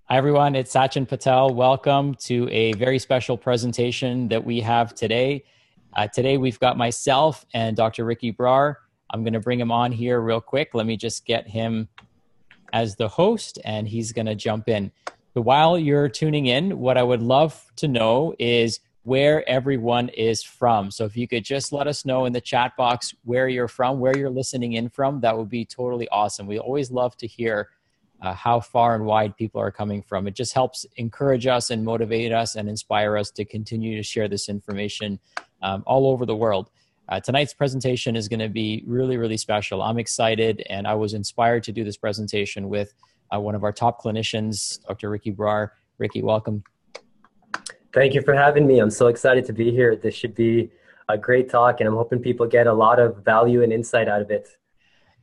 Hi, everyone. It's Sachin Patel. Welcome to a very special presentation that we have today. Today, we've got myself and Dr. Ricky Brar. I'm going to bring him on here real quick. Let me just get him as the host, and he's going to jump in. So while you're tuning in, what I would love to know is where everyone is from. So if you could just let us know in the chat box where you're from, where you're listening in from, that would be totally awesome. We always love to hear how far and wide people are coming from. It just helps encourage us and motivate us and inspire us to continue to share this information all over the world. Tonight's presentation is going to be really, really special. I'm excited, and I was inspired to do this presentation with one of our top clinicians, Dr. Ricky Brar. Ricky, welcome. Thank you for having me. I'm so excited to be here. This should be a great talk, and I'm hoping people get a lot of value and insight out of it.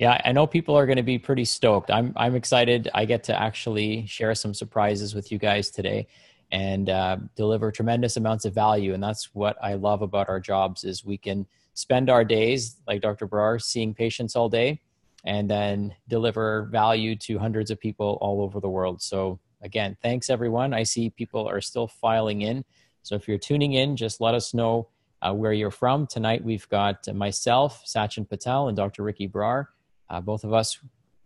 Yeah, I know people are going to be pretty stoked. I'm excited. I get to actually share some surprises with you guys today and deliver tremendous amounts of value. And that's what I love about our jobs is we can spend our days, like Dr. Brar, seeing patients all day and then deliver value to hundreds of people all over the world. So again, thanks everyone. I see people are still filing in. So if you're tuning in, just let us know where you're from. Tonight we've got myself, Sachin Patel, and Dr. Ricky Brar. Both of us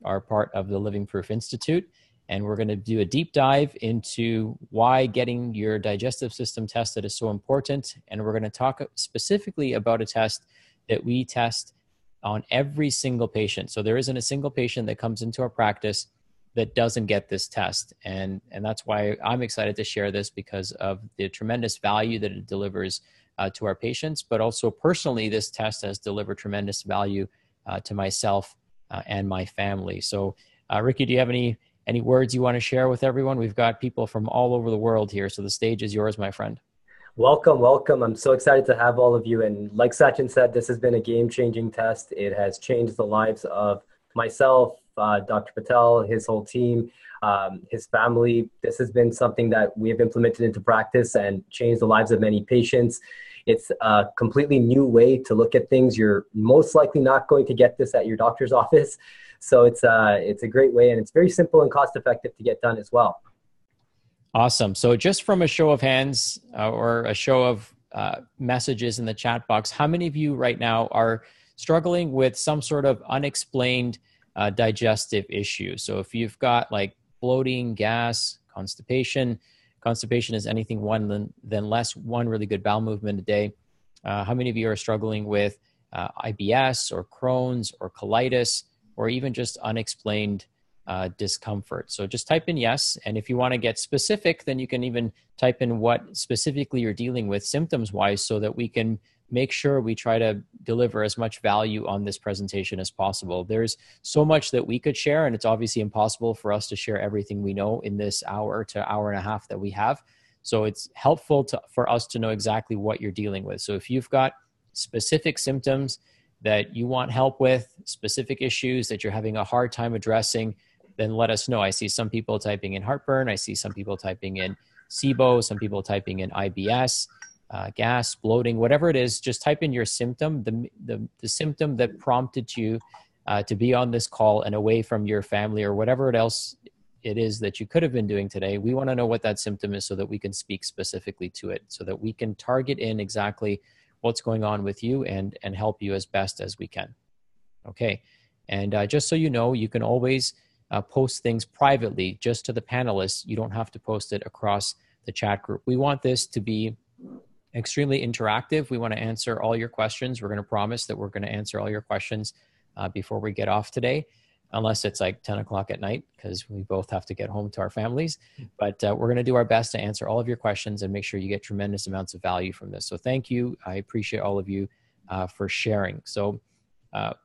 are part of the Living Proof Institute, and we're going to do a deep dive into why getting your digestive system tested is so important. And we're going to talk specifically about a test that we test on every single patient. So there isn't a single patient that comes into our practice that doesn't get this test. And that's why I'm excited to share this, because of the tremendous value that it delivers to our patients. But also personally, this test has delivered tremendous value to myself and my family. So Ricky, do you have any words you want to share with everyone? We've got people from all over the world here, so the stage is yours, my friend. Welcome, welcome. I'm so excited to have all of you. And like Sachin said, this has been a game-changing test. It has changed the lives of myself, Dr. Patel, his whole team, his family. This has been something that we have implemented into practice and changed the lives of many patients. It's a completely new way to look at things. You're most likely not going to get this at your doctor's office. So it's a great way, and it's very simple and cost effective to get done as well. Awesome. So just from a show of hands or a show of messages in the chat box, how many of you right now are struggling with some sort of unexplained digestive issue? So if you've got like bloating, gas, constipation is anything than less one really good bowel movement a day. How many of you are struggling with IBS or Crohn's or colitis or even just unexplained discomfort? So just type in yes. And if you want to get specific, then you can even type in what specifically you're dealing with symptoms wise, so that we can make sure we try to deliver as much value on this presentation as possible. There's so much that we could share, and it's obviously impossible for us to share everything we know in this hour to hour and a half that we have. So it's helpful for us to know exactly what you're dealing with. So if you've got specific symptoms that you want help with, specific issues that you're having a hard time addressing, then let us know. I see some people typing in heartburn. I see some people typing in SIBO, some people typing in IBS, gas, bloating, whatever it is. Just type in your symptom, the symptom that prompted you to be on this call and away from your family or whatever else it is that you could have been doing today. We want to know what that symptom is so that we can speak specifically to it, so that we can target in exactly what's going on with you and help you as best as we can. Okay. And just so you know, you can always post things privately just to the panelists. You don't have to post it across the chat group. We want this to be extremely interactive. We want to answer all your questions. We're going to promise that we're going to answer all your questions before we get off today, unless it's like 10 o'clock at night, because we both have to get home to our families. But we're going to do our best to answer all of your questions and make sure you get tremendous amounts of value from this. So thank you. I appreciate all of you for sharing. So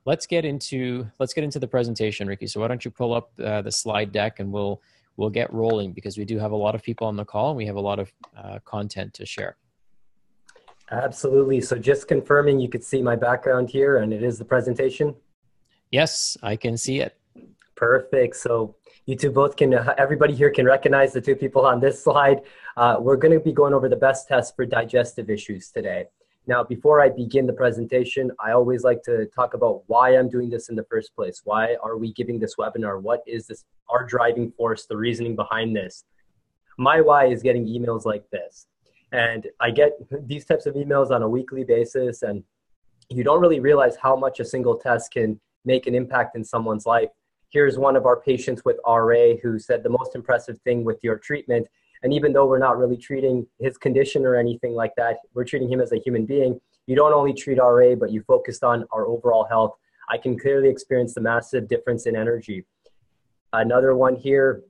let's get into the presentation, Ricky. So why don't you pull up the slide deck, and we'll get rolling, because we do have a lot of people on the call and we have a lot of content to share. Absolutely. So just confirming, you could see my background here, and it is the presentation. Yes, I can see it. Perfect. So you two both can, everybody here can recognize the two people on this slide. We're going to be going over the best tests for digestive issues today. Now, before I begin the presentation, I always like to talk about why I'm doing this in the first place. Why are we giving this webinar? What is this, our driving force, the reasoning behind this? My why is getting emails like this. And I get these types of emails on a weekly basis, and you don't really realize how much a single test can make an impact in someone's life. Here's one of our patients with RA who said the most impressive thing with your treatment. And even though we're not really treating his condition or anything like that, we're treating him as a human being. You don't only treat RA, but you focused on our overall health. I can clearly experience the massive difference in energy. Another one here,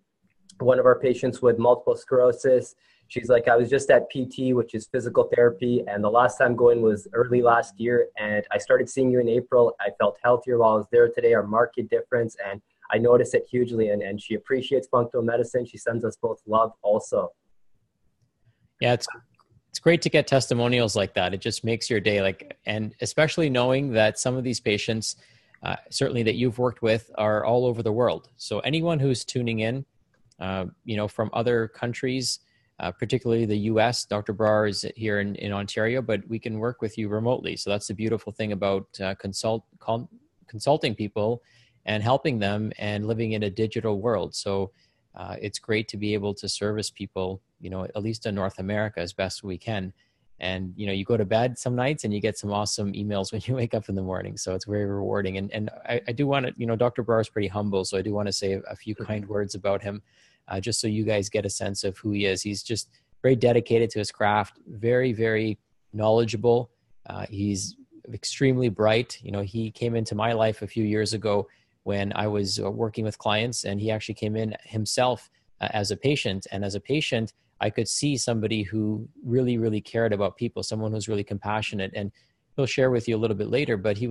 one of our patients with multiple sclerosis. She's like, I was just at PT, which is physical therapy, and the last time going was early last year, and I started seeing you in April. I felt healthier while I was there today, our market difference, and I noticed it hugely, and she appreciates functional medicine. She sends us both love also. Yeah, it's great to get testimonials like that. It just makes your day, like, and especially knowing that some of these patients, certainly that you've worked with, are all over the world. So anyone who's tuning in, from other countries, particularly the US. Dr. Brar is here in Ontario, but we can work with you remotely. So that's the beautiful thing about consulting people and helping them and living in a digital world. So it's great to be able to service people, at least in North America as best we can. And, you go to bed some nights and you get some awesome emails when you wake up in the morning. So it's very rewarding. And I do want to, Dr. Brar is pretty humble. So I do want to say a few kind words about him, just so you guys get a sense of who he is. He's just very dedicated to his craft, very, very knowledgeable. He's extremely bright. He came into my life a few years ago when I was working with clients, and he actually came in himself as a patient. And as a patient, I could see somebody who really, really cared about people, someone who's really compassionate. And he'll share with you a little bit later, but he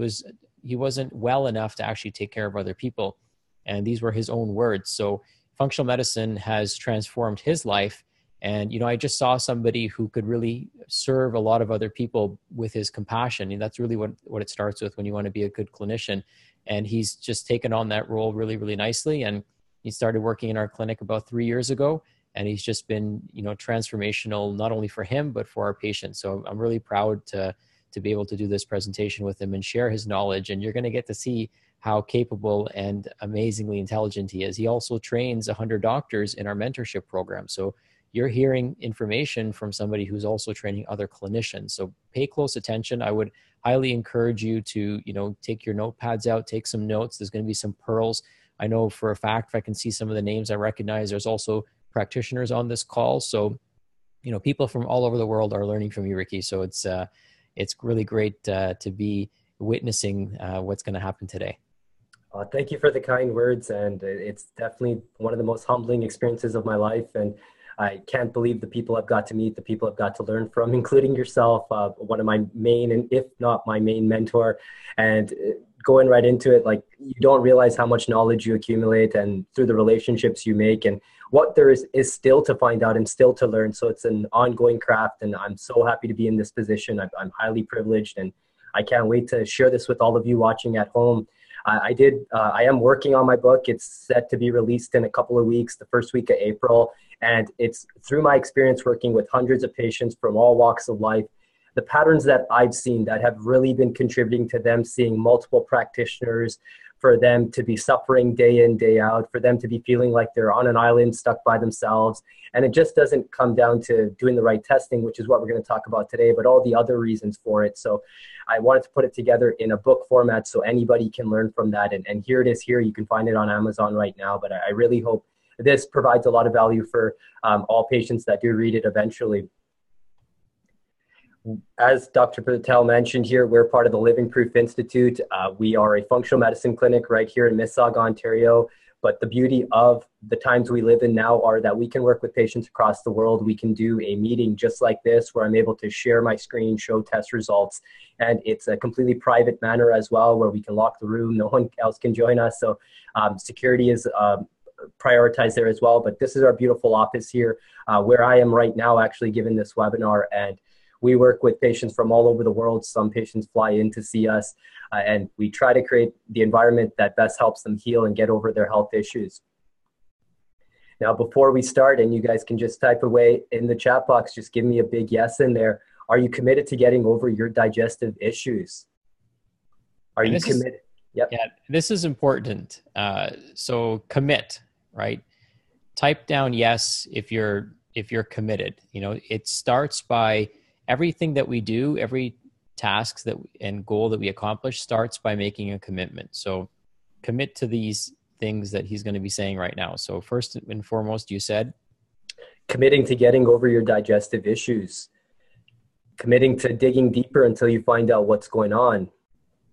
wasn't well enough to actually take care of other people. And these were his own words. So functional medicine has transformed his life. And, I just saw somebody who could really serve a lot of other people with his compassion. And that's really what it starts with when you want to be a good clinician. And he's just taken on that role really, really nicely. And he started working in our clinic about 3 years ago. And he's just been, transformational, not only for him, but for our patients. So I'm really proud to be able to do this presentation with him and share his knowledge. And you're going to get to see how capable and amazingly intelligent he is. He also trains 100 doctors in our mentorship program. So you're hearing information from somebody who's also training other clinicians. So pay close attention. I would highly encourage you to, take your notepads out, take some notes. There's going to be some pearls. I know for a fact, if I can see some of the names I recognize, there's also practitioners on this call. So, people from all over the world are learning from you, Ricky. So it's really great to be witnessing what's going to happen today. Thank you for the kind words, and it's definitely one of the most humbling experiences of my life. And I can't believe the people I've got to meet, the people I've got to learn from, including yourself, one of my main, and if not my main mentor. And going right into it, like, you don't realize how much knowledge you accumulate and through the relationships you make, and what there is still to find out and still to learn. So it's an ongoing craft, and I'm so happy to be in this position. I'm highly privileged, and I can't wait to share this with all of you watching at home. I am working on my book. It's set to be released in a couple of weeks, the first week of April. And it's through my experience working with hundreds of patients from all walks of life, the patterns that I've seen that have really been contributing to them seeing multiple practitioners, for them to be suffering day in, day out, for them to be feeling like they're on an island stuck by themselves. And it just doesn't come down to doing the right testing, which is what we're going to talk about today, but all the other reasons for it. So I wanted to put it together in a book format so anybody can learn from that. And here it is here. You can find it on Amazon right now, but I really hope this provides a lot of value for all patients that do read it eventually. As Dr. Patel mentioned here, we're part of the Living Proof Institute. We are a functional medicine clinic right here in Mississauga, Ontario. But the beauty of the times we live in now are that we can work with patients across the world. We can do a meeting just like this where I'm able to share my screen, show test results. And it's a completely private manner as well, where we can lock the room. No one else can join us. So security is prioritized there as well. But this is our beautiful office here where I am right now actually giving this webinar. And we work with patients from all over the world. Some patients fly in to see us, and we try to create the environment that best helps them heal and get over their health issues. Now, before we start, and you guys can just type away in the chat box, just give me a big yes in there. Are you committed to getting over your digestive issues? Are you committed? Yep. Yeah, this is important. So commit, right? Type down yes if you're if you're committed. You know, it starts by everything that we do, every task that and goal that we accomplish starts by making a commitment. So commit to these things that he's going to be saying right now. So first and foremost, you said committing to getting over your digestive issues, committing to digging deeper until you find out what's going on,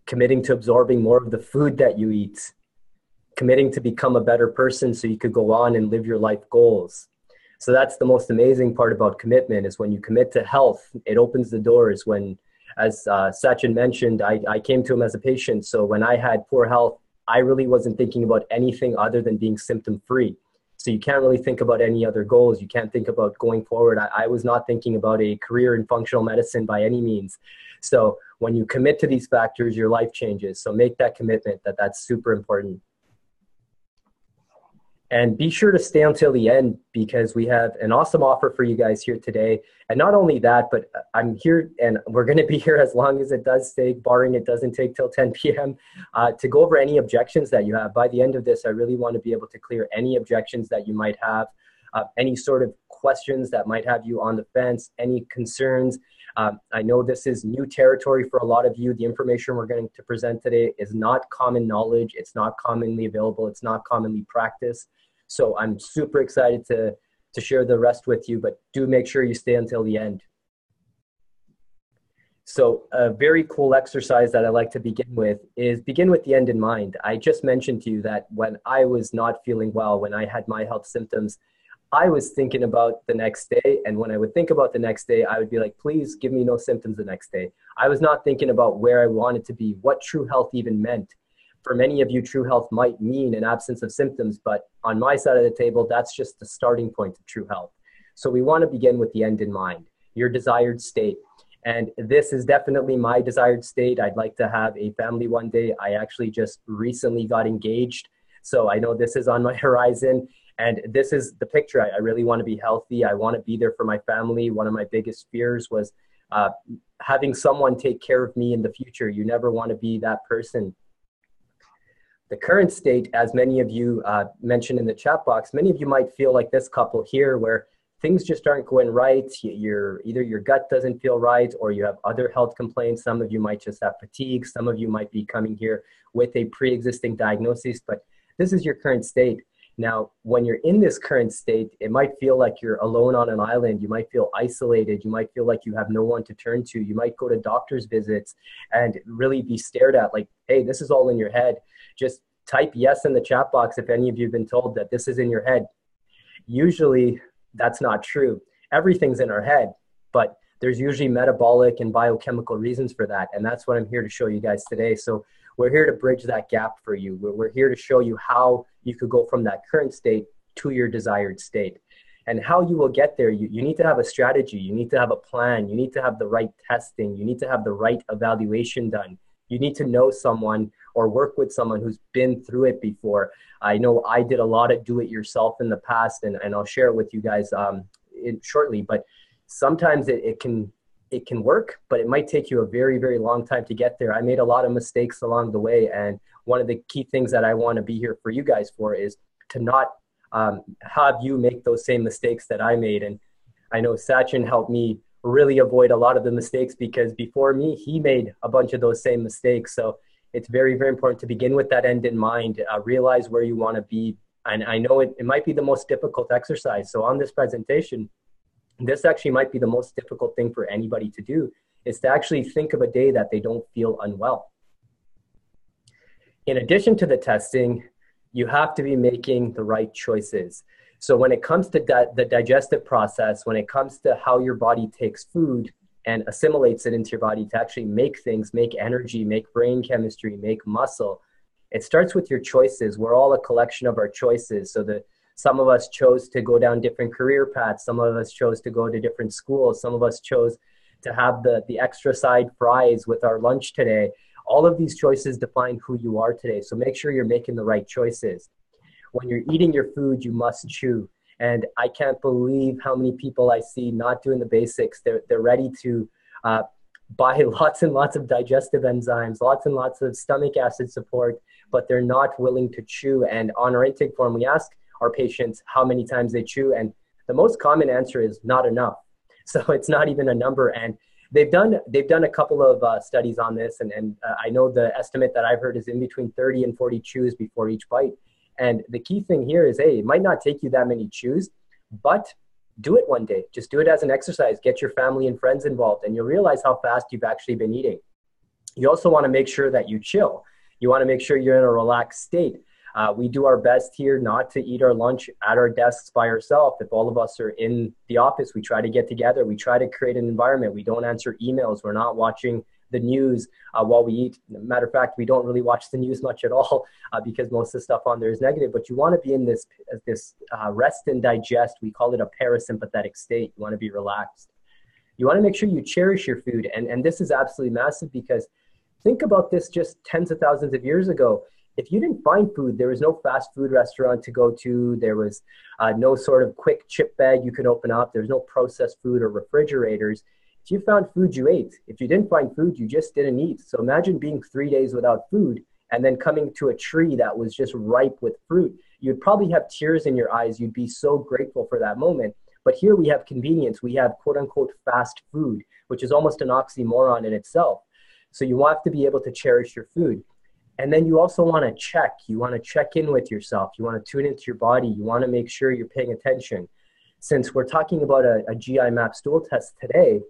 committing to absorbing more of the food that you eat, committing to become a better person so you could go on and live your life goals. So that's the most amazing part about commitment, is when you commit to health, it opens the doors. When, as Sachin mentioned, I came to him as a patient. So when I had poor health, I really wasn't thinking about anything other than being symptom free. So you can't really think about any other goals. You can't think about going forward. I was not thinking about a career in functional medicine by any means. So when you commit to these factors, your life changes. So make that commitment. That's super important. And be sure to stay until the end, because we have an awesome offer for you guys here today. And not only that, but I'm here and we're going to be here as long as it does take, barring it doesn't take till 10 p.m. To go over any objections that you have. By the end of this, I really want to be able to clear any objections that you might have, any sort of questions that might have you on the fence, any concerns. I know this is new territory for a lot of you. The information we're going to present today is not common knowledge. It's not commonly available. It's not commonly practiced. So I'm super excited to share the rest with you, but do make sure you stay until the end. So a very cool exercise that I like to begin with is begin with the end in mind. I just mentioned to you that when I was not feeling well, when I had my health symptoms, I was thinking about the next day. And when I would think about the next day, I would be like, please give me no symptoms the next day. I was not thinking about where I wanted to be, what true health even meant. For many of you, true health might mean an absence of symptoms, but on my side of the table, that's just the starting point of true health. So we want to begin with the end in mind, your desired state. And this is definitely my desired state. I'd like to have a family one day. I actually just recently got engaged. So I know this is on my horizon. And this is the picture. I really want to be healthy. I want to be there for my family. One of my biggest fears was having someone take care of me in the future. You never want to be that person. The current state, as many of you mentioned in the chat box, many of you might feel like this couple here, where things just aren't going right. Either your gut doesn't feel right, or you have other health complaints. Some of you might just have fatigue. Some of you might be coming here with a pre-existing diagnosis, but this is your current state. Now, when you're in this current state, it might feel like you're alone on an island. You might feel isolated. You might feel like you have no one to turn to. You might go to doctor's visits and really be stared at like, hey, this is all in your head. Just type yes in the chat box if any of you have been told that this is in your head. Usually that's not true. Everything's in our head, but there's usually metabolic and biochemical reasons for that. And that's what I'm here to show you guys today. So we're here to bridge that gap for you. We're here to show you how you could go from that current state to your desired state. And how you will get there, you need to have a strategy. You need to have a plan. You need to have the right testing. You need to have the right evaluation done. You need to know someone or work with someone who's been through it before. I know I did a lot of do-it-yourself in the past, and I'll share it with you guys shortly. But sometimes it can work, but it might take you a very, very long time to get there. I made a lot of mistakes along the way, and one of the key things that I want to be here for you guys for is to not have you make those same mistakes that I made. And I know Sachin helped me really avoid a lot of the mistakes, because before me, he made a bunch of those same mistakes. So it's very, very important to begin with that end in mind, realize where you want to be. And I know it might be the most difficult exercise. So on this presentation, this actually might be the most difficult thing for anybody to do, is to actually think of a day that they don't feel unwell. In addition to the testing, you have to be making the right choices. So when it comes to the digestive process, when it comes to how your body takes food and assimilates it into your body to actually make things, make energy, make brain chemistry, make muscle, it starts with your choices. We're all a collection of our choices. So some of us chose to go down different career paths. Some of us chose to go to different schools. Some of us chose to have the extra side fries with our lunch today. All of these choices define who you are today. So make sure you're making the right choices. When you're eating your food, you must chew. And I can't believe how many people I see not doing the basics. They're ready to buy lots and lots of digestive enzymes, lots and lots of stomach acid support, but they're not willing to chew. And on our intake form, we ask our patients how many times they chew. And The most common answer is not enough. So it's not even a number. And they've done a couple of studies on this, and I know the estimate that I've heard is in between 30 and 40 chews before each bite. And the key thing here is, hey, it might not take you that many chews, but do it one day. Just do it as an exercise. Get your family and friends involved, and you'll realize how fast you've actually been eating. You also want to make sure that you chill. You want to make sure you're in a relaxed state. We do our best here not to eat our lunch at our desks by ourselves. If all of us are in the office, we try to get together. We try to create an environment. We don't answer emails. We're not watching the news while we eat. Matter of fact, we don't really watch the news much at all because most of the stuff on there is negative. But you want to be in this rest and digest. We call it a parasympathetic state. You want to be relaxed. You want to make sure you cherish your food. And this is absolutely massive, because think about this just tens of thousands of years ago. If you didn't find food, there was no fast food restaurant to go to. There was no sort of quick chip bag you could open up. There was no processed food or refrigerators. If you found food, you ate. If you didn't find food, you just didn't eat. So imagine being 3 days without food and then coming to a tree that was just ripe with fruit. You'd probably have tears in your eyes. You'd be so grateful for that moment. But here we have convenience. We have quote unquote fast food, which is almost an oxymoron in itself. So you have to be able to cherish your food. And then you also want to check. You want to check in with yourself. You want to tune into your body. You want to make sure you're paying attention. Since we're talking about a GI map stool test today,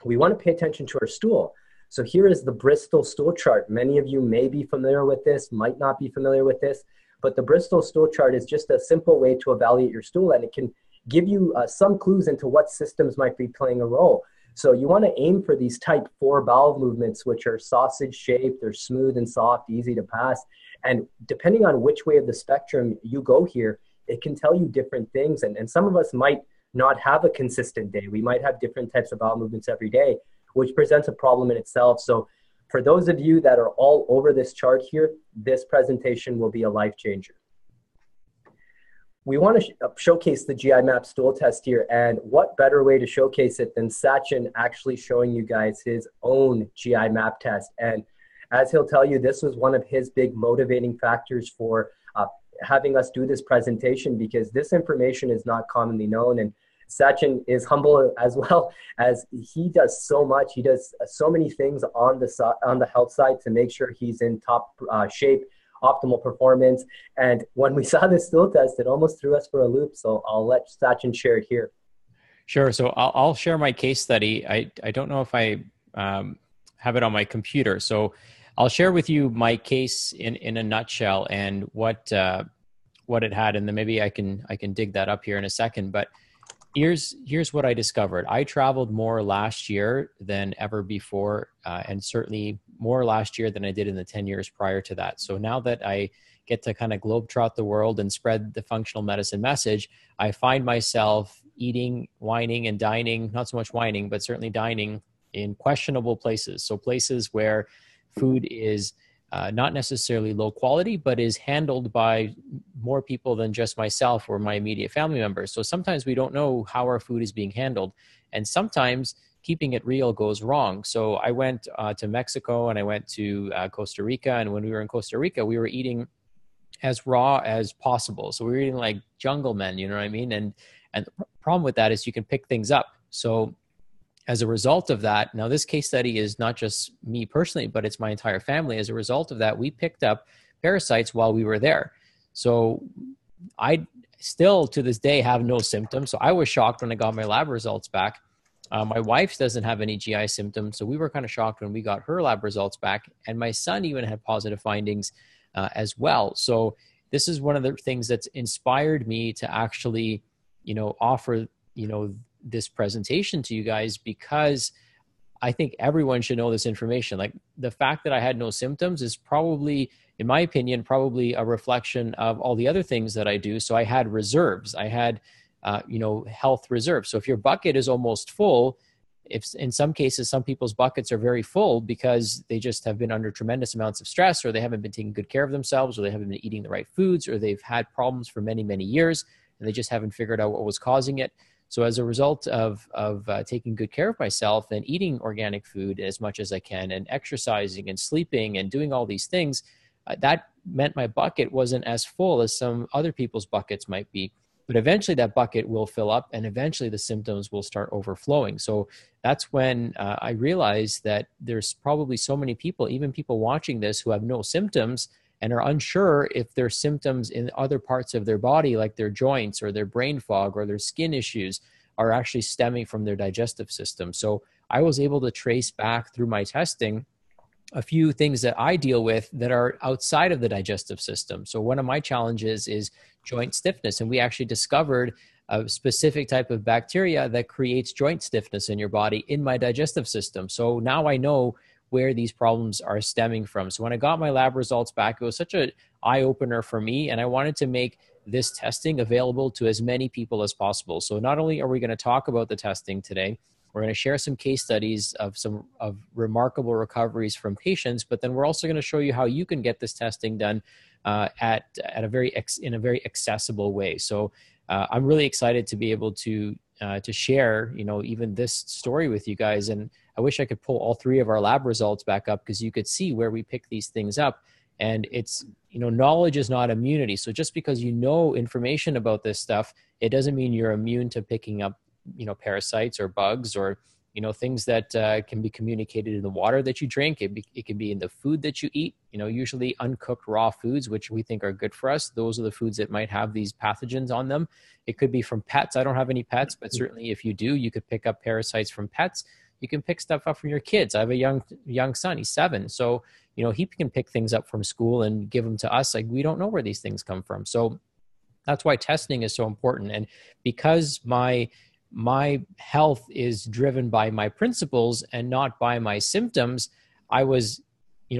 we want to pay attention to our stool. So here is the Bristol stool chart. Many of you may be familiar with this, might not be familiar with this, but the Bristol stool chart is just a simple way to evaluate your stool, and it can give you some clues into what systems might be playing a role. So you want to aim for these type 4 bowel movements, which are sausage shaped, they're smooth and soft, easy to pass. And depending on which way of the spectrum you go here, it can tell you different things. And some of us might not have a consistent day. We might have different types of bowel movements every day, which presents a problem in itself. So for those of you that are all over this chart here, this presentation will be a life changer. We want to showcase the GI map stool test here, and what better way to showcase it than Sachin actually showing you guys his own GI map test. And as he'll tell you, this was one of his big motivating factors for having us do this presentation, because this information is not commonly known. And Sachin is humble as well, as he does so much. He does so many things on the health side to make sure he's in top shape, optimal performance. And when we saw this stool test, it almost threw us for a loop. So I'll let Sachin share it here. Sure. So I'll share my case study. I don't know if I have it on my computer. So I'll share with you my case in a nutshell and what it had, and then maybe I can dig that up here in a second. But here's what I discovered. I traveled more last year than ever before, and certainly more last year than I did in the 10 years prior to that. So now that I get to kind of globetrot the world and spread the functional medicine message, I find myself eating, wining, and dining, not so much wining, but certainly dining in questionable places. So places where food is not necessarily low quality, but is handled by more people than just myself or my immediate family members. So sometimes we don't know how our food is being handled. And sometimes keeping it real goes wrong. So I went to Mexico and I went to Costa Rica. And when we were in Costa Rica, we were eating as raw as possible. So we were eating like jungle men, you know what I mean? And the problem with that is you can pick things up. So as a result of that, now this case study is not just me personally, but it's my entire family. As a result of that, we picked up parasites while we were there. So I still to this day have no symptoms. So I was shocked when I got my lab results back. My wife doesn't have any GI symptoms. So we were kind of shocked when we got her lab results back. And my son even had positive findings as well. So this is one of the things that's inspired me to actually, offer, this presentation to you guys, because I think everyone should know this information. Like the fact that I had no symptoms is probably, in my opinion, probably a reflection of all the other things that I do. So I had reserves. I had, health reserves. So if your bucket is almost full, if in some cases, some people's buckets are very full because they just have been under tremendous amounts of stress, or they haven't been taking good care of themselves, or they haven't been eating the right foods, or they've had problems for many, many years, and they just haven't figured out what was causing it. So as a result of taking good care of myself and eating organic food as much as I can, and exercising and sleeping and doing all these things, that meant my bucket wasn't as full as some other people's buckets might be. But eventually that bucket will fill up and eventually the symptoms will start overflowing. So that's when I realized that there's probably so many people, even people watching this, who have no symptoms and are unsure if their symptoms in other parts of their body, like their joints or their brain fog or their skin issues, are actually stemming from their digestive system. So I was able to trace back through my testing a few things that I deal with that are outside of the digestive system. So one of my challenges is joint stiffness. And we actually discovered a specific type of bacteria that creates joint stiffness in your body in my digestive system. So now I know where these problems are stemming from. So when I got my lab results back, it was such an eye-opener for me. And I wanted to make this testing available to as many people as possible. So not only are we going to talk about the testing today, we're going to share some case studies of some of remarkable recoveries from patients, but then we're also going to show you how you can get this testing done in a very accessible way. So I'm really excited to be able to share, even this story with you guys. And I wish I could pull all three of our lab results back up because you could see where we pick these things up. And it's, knowledge is not immunity. So just because you know information about this stuff, it doesn't mean you're immune to picking up parasites or bugs or, things that can be communicated in the water that you drink. It can be in the food that you eat, usually uncooked raw foods, which we think are good for us. Those are the foods that might have these pathogens on them. It could be from pets. I don't have any pets, but certainly if you do, you could pick up parasites from pets. You can pick stuff up from your kids. I have a young son, he's 7. So, he can pick things up from school and give them to us. Like, we don't know where these things come from. So that's why testing is so important. And because my health is driven by my principles and not by my symptoms, I was,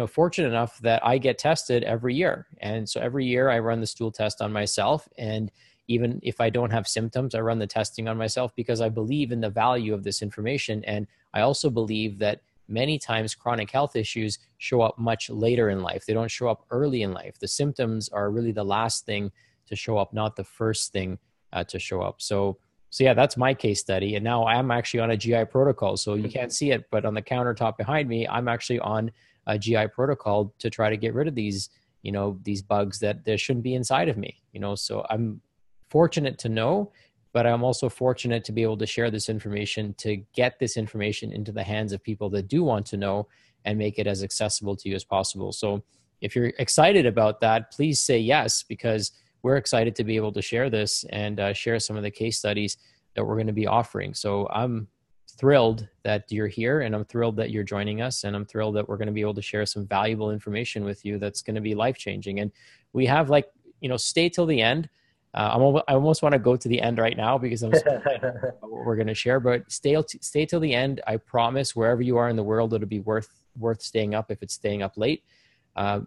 fortunate enough that I get tested every year. And so every year I run the stool test on myself. And even if I don't have symptoms, I run the testing on myself because I believe in the value of this information. And I also believe that many times chronic health issues show up much later in life. They don't show up early in life. The symptoms are really the last thing to show up, not the first thing to show up. So yeah, that's my case study. And now I'm actually on a GI protocol. So you can't see it, but on the countertop behind me, I'm actually on a GI protocol to try to get rid of these, these bugs that shouldn't be inside of me, so I'm fortunate to know, but I'm also fortunate to be able to share this information, to get this information into the hands of people that do want to know and make it as accessible to you as possible. So if you're excited about that, please say yes, because we're excited to be able to share this and share some of the case studies that we're going to be offering. So I'm thrilled that you're here and I'm thrilled that you're joining us. And I'm thrilled that we're going to be able to share some valuable information with you that's going to be life-changing. And we have stay till the end. I almost want to go to the end right now because I'm what we're going to share, but stay till the end. I promise wherever you are in the world, it'll be worth staying up if it's staying up late.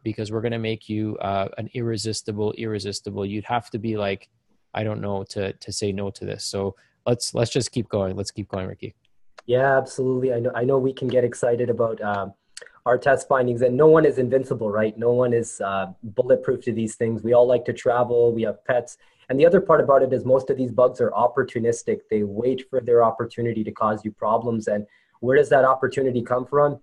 Because we're going to make you an irresistible. You'd have to be like, I don't know, to say no to this. So let's just keep going. Let's keep going, Ricky. Yeah, absolutely. I know we can get excited about our test findings, and no one is invincible, right? No one is bulletproof to these things. We all like to travel. We have pets. And the other part about it is most of these bugs are opportunistic. They wait for their opportunity to cause you problems. And where does that opportunity come from?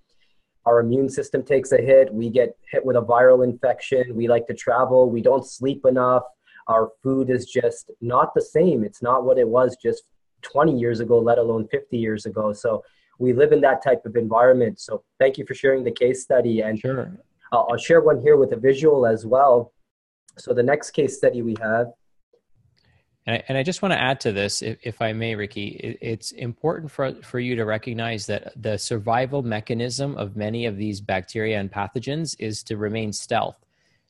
Our immune system takes a hit. We get hit with a viral infection. We like to travel. We don't sleep enough. Our food is just not the same. It's not what it was just 20 years ago, let alone 50 years ago. So we live in that type of environment. So thank you for sharing the case study. And sure, I'll share one here with a visual as well. So the next case study we have. And I just want to add to this, if I may, Ricky, it's important for you to recognize that the survival mechanism of many of these bacteria and pathogens is to remain stealth.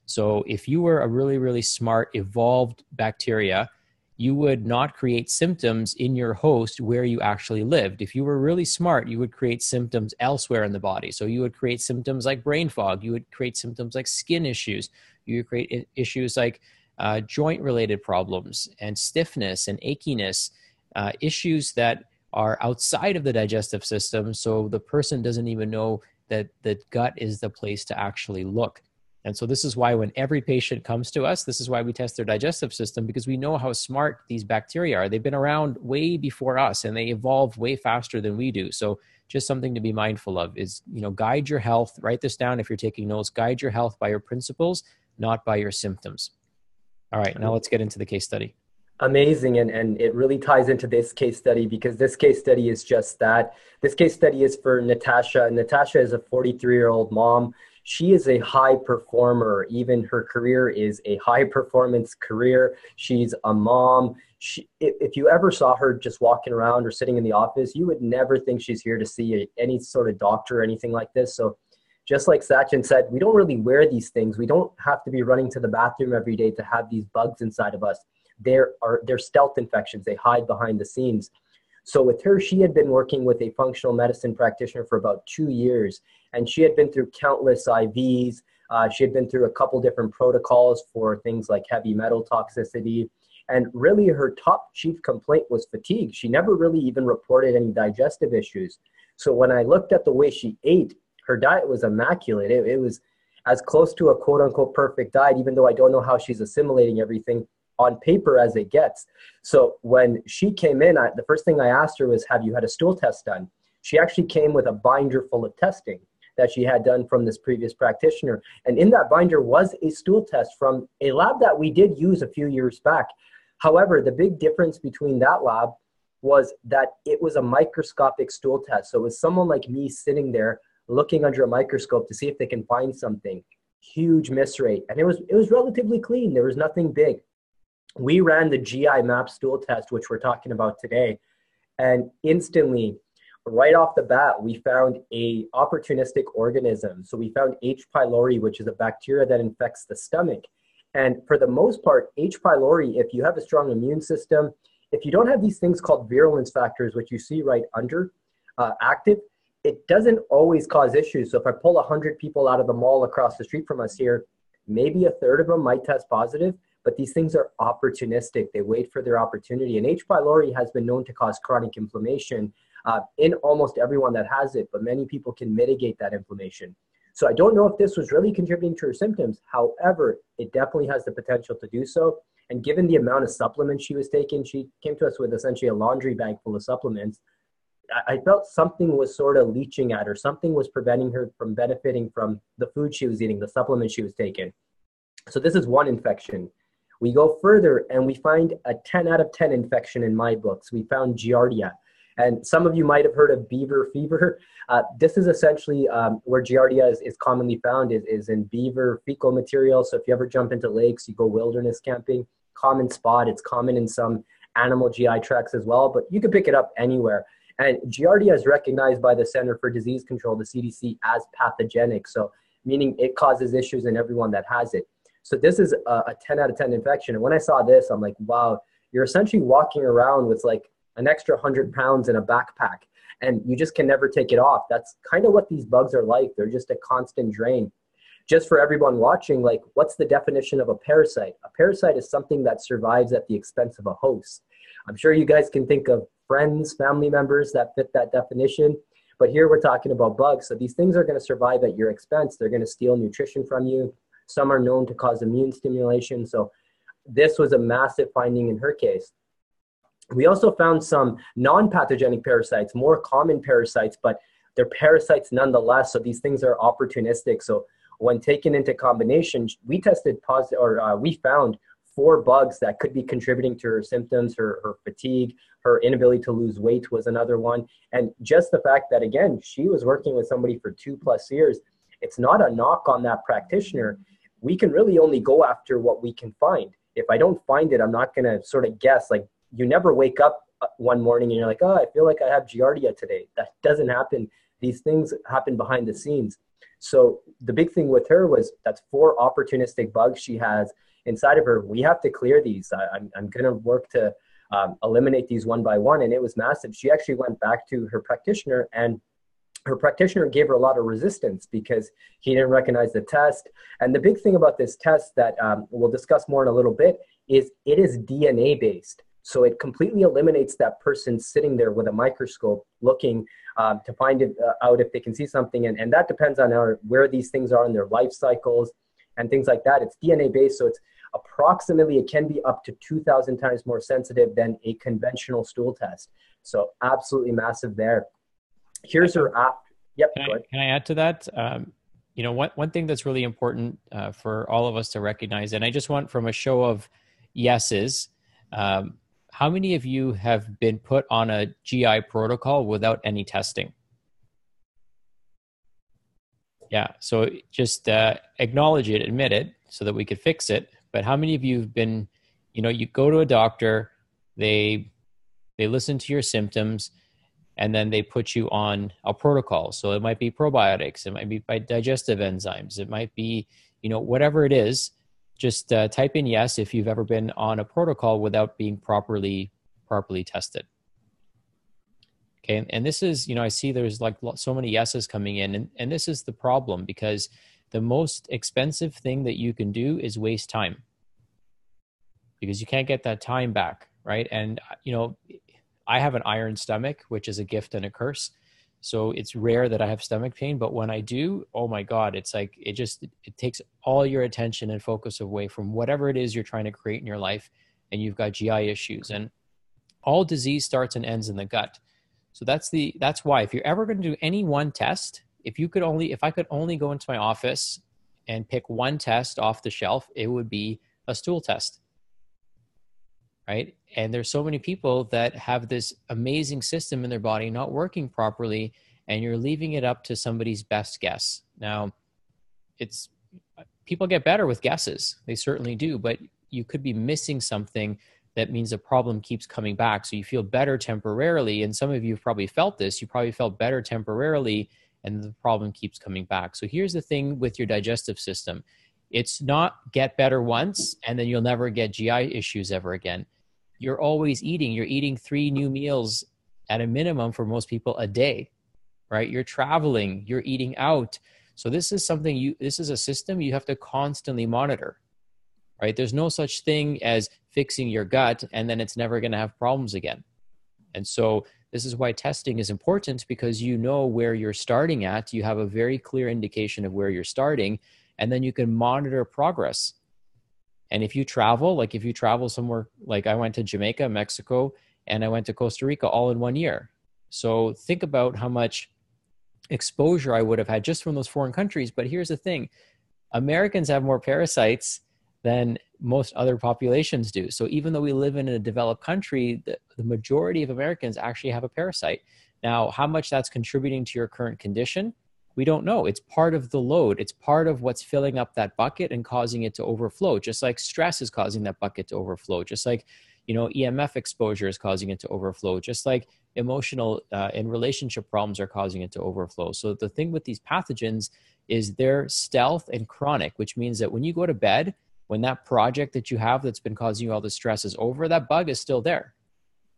So if you were a really, really smart, evolved bacteria, you would not create symptoms in your host where you actually lived. If you were really smart, you would create symptoms elsewhere in the body. So you would create symptoms like brain fog. You would create symptoms like skin issues. You would create issues like joint-related problems and stiffness and achiness, issues that are outside of the digestive system. So the person doesn't even know that the gut is the place to actually look. And so this is why when every patient comes to us, this is why we test their digestive system, because we know how smart these bacteria are. They've been around way before us and they evolve way faster than we do. So just something to be mindful of is, guide your health. Write this down if you're taking notes. Guide your health by your principles, not by your symptoms. All right, now let's get into the case study. Amazing. And it really ties into this case study because this case study is just that. This case study is for Natasha. Natasha is a 43-year-old mom. She is a high performer. Even her career is a high performance career. She's a mom. If you ever saw her just walking around or sitting in the office, you would never think she's here to see any sort of doctor or anything like this. So just like Sachin said, we don't really wear these things. We don't have to be running to the bathroom every day to have these bugs inside of us. They're stealth infections. They hide behind the scenes. So with her, she had been working with a functional medicine practitioner for about 2 years, and she had been through countless IVs. She had been through a couple different protocols for things like heavy metal toxicity. And really her top chief complaint was fatigue. She never really even reported any digestive issues. So when I looked at the way she ate, her diet was immaculate. It was as close to a quote unquote perfect diet, even though I don't know how she's assimilating everything on paper as it gets. So when she came in, the first thing I asked her was, have you had a stool test done? She actually came with a binder full of testing that she had done from this previous practitioner. And in that binder was a stool test from a lab that we did use a few years back. However, the big difference between that lab was that it was a microscopic stool test. So it was someone like me sitting there looking under a microscope to see if they can find something. Huge miss rate. And it was relatively clean. There was nothing big. We ran the GI map stool test, which we're talking about today. And instantly, right off the bat, we found a opportunistic organism. So we found H. pylori, which is a bacteria that infects the stomach. And for the most part, H. pylori, if you have a strong immune system, if you don't have these things called virulence factors, which you see right under active, it doesn't always cause issues. So if I pull 100 people out of the mall across the street from us here, maybe a third of them might test positive, but these things are opportunistic. They wait for their opportunity. And H. pylori has been known to cause chronic inflammation in almost everyone that has it, but many people can mitigate that inflammation. So I don't know if this was really contributing to her symptoms. However, it definitely has the potential to do so. And given the amount of supplements she was taking, she came to us with essentially a laundry bag full of supplements. I felt something was sort of leaching at her. Something was preventing her from benefiting from the food she was eating, the supplements she was taking. So this is one infection. We go further and we find a 10 out of 10 infection in my books. We found Giardia. And some of you might have heard of beaver fever. This is essentially where Giardia is commonly found, is in beaver fecal material. So if you ever jump into lakes, you go wilderness camping, common spot. It's common in some animal GI tracts as well, but you can pick it up anywhere. And Giardia is recognized by the Center for Disease Control, the CDC, as pathogenic. So meaning it causes issues in everyone that has it. So this is a 10 out of 10 infection. And when I saw this, I'm like, wow, you're essentially walking around with like an extra 100 pounds in a backpack and you just can never take it off. That's kind of what these bugs are like. They're just a constant drain. Just for everyone watching, like, what's the definition of a parasite? A parasite is something that survives at the expense of a host. I'm sure you guys can think of friends, family members that fit that definition. But here we're talking about bugs. So these things are going to survive at your expense. They're going to steal nutrition from you. Some are known to cause immune stimulation. So this was a massive finding in her case. We also found some non-pathogenic parasites, more common parasites, but they're parasites nonetheless. So these things are opportunistic. So when taken into combination, we tested positive, or we found 4 bugs that could be contributing to her symptoms. Her fatigue, her inability to lose weight was another one. And just the fact that, again, she was working with somebody for 2+ years, it's not a knock on that practitioner. We can really only go after what we can find. If I don't find it, I'm not going to sort of guess. Like, you never wake up one morning and you're like, oh, I feel like I have Giardia today. That doesn't happen. These things happen behind the scenes. So the big thing with her was that's 4 opportunistic bugs she has inside of her. We have to clear these. I'm going to work to eliminate these one by one. And it was massive. She actually went back to her practitioner, and her practitioner gave her a lot of resistance because he didn't recognize the test. And the big thing about this test that we'll discuss more in a little bit is it is DNA based. So it completely eliminates that person sitting there with a microscope looking to find it out if they can see something. And that depends on where these things are in their life cycles and things like that. It's DNA based. So it's approximately, it can be up to 2,000 times more sensitive than a conventional stool test. So absolutely massive there. Here's her app. Yep. Can I add to that? You know, one thing that's really important for all of us to recognize, and I just want from a show of yeses, How many of you have been put on a GI protocol without any testing? Yeah, so just acknowledge it, admit it, so that we could fix it. But how many of you have been, you go to a doctor, they listen to your symptoms, and then they put you on a protocol. So it might be probiotics, it might be by digestive enzymes, it might be, whatever it is. Just type in yes if you've ever been on a protocol without being properly tested. Okay, and this is, I see there's like so many yeses coming in, and this is the problem, because the most expensive thing that you can do is waste time, because you can't get that time back, right? And I have an iron stomach, which is a gift and a curse. So it's rare that I have stomach pain, but when I do, oh my God, it's like, it takes all your attention and focus away from whatever it is you're trying to create in your life, and you've got GI issues. And all disease starts and ends in the gut. So that's why, if you're ever going to do any one test, if I could only go into my office and pick one test off the shelf, it would be a stool test. Right? And there's so many people that have this amazing system in their body not working properly, and you're leaving it up to somebody's best guess. Now, people get better with guesses. They certainly do, but you could be missing something that means the problem keeps coming back. So you feel better temporarily. And some of you have probably felt this. You probably felt better temporarily, and the problem keeps coming back. So here's the thing with your digestive system. It's not get better once, and then you'll never get GI issues ever again. You're always eating. You're eating 3 new meals at a minimum for most people a day, right? You're traveling, you're eating out. So this is this is a system you have to constantly monitor, right? There's no such thing as fixing your gut and then it's never going to have problems again. And so this is why testing is important, because you know where you're starting at. You have a very clear indication of where you're starting, and then you can monitor progress. And if you travel somewhere, like I went to Jamaica, Mexico, and I went to Costa Rica all in 1 year. So think about how much exposure I would have had just from those foreign countries. But here's the thing. Americans have more parasites than most other populations do. So even though we live in a developed country, the majority of Americans actually have a parasite. Now, how much that's contributing to your current condition, we don't know. It's part of the load. It's part of what's filling up that bucket and causing it to overflow, just like stress is causing that bucket to overflow, just like, EMF exposure is causing it to overflow, just like emotional and relationship problems are causing it to overflow. So the thing with these pathogens is they're stealth and chronic, which means that when you go to bed, when that project that you have that's been causing you all the stress is over, that bug is still there,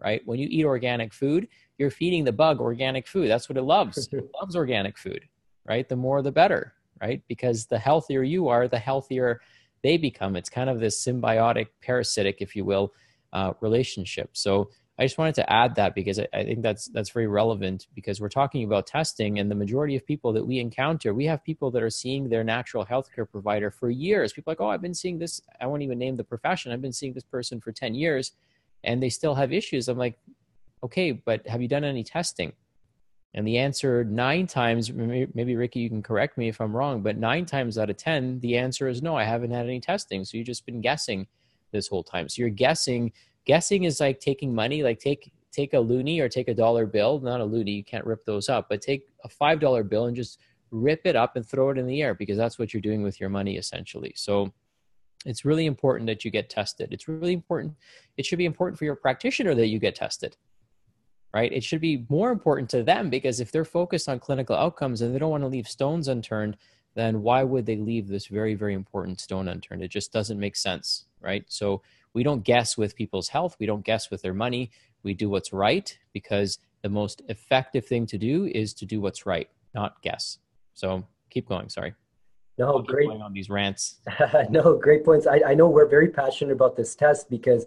right? When you eat organic food, you're feeding the bug organic food. That's what it loves. It loves organic food, right? The more, the better, right? Because the healthier you are, the healthier they become. It's kind of this symbiotic, parasitic, if you will, relationship. So I just wanted to add that because I think that's very relevant, because we're talking about testing, and the majority of people that we encounter, we have people that are seeing their natural healthcare provider for years. People are like, oh, I've been seeing this. I won't even name the profession. I've been seeing this person for 10 years and they still have issues. I'm like, okay, but have you done any testing? And the answer 9 times, maybe Ricky, you can correct me if I'm wrong, but 9 times out of 10, the answer is no, I haven't had any testing. So you've just been guessing this whole time. So you're guessing. Guessing is like taking money, like take a loonie or take a dollar bill, not a loonie, you can't rip those up, but take a $5 bill and just rip it up and throw it in the air, because that's what you're doing with your money essentially. So it's really important that you get tested. It's really important. It should be important for your practitioner that you get tested, right? It should be more important to them, because if they're focused on clinical outcomes and they don't want to leave stones unturned, then why would they leave this very, very important stone unturned? It just doesn't make sense, right? So we don't guess with people's health. We don't guess with their money. We do what's right, because the most effective thing to do is to do what's right, not guess. So keep going. Sorry. No, I'll keep great. going on these rants. No, great points. I know we're very passionate about this test because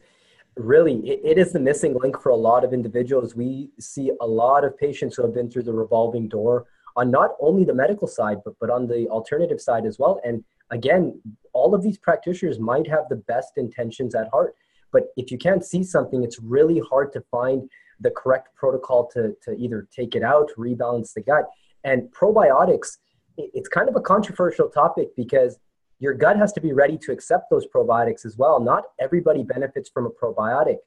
really it is the missing link for a lot of individuals. We see a lot of patients who have been through the revolving door on not only the medical side, but on the alternative side as well. And again, all of these practitioners might have the best intentions at heart, but if you can't see something, it's really hard to find the correct protocol to either take it out, rebalance the gut. And probiotics, it's kind of a controversial topic because your gut has to be ready to accept those probiotics as well. Not everybody benefits from a probiotic.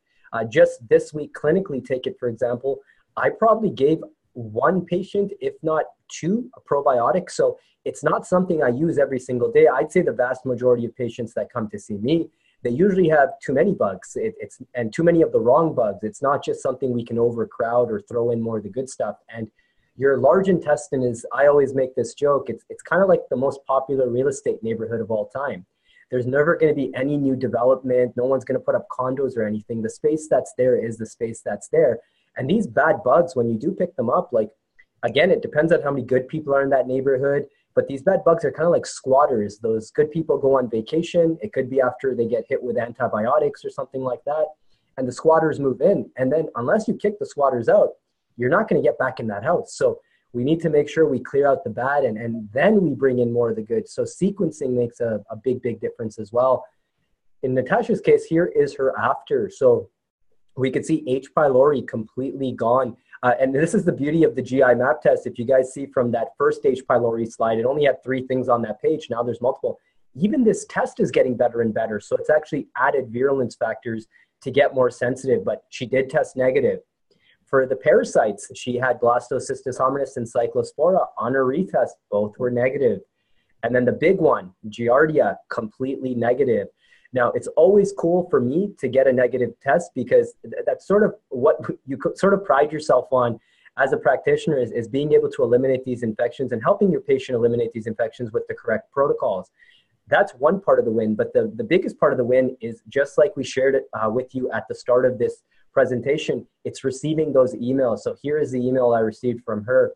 Just this week, clinically, take it for example, I probably gave one patient, if not two, a probiotic. So it's not something I use every single day. I'd say the vast majority of patients that come to see me, they usually have too many bugs. And too many of the wrong bugs. It's not just something we can overcrowd or throw in more of the good stuff. And your large intestine is, I always make this joke, it's kind of like the most popular real estate neighborhood of all time. There's never going to be any new development. No one's going to put up condos or anything. The space that's there is the space that's there. And these bad bugs, when you do pick them up, like, again, it depends on how many good people are in that neighborhood. But these bad bugs are kind of like squatters. Those good people go on vacation. It could be after they get hit with antibiotics or something like that. And the squatters move in. And then unless you kick the squatters out, you're not going to get back in that house. So we need to make sure we clear out the bad and then we bring in more of the good. So sequencing makes a big, big difference as well. In Natasha's case, here is her after. So we could see H. pylori completely gone. And this is the beauty of the GI map test. If you guys see from that first H. pylori slide, it only had 3 things on that page. Now there's multiple. Even this test is getting better and better. So it's actually added virulence factors to get more sensitive, but she did test negative. For the parasites, she had Blastocystis hominis and Cyclospora on her retest. Both were negative. And then the big one, Giardia, completely negative. Now, it's always cool for me to get a negative test because that's sort of what you sort of pride yourself on as a practitioner is being able to eliminate these infections and helping your patient eliminate these infections with the correct protocols. That's one part of the win. But the biggest part of the win is just like we shared it with you at the start of this presentation, it's receiving those emails. So here is the email I received from her.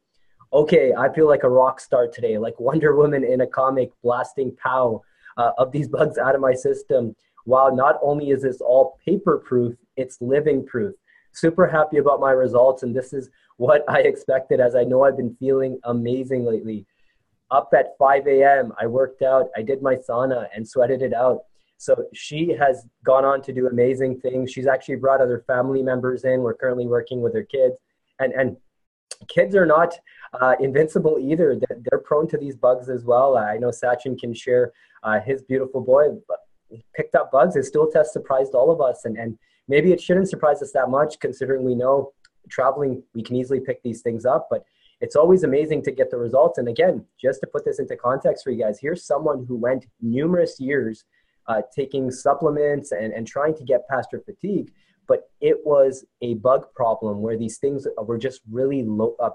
Okay, I feel like a rock star today, like Wonder Woman in a comic, blasting pow of these bugs out of my system. Wow, not only is this all paper proof, it's living proof. Super happy about my results, and this is what I expected, as I know I've been feeling amazing lately. Up at 5 a.m., I worked out, I did my sauna and sweated it out. So she has gone on to do amazing things. She's actually brought other family members in. We're currently working with her kids. And kids are not invincible either. They're prone to these bugs as well. I know Sachin can share his beautiful boy picked up bugs. His stool test surprised all of us. And maybe it shouldn't surprise us that much considering we know traveling, we can easily pick these things up. But it's always amazing to get the results. And again, just to put this into context for you guys, here's someone who went numerous years taking supplements and trying to get past her fatigue, but it was a bug problem where these things were just really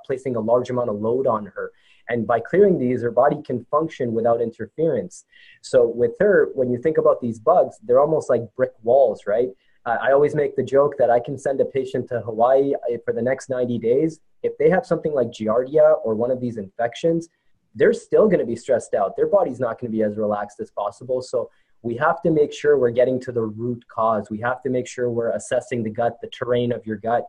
placing a large amount of load on her. And by clearing these, her body can function without interference. So with her, when you think about these bugs, they're almost like brick walls, right? I always make the joke that I can send a patient to Hawaii for the next 90 days. If they have something like Giardia or one of these infections, they're still going to be stressed out. Their body's not going to be as relaxed as possible. So we have to make sure we're getting to the root cause. We have to make sure we're assessing the gut, the terrain of your gut.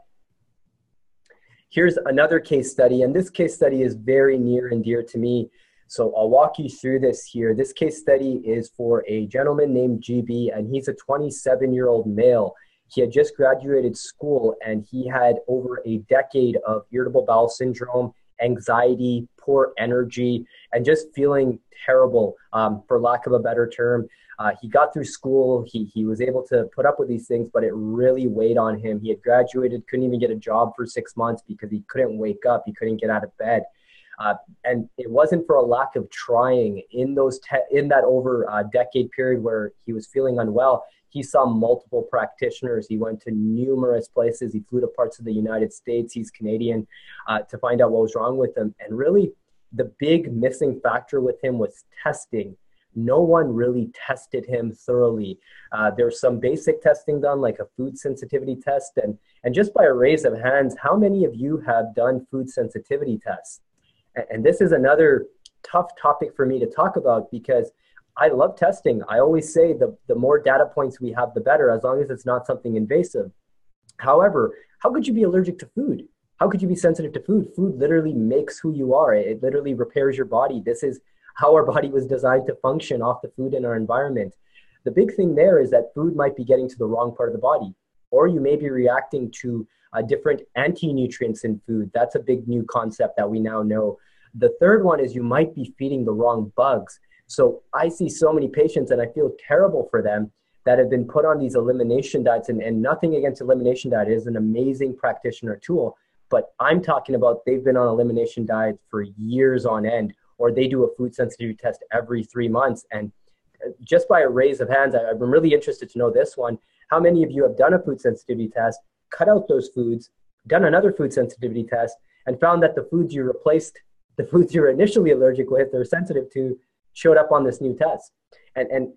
Here's another case study, and this case study is very near and dear to me. So I'll walk you through this here. This case study is for a gentleman named GB, and he's a 27-year-old male. He had just graduated school, and he had over a decade of irritable bowel syndrome, anxiety, poor energy, and just feeling terrible, for lack of a better term. He got through school, he was able to put up with these things, but it really weighed on him. He had graduated, couldn't even get a job for 6 months because he couldn't wake up, he couldn't get out of bed. And it wasn't for a lack of trying. In that over decade period where he was feeling unwell, he saw multiple practitioners. He went to numerous places. He flew to parts of the United States. He's Canadian, to find out what was wrong with him. And really, the big missing factor with him was testing. No one really tested him thoroughly. There's some basic testing done, like a food sensitivity test. And just by a raise of hands, how many of you have done food sensitivity tests? And this is another tough topic for me to talk about because I love testing. I always say the more data points we have, the better, as long as it's not something invasive. However, how could you be allergic to food? How could you be sensitive to food? Food literally makes who you are. It literally repairs your body. This is how our body was designed to function off the food in our environment. The big thing there is that food might be getting to the wrong part of the body, or you may be reacting to different anti-nutrients in food. That's a big new concept that we now know. The third one is you might be feeding the wrong bugs. So I see so many patients, and I feel terrible for them, that have been put on these elimination diets, and nothing against elimination diet. It is an amazing practitioner tool. But I'm talking about they've been on elimination diets for years on end, or they do a food sensitivity test every 3 months. And just by a raise of hands, I'm really interested to know this one. How many of you have done a food sensitivity test, cut out those foods, done another food sensitivity test, and found that the foods you replaced, the foods you were initially allergic with or sensitive to, showed up on this new test? And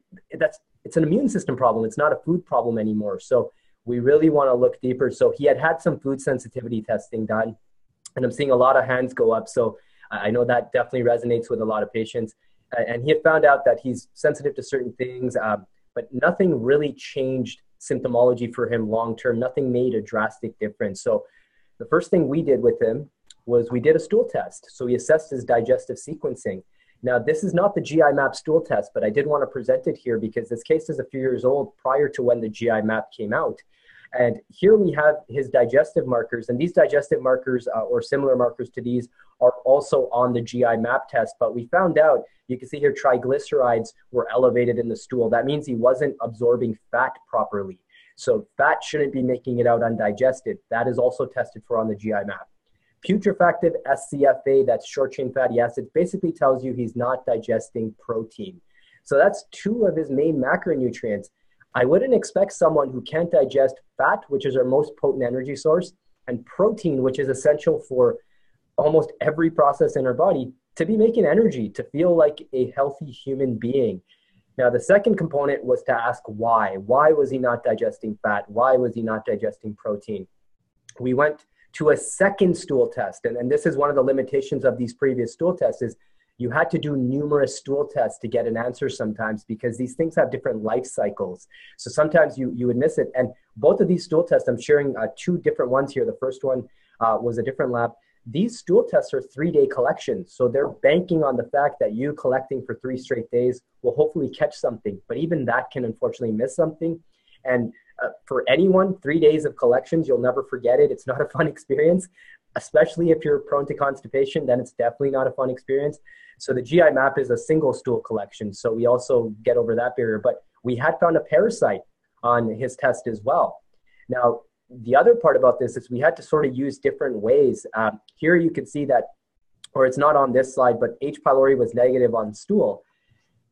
it's an immune system problem. It's not a food problem anymore. So we really want to look deeper. So he had some food sensitivity testing done, and I'm seeing a lot of hands go up. So I know that definitely resonates with a lot of patients. And he had found out that he's sensitive to certain things, but nothing really changed symptomology for him long-term. Nothing made a drastic difference. So the first thing we did with him was we did a stool test. So we assessed his digestive sequencing. Now, this is not the GI map stool test, but I did want to present it here because this case is a few years old, prior to when the GI map came out. And here we have his digestive markers, and these digestive markers or similar markers to these are also on the GI map test. But we found out, you can see here, triglycerides were elevated in the stool. That means he wasn't absorbing fat properly. So fat shouldn't be making it out undigested. That is also tested for on the GI map. Putrefactive SCFA, that's short chain fatty acids, basically tells you he's not digesting protein. So that's two of his main macronutrients. I wouldn't expect someone who can't digest fat, which is our most potent energy source, and protein, which is essential for almost every process in our body, to be making energy, to feel like a healthy human being. Now, the second component was to ask why. Why was he not digesting fat? Why was he not digesting protein? We went to a second stool test. And this is one of the limitations of these previous stool tests, is you had to do numerous stool tests to get an answer sometimes, because these things have different life cycles. So sometimes you would miss it. And both of these stool tests, I'm sharing two different ones here. The first one was a different lab. These stool tests are 3-day collections. So they're banking on the fact that you collecting for 3 straight days will hopefully catch something. But even that can unfortunately miss something. And for anyone, 3 days of collections, you'll never forget it. It's not a fun experience, especially if you're prone to constipation, then it's definitely not a fun experience. So the GI map is a single stool collection. So we also get over that barrier, but we had found a parasite on his test as well. Now, the other part about this is we had to sort of use different ways. Here you can see that, or it's not on this slide, but H. pylori was negative on stool.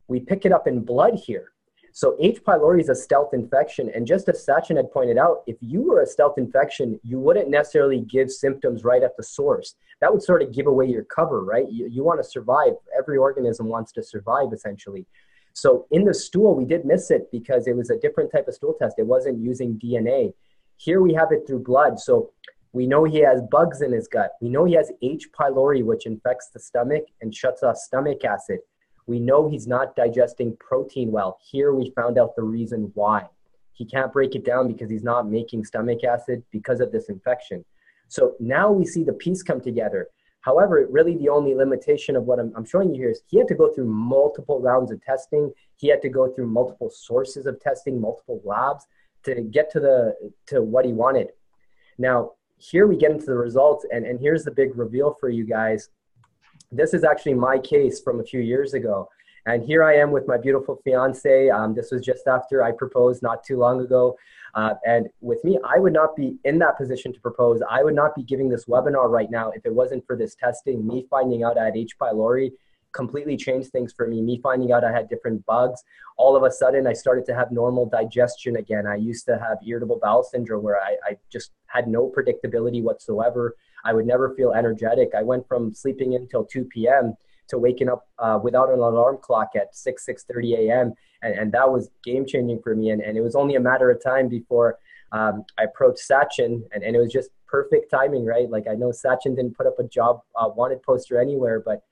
We pick it up in blood here. So H. pylori is a stealth infection. And just as Sachin had pointed out, if you were a stealth infection, you wouldn't necessarily give symptoms right at the source. That would sort of give away your cover, right? You want to survive. Every organism wants to survive, essentially. So in the stool, we did miss it because it was a different type of stool test. It wasn't using DNA. Here we have it through blood. So we know he has bugs in his gut. We know he has H. pylori, which infects the stomach and shuts off stomach acid. We know he's not digesting protein well. Here we found out the reason why. He can't break it down because he's not making stomach acid because of this infection. So now we see the piece come together. However, really the only limitation of what I'm showing you here is he had to go through multiple rounds of testing. He had to go through multiple sources of testing, multiple labs to get to what he wanted. Now, here we get into the results, and here's the big reveal for you guys. This is actually my case from a few years ago. And here I am with my beautiful fiance. This was just after I proposed not too long ago. And with me, I would not be in that position to propose. I would not be giving this webinar right now if it wasn't for this testing. Me finding out I had H. pylori completely changed things for me. Me finding out I had different bugs. All of a sudden, I started to have normal digestion again. I used to have irritable bowel syndrome where I just had no predictability whatsoever. I would never feel energetic. I went from sleeping in till 2 p.m. to waking up without an alarm clock at 6:30 a.m. And that was game-changing for me. And it was only a matter of time before I approached Sachin, and it was just perfect timing, right? Like, I know Sachin didn't put up a job wanted poster anywhere, but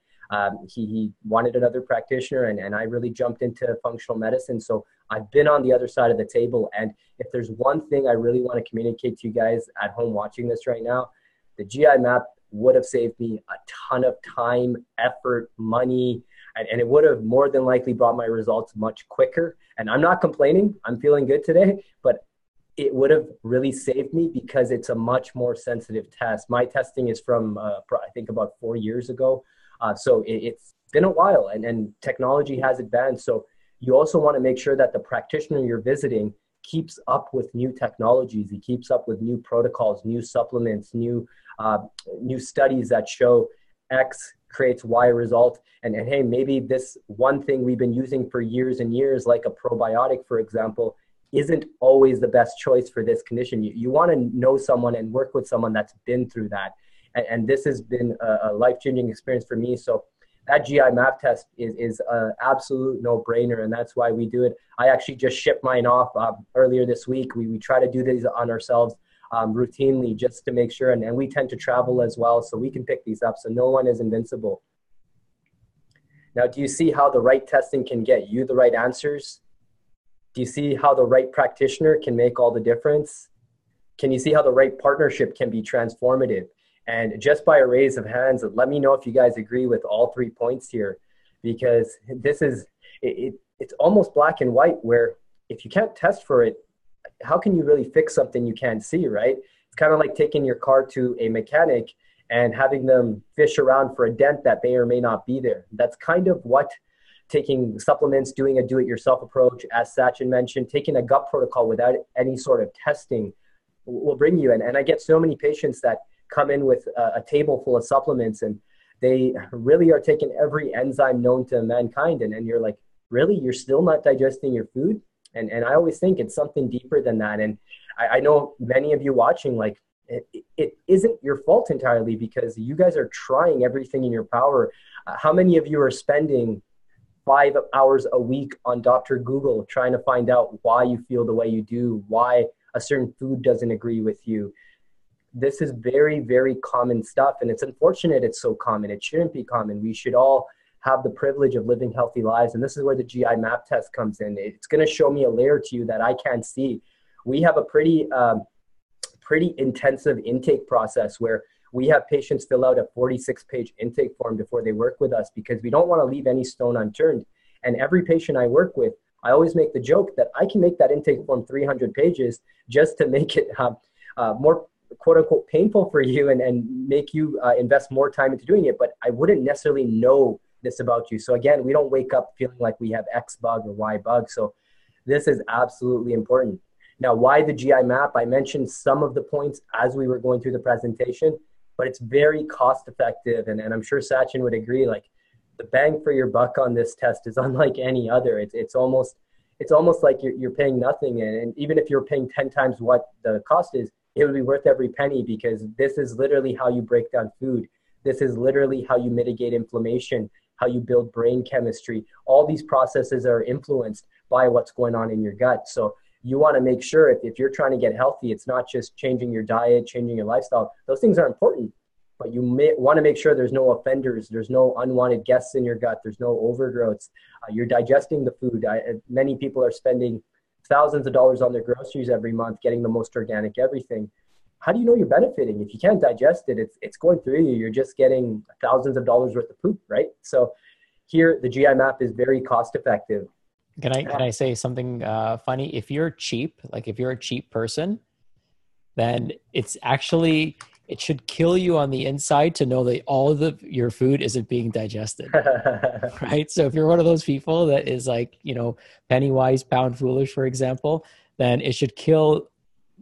he wanted another practitioner, and I really jumped into functional medicine. So I've been on the other side of the table. And if there's one thing I really want to communicate to you guys at home watching this right now, the GI map would have saved me a ton of time, effort, money, and it would have more than likely brought my results much quicker. And I'm not complaining. I'm feeling good today, but it would have really saved me because it's a much more sensitive test. My testing is from, I think, about 4 years ago. So it's been a while, and technology has advanced. So you also want to make sure that the practitioner you're visiting keeps up with new technologies. He keeps up with new protocols, new supplements, uh, new studies that show X creates Y result. And hey, maybe this one thing we've been using for years and years, like a probiotic, for example, isn't always the best choice for this condition. You want to know someone and work with someone that's been through that. And this has been a life-changing experience for me. So that GI map test is an absolute no-brainer, and that's why we do it. I actually just shipped mine off earlier this week. We try to do these on ourselves routinely just to make sure, and we tend to travel as well, so we can pick these up, so no one is invincible. Now, do you see how the right testing can get you the right answers? Do you see how the right practitioner can make all the difference? Can you see how the right partnership can be transformative? And just by a raise of hands, let me know if you guys agree with all 3 points here, because this is, it's almost black and white, where if you can't test for it, how can you really fix something you can't see, right? It's kind of like taking your car to a mechanic and having them fish around for a dent that may or may not be there. That's kind of what taking supplements, doing a do-it-yourself approach, as Sachin mentioned, taking a gut protocol without any sort of testing will bring you in. And I get so many patients that come in with a table full of supplements, and they really are taking every enzyme known to mankind. And you're like, really? You're still not digesting your food? And I always think it's something deeper than that. And I know many of you watching, like, it isn't your fault entirely, because you guys are trying everything in your power. How many of you are spending 5 hours a week on Dr. Google trying to find out why you feel the way you do, why a certain food doesn't agree with you? This is very, very common stuff, and it's unfortunate it's so common. It shouldn't be common. We should all have the privilege of living healthy lives, and this is where the GI map test comes in. It's going to show me a layer to you that I can't see. We have a pretty intensive intake process where we have patients fill out a 46-page intake form before they work with us, because we don't want to leave any stone unturned. And every patient I work with, I always make the joke that I can make that intake form 300 pages just to make it more quote unquote painful for you, and make you invest more time into doing it. But I wouldn't necessarily know this about you. So again, we don't wake up feeling like we have X bug or Y bug. So this is absolutely important. Now, why the GI map? I mentioned some of the points as we were going through the presentation, but it's very cost effective. And I'm sure Sachin would agree, like, the bang for your buck on this test is unlike any other. It's almost like you're paying nothing. And even if you're paying 10 times what the cost is, it would be worth every penny, because this is literally how you break down food. This is literally how you mitigate inflammation, how you build brain chemistry. All these processes are influenced by what's going on in your gut. So you want to make sure if you're trying to get healthy, it's not just changing your diet, changing your lifestyle. Those things are important, but you may want to make sure there's no offenders, there's no unwanted guests in your gut, there's no overgrowths. You're digesting the food. Many people are spending thousands of dollars on their groceries every month, getting the most organic everything. How do you know you're benefiting? If you can't digest it, it's going through you. You're just getting thousands of dollars worth of poop, right? So here, the GI map is very cost effective. Can I say something funny? If you're cheap, like if you're a cheap person, then it should kill you on the inside to know that all of your food isn't being digested, right? So if you're one of those people that is like, penny wise, pound foolish, for example, then it should kill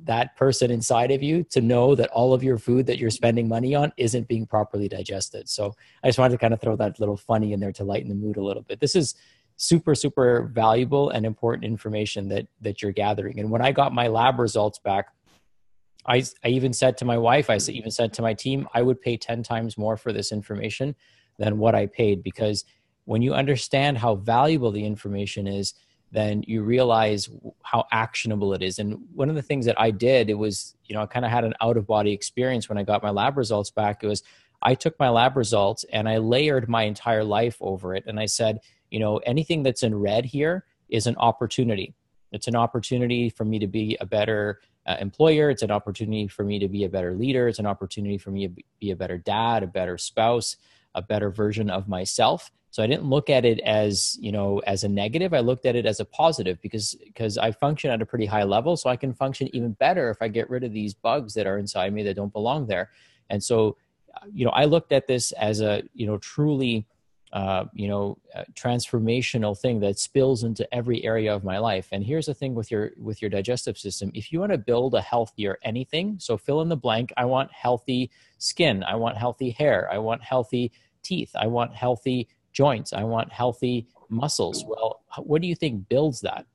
that person inside of you to know that all of your food that you're spending money on isn't being properly digested. So I just wanted to kind of throw that little funny in there to lighten the mood a little bit. This is super, super valuable and important information that you're gathering. And when I got my lab results back, I even said to my wife, even said to my team, I would pay 10 times more for this information than what I paid, because when you understand how valuable the information is, then you realize how actionable it is. And one of the things that I did, it was, I kind of had an out of body experience when I got my lab results back. It was, I took my lab results and I layered my entire life over it. And I said, anything that's in red here is an opportunity. It's an opportunity for me to be a better employer. It's an opportunity for me to be a better leader. It's an opportunity for me to be a better dad, a better spouse, a better version of myself. So I didn't look at it as, as a negative. I looked at it as a positive, because I function at a pretty high level. So I can function even better if I get rid of these bugs that are inside me that don't belong there. And so I looked at this as a, truly, transformational thing that spills into every area of my life. And here's the thing with your digestive system. If you want to build a healthier anything, so fill in the blank, I want healthy skin, I want healthy hair, I want healthy teeth, I want healthy joints, I want healthy muscles. Well, what do you think builds that?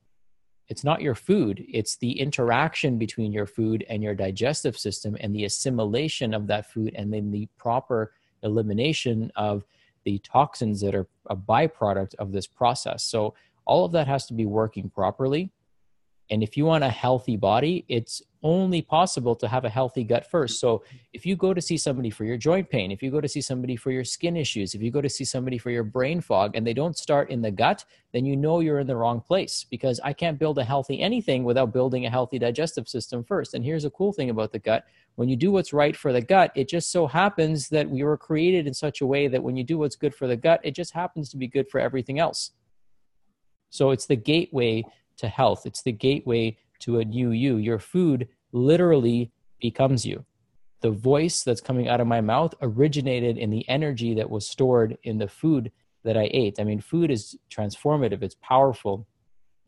It's not your food. It's the interaction between your food and your digestive system and the assimilation of that food and then the proper elimination of the toxins that are a byproduct of this process. So all of that has to be working properly. And if you want a healthy body, it's only possible to have a healthy gut first. So if you go to see somebody for your joint pain, if you go to see somebody for your skin issues, if you go to see somebody for your brain fog, and they don't start in the gut, then you know you're in the wrong place, because I can't build a healthy anything without building a healthy digestive system first. And here's a cool thing about the gut. When you do what's right for the gut, it just so happens that we were created in such a way that when you do what's good for the gut, it just happens to be good for everything else. So it's the gateway to health. It's the gateway to a new you. Your food literally becomes you. The voice that's coming out of my mouth originated in the energy that was stored in the food that I ate. I mean, food is transformative. It's powerful.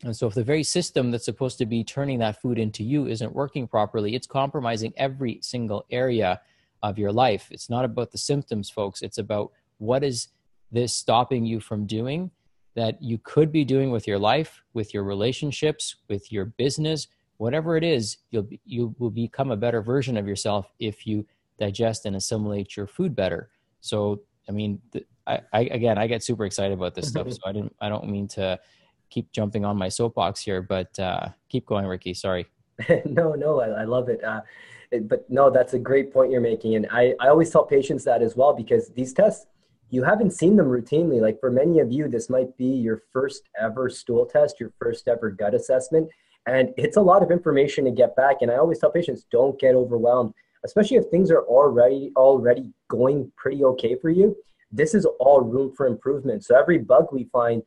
And so if the very system that's supposed to be turning that food into you isn't working properly, it's compromising every single area of your life. It's not about the symptoms, folks. It's about what is this stopping you from doing that you could be doing with your life, with your relationships, with your business, whatever it is. You will become a better version of yourself if you digest and assimilate your food better. So, I mean, I get super excited about this stuff. So I don't mean to keep jumping on my soapbox here, but keep going, Ricky. Sorry. No, I love it. But no, that's a great point you're making. And I always tell patients that as well, because these tests, you haven't seen them routinely. Like for many of you, this might be your first ever stool test, your first ever gut assessment. And it's a lot of information to get back. And I always tell patients, don't get overwhelmed, especially if things are already going pretty okay for you. This is all room for improvement. So every bug we find,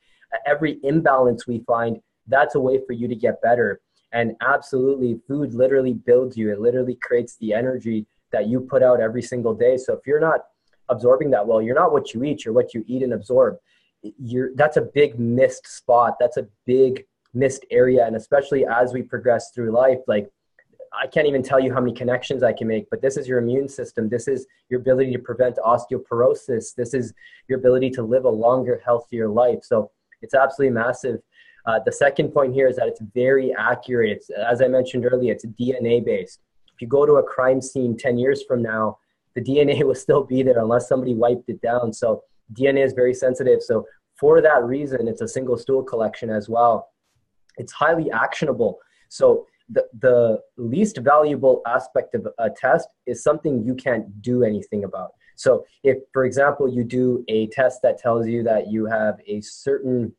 every imbalance we find, that's a way for you to get better. And absolutely, food literally builds you. It literally creates the energy that you put out every single day. So if you're not absorbing that well, you're not what you eat, you're what you eat and absorb. That's a big missed spot. That's a big missed area. And especially as we progress through life, like I can't even tell you how many connections I can make, but this is your immune system. This is your ability to prevent osteoporosis. This is your ability to live a longer, healthier life. So it's absolutely massive. The second point here is that it's very accurate. It's, as I mentioned earlier, it's DNA based. If you go to a crime scene 10 years from now, the DNA will still be there unless somebody wiped it down. So DNA is very sensitive. So for that reason, it's a single stool collection as well. It's highly actionable. So the least valuable aspect of a test is something you can't do anything about. So if, for example, you do a test that tells you that you have a certain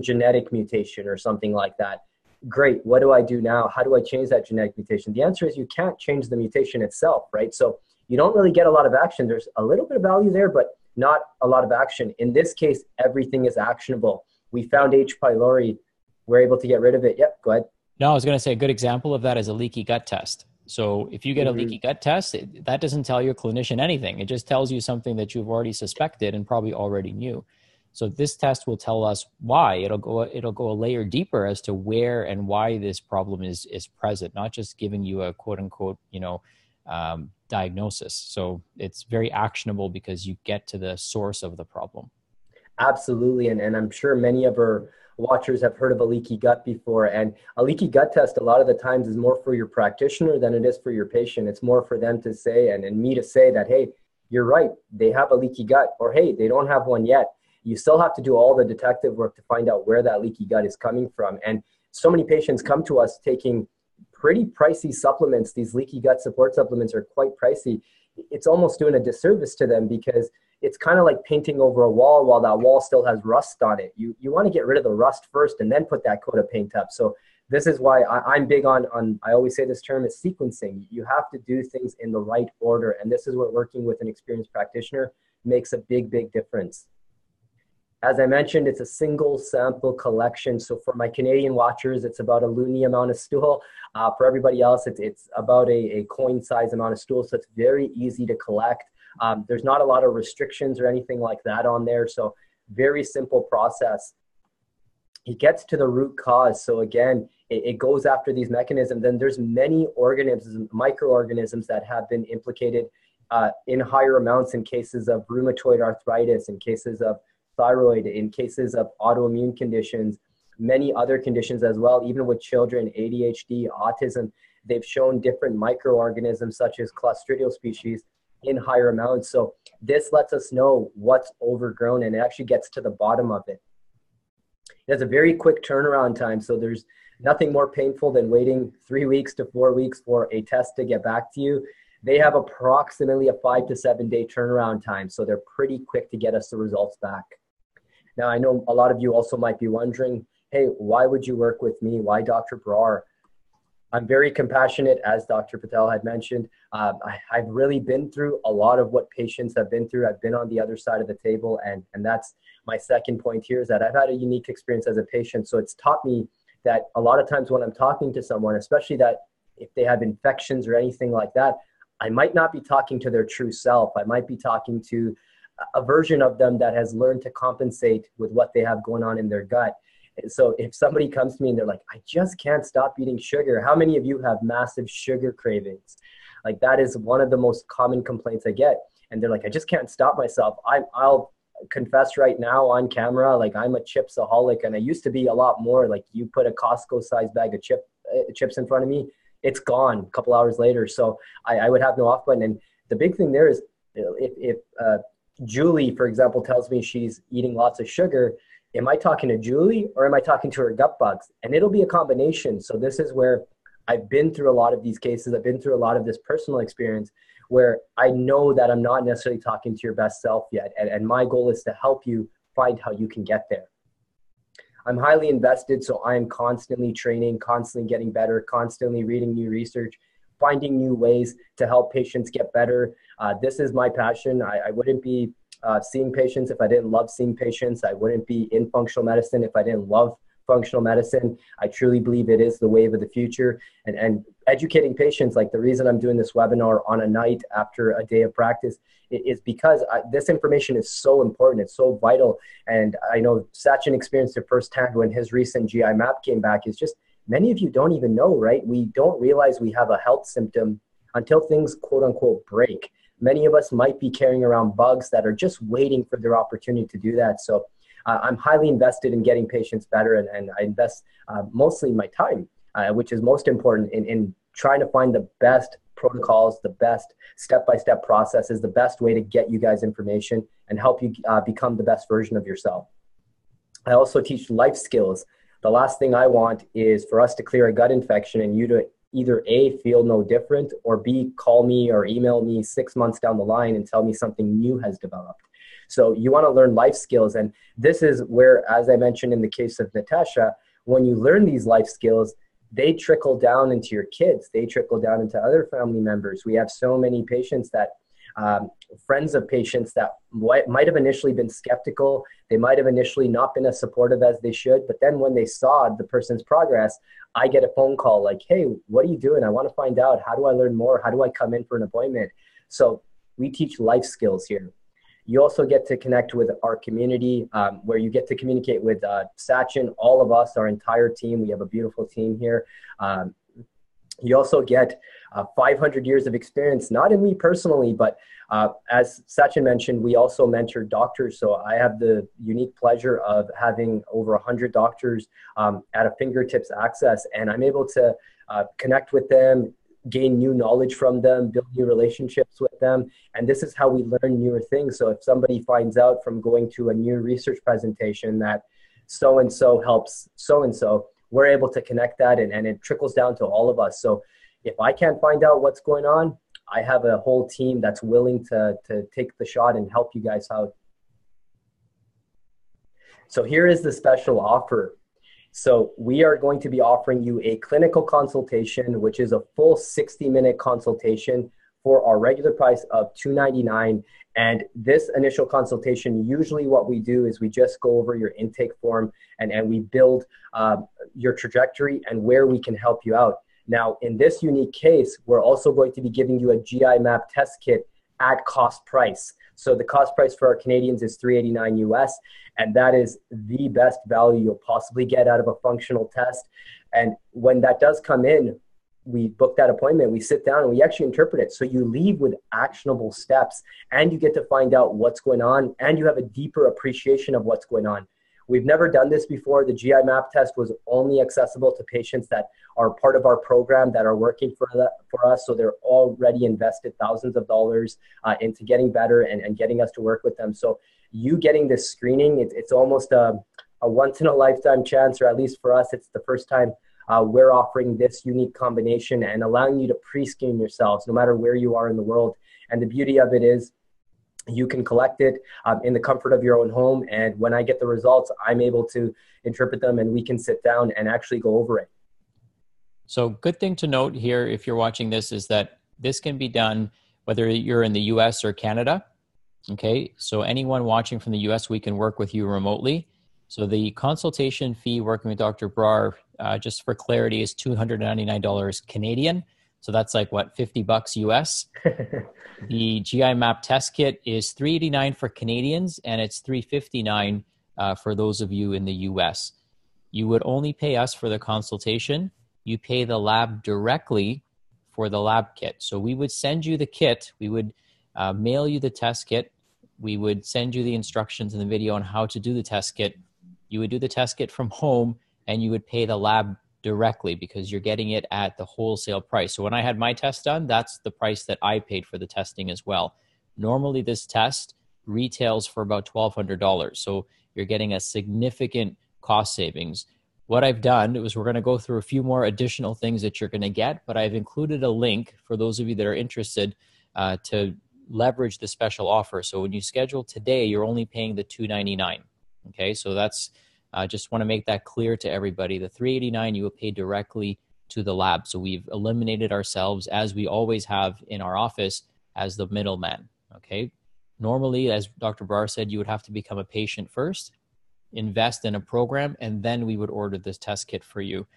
genetic mutation or something like that, great. What do I do now? How do I change that genetic mutation? The answer is you can't change the mutation itself, right? So you don't really get a lot of action. There's a little bit of value there, but not a lot of action. In this case, everything is actionable. We found H. pylori. We're able to get rid of it. Yep, go ahead. No, I was going to say a good example of that is a leaky gut test. So if you get a leaky gut test, that doesn't tell your clinician anything. It just tells you something that you've already suspected and probably already knew. So this test will tell us why. It'll go a layer deeper as to where and why this problem is present, not just giving you a quote unquote, diagnosis. So it's very actionable because you get to the source of the problem. Absolutely. And I'm sure many of our watchers have heard of a leaky gut before. And a leaky gut test, a lot of the times, is more for your practitioner than it is for your patient. It's more for them to say, and me to say that, hey, you're right, they have a leaky gut, or hey, they don't have one yet. You still have to do all the detective work to find out where that leaky gut is coming from. And so many patients come to us taking pretty pricey supplements. These leaky gut support supplements are quite pricey. It's almost doing a disservice to them because it's kind of like painting over a wall while that wall still has rust on it. You want to get rid of the rust first and then put that coat of paint up. So this is why I'm big on, I always say this term is sequencing. You have to do things in the right order. And this is where working with an experienced practitioner makes a big, big difference. As I mentioned, it's a single sample collection. So for my Canadian watchers, it's about a loony amount of stool. For everybody else, it's about a coin size amount of stool. So it's very easy to collect. There's not a lot of restrictions or anything like that on there. So very simple process. It gets to the root cause. So again, it goes after these mechanisms. And there's many organisms, microorganisms that have been implicated in higher amounts in cases of rheumatoid arthritis, in cases of thyroid, in cases of autoimmune conditions, many other conditions as well, even with children, ADHD, autism. They've shown different microorganisms such as Clostridial species in higher amounts. So this lets us know what's overgrown, and it actually gets to the bottom of it. It has a very quick turnaround time. So there's nothing more painful than waiting 3 weeks to 4 weeks for a test to get back to you. They have approximately a 5 to 7 day turnaround time. So they're pretty quick to get us the results back. Now, I know a lot of you also might be wondering, hey, why would you work with me? Why Dr. Brar? I'm very compassionate, as Dr. Patel had mentioned. I've really been through a lot of what patients have been through. I've been on the other side of the table, and that's my second point here, is that I've had a unique experience as a patient. So it's taught me that a lot of times when I'm talking to someone, especially that if they have infections or anything like that, I might not be talking to their true self. I might be talking to a version of them that has learned to compensate with what they have going on in their gut. And so if somebody comes to me and they're like, I just can't stop eating sugar. How many of you have massive sugar cravings? Like, that is one of the most common complaints I get. And they're like, I just can't stop myself. I'll confess right now on camera, like, I'm a chipsaholic, and I used to be a lot more. Like, you put a Costco sized bag of chips in front of me, it's gone a couple hours later. So I would have no off button. And the big thing there is, if Julie, for example, tells me she's eating lots of sugar, am I talking to Julie or am I talking to her gut bugs? And it'll be a combination. So this is where I've been through a lot of these cases. I've been through a lot of this personal experience where I know that I'm not necessarily talking to your best self yet. And my goal is to help you find how you can get there. I'm highly invested, so I'm constantly training, constantly getting better, constantly reading new research, finding new ways to help patients get better. This is my passion. I wouldn't be seeing patients if I didn't love seeing patients. I wouldn't be in functional medicine if I didn't love functional medicine. I truly believe it is the wave of the future. And educating patients, like the reason I'm doing this webinar on a night after a day of practice is because this information is so important. It's so vital. And I know Sachin experienced it firsthand when his recent GI map came back. Is just many of you don't even know, right? We don't realize we have a health symptom until things quote unquote break. Many of us might be carrying around bugs that are just waiting for their opportunity to do that. So I'm highly invested in getting patients better, and I invest mostly my time, which is most important in trying to find the best protocols, the best step-by-step processes, the best way to get you guys information and help you become the best version of yourself. I also teach life skills. The last thing I want is for us to clear a gut infection and you to either A, feel no different, or B, call me or email me 6 months down the line and tell me something new has developed. So you want to learn life skills. And this is where, as I mentioned in the case of Natasha, when you learn these life skills, they trickle down into your kids. They trickle down into other family members. We have so many patients that, friends of patients that might have initially been skeptical. They might have initially not been as supportive as they should. But then when they saw the person's progress, I get a phone call like, hey, what are you doing? I want to find out. How do I learn more? How do I come in for an appointment? So we teach life skills here. You also get to connect with our community where you get to communicate with Sachin, all of us, our entire team. We have a beautiful team here. You also get 500 years of experience, not in me personally, but as Sachin mentioned, we also mentor doctors. So I have the unique pleasure of having over 100 doctors at a fingertips access, and I'm able to connect with them, gain new knowledge from them, build new relationships with them. And this is how we learn newer things. So if somebody finds out from going to a new research presentation that so-and-so helps so-and-so, we're able to connect that, and it trickles down to all of us. So if I can't find out what's going on, I have a whole team that's willing to take the shot and help you guys out. So here is the special offer. So we are going to be offering you a clinical consultation, which is a full 60-minute consultation for our regular price of $299. And this initial consultation, usually what we do is we just go over your intake form and we build your trajectory and where we can help you out. Now, in this unique case, we're also going to be giving you a GI map test kit at cost price. So the cost price for our Canadians is $389 US, and that is the best value you'll possibly get out of a functional test. And when that does come in, we book that appointment, we sit down and we actually interpret it. So you leave with actionable steps and you get to find out what's going on and you have a deeper appreciation of what's going on. We've never done this before. The GI map test was only accessible to patients that are part of our program that are working for us. So they're already invested thousands of dollars into getting better and getting us to work with them. So you getting this screening, it's almost a once in a lifetime chance, or at least for us, it's the first time we're offering this unique combination and allowing you to pre-screen yourselves no matter where you are in the world. And the beauty of it is you can collect it in the comfort of your own home. And when I get the results, I'm able to interpret them and we can sit down and actually go over it. So good thing to note here, if you're watching this, is that this can be done whether you're in the US or Canada. Okay, so anyone watching from the US, we can work with you remotely. So the consultation fee working with Dr. Brar, just for clarity, is $299 Canadian. So that's like what, $50 US. The GI map test kit is $389 for Canadians, and it's $359 for those of you in the US. You would only pay us for the consultation. You pay the lab directly for the lab kit. So we would send you the kit. We would mail you the test kit. We would send you the instructions in the video on how to do the test kit. You would do the test kit from home, and you would pay the lab directly because you're getting it at the wholesale price. So when I had my test done, that's the price that I paid for the testing as well. Normally this test retails for about $1,200. So you're getting a significant cost savings. What I've done was we're going to go through a few more additional things that you're going to get, but I've included a link for those of you that are interested to leverage the special offer. So when you schedule today, you're only paying the $299. Okay, so that's just want to make that clear to everybody. The $389 you will pay directly to the lab. So we've eliminated ourselves, as we always have in our office, as the middleman. Okay, normally, as Dr. Brar said, you would have to become a patient first, invest in a program, and then we would order this test kit for you.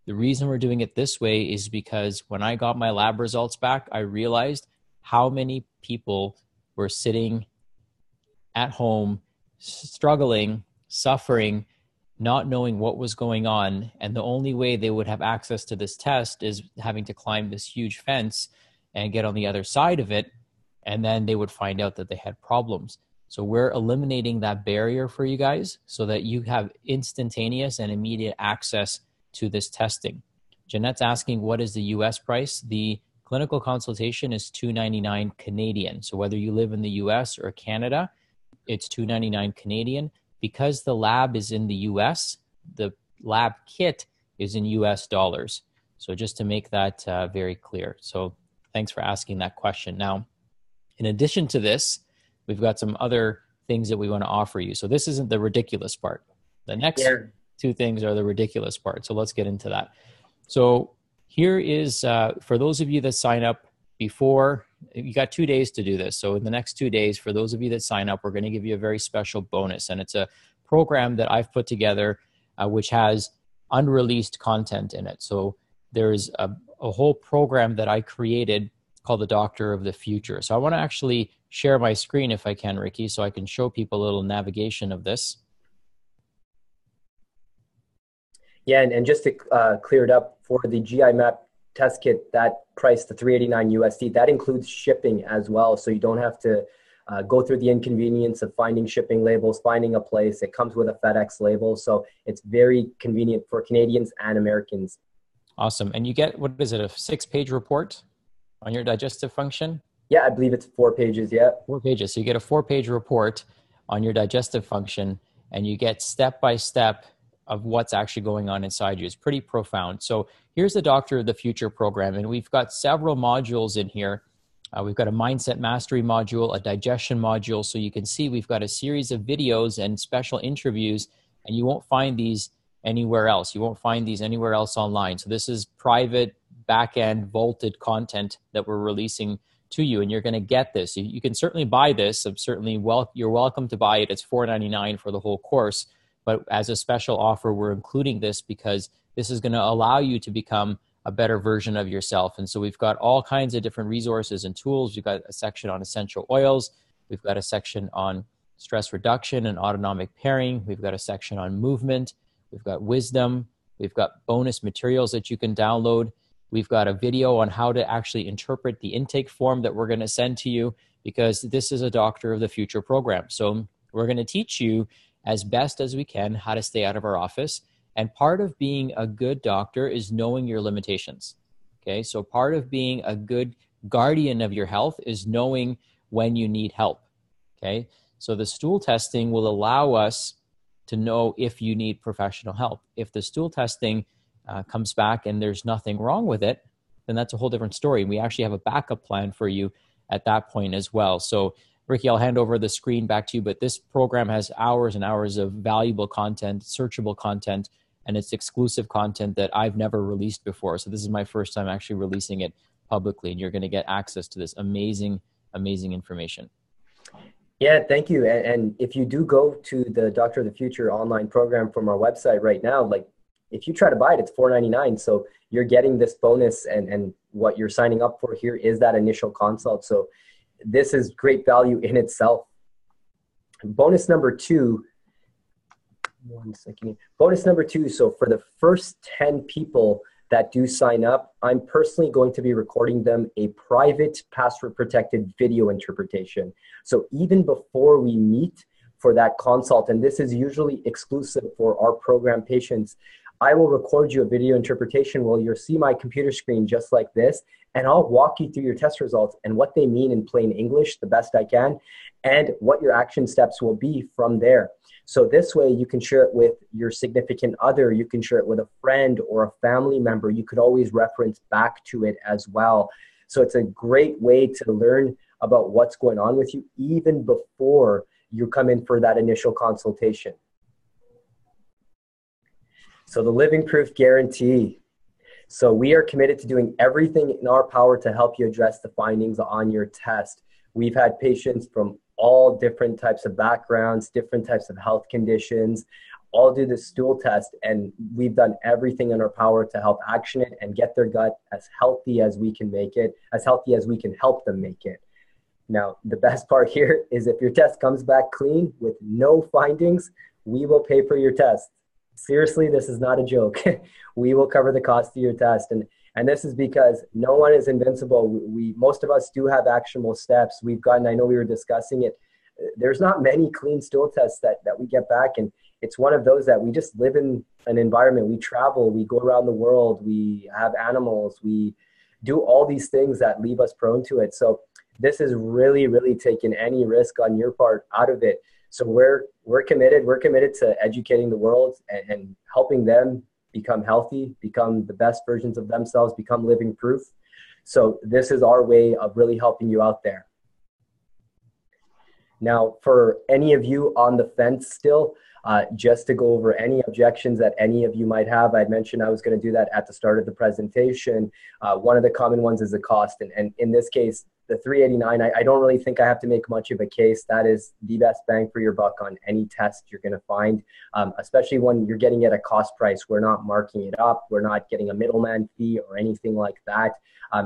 The reason we're doing it this way is because when I got my lab results back, I realized how many people were sitting at home, struggling, suffering, not knowing what was going on. And the only way they would have access to this test is having to climb this huge fence and get on the other side of it. And then they would find out that they had problems. So we're eliminating that barrier for you guys so that you have instantaneous and immediate access to this testing. Jeanette's asking, what is the US price? The clinical consultation is $299 Canadian. So whether you live in the US or Canada, it's $299 Canadian. Because the lab is in the US, the lab kit is in US dollars. So just to make that very clear. So thanks for asking that question. Now, in addition to this, we've got some other things that we want to offer you. So this isn't the ridiculous part. The next two things are the ridiculous part. So let's get into that. So here is, for those of you that sign up before, you got 2 days to do this. So in the next 2 days, for those of you that sign up, we're going to give you a very special bonus. And it's a program that I've put together, which has unreleased content in it. So there's a whole program that I created called the Doctor of the Future. So I want to actually share my screen if I can, Ricky, so I can show people a little navigation of this. Yeah, and just to clear it up, for the GI map test kit, that price, the $389 USD, that includes shipping as well. So you don't have to go through the inconvenience of finding shipping labels, finding a place. It comes with a FedEx label. So it's very convenient for Canadians and Americans. Awesome. And you get, what is it, a 6-page report on your digestive function? Yeah, I believe it's 4 pages, yeah. 4 pages. So you get a 4-page report on your digestive function, and you get step-by-step of what's actually going on inside you. It's pretty profound. So here's the Doctor of the Future program, and we've got several modules in here. We've got a mindset mastery module, a digestion module. So you can see we've got a series of videos and special interviews, and you won't find these anywhere else. You won't find these anywhere else online. So this is private, back-end vaulted content that we're releasing to you, and you're going to get this. You can certainly buy this. You're welcome to buy it. It's $4.99 for the whole course. But as a special offer, we're including this because this is going to allow you to become a better version of yourself. And so we've got all kinds of different resources and tools. We've got a section on essential oils. We've got a section on stress reduction and autonomic pairing. We've got a section on movement. We've got wisdom. We've got bonus materials that you can download. We've got a video on how to actually interpret the intake form that we're going to send to you, because this is a Doctor of the Future program. So we're going to teach you as best as we can how to stay out of our office. And part of being a good doctor is knowing your limitations. Okay, so part of being a good guardian of your health is knowing when you need help. Okay, so the stool testing will allow us to know if you need professional help. If the stool testing comes back and there's nothing wrong with it, then that's a whole different story. We actually have a backup plan for you at that point as well. So Ricky, I'll hand over the screen back to you, but this program has hours and hours of valuable content, searchable content, and it's exclusive content that I've never released before. So this is my first time actually releasing it publicly, and you're going to get access to this amazing, amazing information. Yeah, thank you. And if you do go to the Doctor of the Future online program from our website right now, like if you try to buy it, it's $4.99. So you're getting this bonus, and what you're signing up for here is that initial consult. So this is great value in itself. Bonus number two, Bonus number two, so for the first 10 people that do sign up, I'm personally going to be recording them a private password protected video interpretation. So even before we meet for that consult, and this is usually exclusive for our program patients, I will record you a video interpretation where you'll see my computer screen just like this, and I'll walk you through your test results and what they mean in plain English the best I can, and what your action steps will be from there. So this way you can share it with your significant other, you can share it with a friend or a family member. You could always reference back to it as well. So it's a great way to learn about what's going on with you even before you come in for that initial consultation. So the living proof guarantee. So we are committed to doing everything in our power to help you address the findings on your test. We've had patients from all different types of backgrounds, different types of health conditions, all do the stool test, and we've done everything in our power to help action it and get their gut as healthy as we can make it, as healthy as we can help them make it. Now, the best part here is if your test comes back clean with no findings, we will pay for your test. Seriously, this is not a joke. We will cover the cost of your test. And this is because no one is invincible. Most of us do have actionable steps. We've gotten, I know we were discussing it, there's not many clean stool tests that we get back. And it's one of those that we just live in an environment. We travel, we go around the world, we have animals, we do all these things that leave us prone to it. So this is really, really taking any risk on your part out of it. So we're committed. We're committed to educating the world and helping them become healthy, become the best versions of themselves, become living proof. So this is our way of really helping you out there. Now, for any of you on the fence still, just to go over any objections that any of you might have, I mentioned I was going to do that at the start of the presentation. One of the common ones is the cost. And in this case, the $389, I don't really think I have to make much of a case. That is the best bang for your buck on any test you're going to find, especially when you're getting it at cost price. We're not marking it up. We're not getting a middleman fee or anything like that.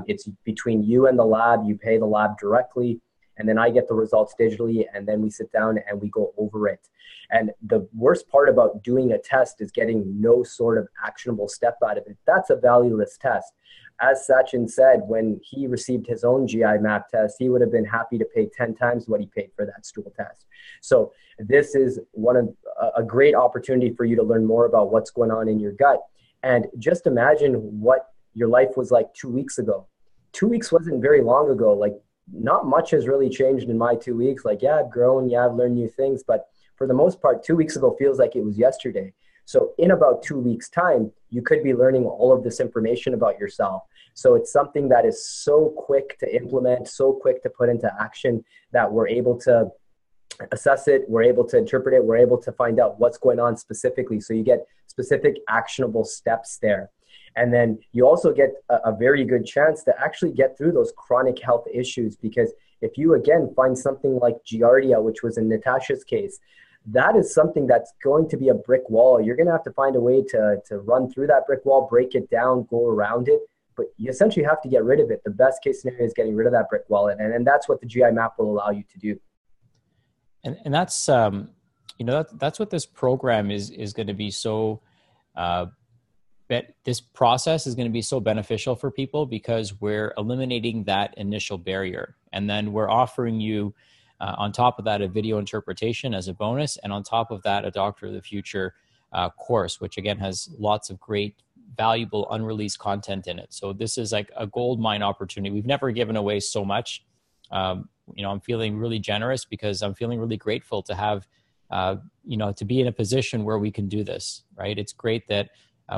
It's between you and the lab. You pay the lab directly, and then I get the results digitally, and then we sit down and we go over it. And the worst part about doing a test is getting no sort of actionable step out of it. That's a valueless test. As Sachin said, when he received his own GI map test, he would have been happy to pay 10 times what he paid for that stool test. So this is a great opportunity for you to learn more about what's going on in your gut. And just imagine what your life was like 2 weeks ago. 2 weeks wasn't very long ago. Like, not much has really changed in my 2 weeks. Like, yeah, I've grown, yeah, I've learned new things, but for the most part, 2 weeks ago feels like it was yesterday. So in about 2 weeks' time, you could be learning all of this information about yourself. So it's something that is so quick to implement, so quick to put into action, that we're able to assess it, we're able to interpret it, we're able to find out what's going on specifically. So you get specific actionable steps there. And then you also get a very good chance to actually get through those chronic health issues, because if you again find something like Giardia, which was in Natasha's case, that is something that's going to be a brick wall. You're going to have to find a way to run through that brick wall, break it down, go around it. But you essentially have to get rid of it. The best case scenario is getting rid of that brick wall. And that's what the GI map will allow you to do. And that's, that's what this program is going to be so, that this process is going to be so beneficial for people because we're eliminating that initial barrier. And then we're offering you, on top of that, a video interpretation as a bonus. And on top of that, a Doctor of the Future course, which again has lots of great, valuable, unreleased content in it. So this is like a gold mine opportunity. We've never given away so much. I'm feeling really generous because I'm feeling really grateful to have, to be in a position where we can do this, right? It's great that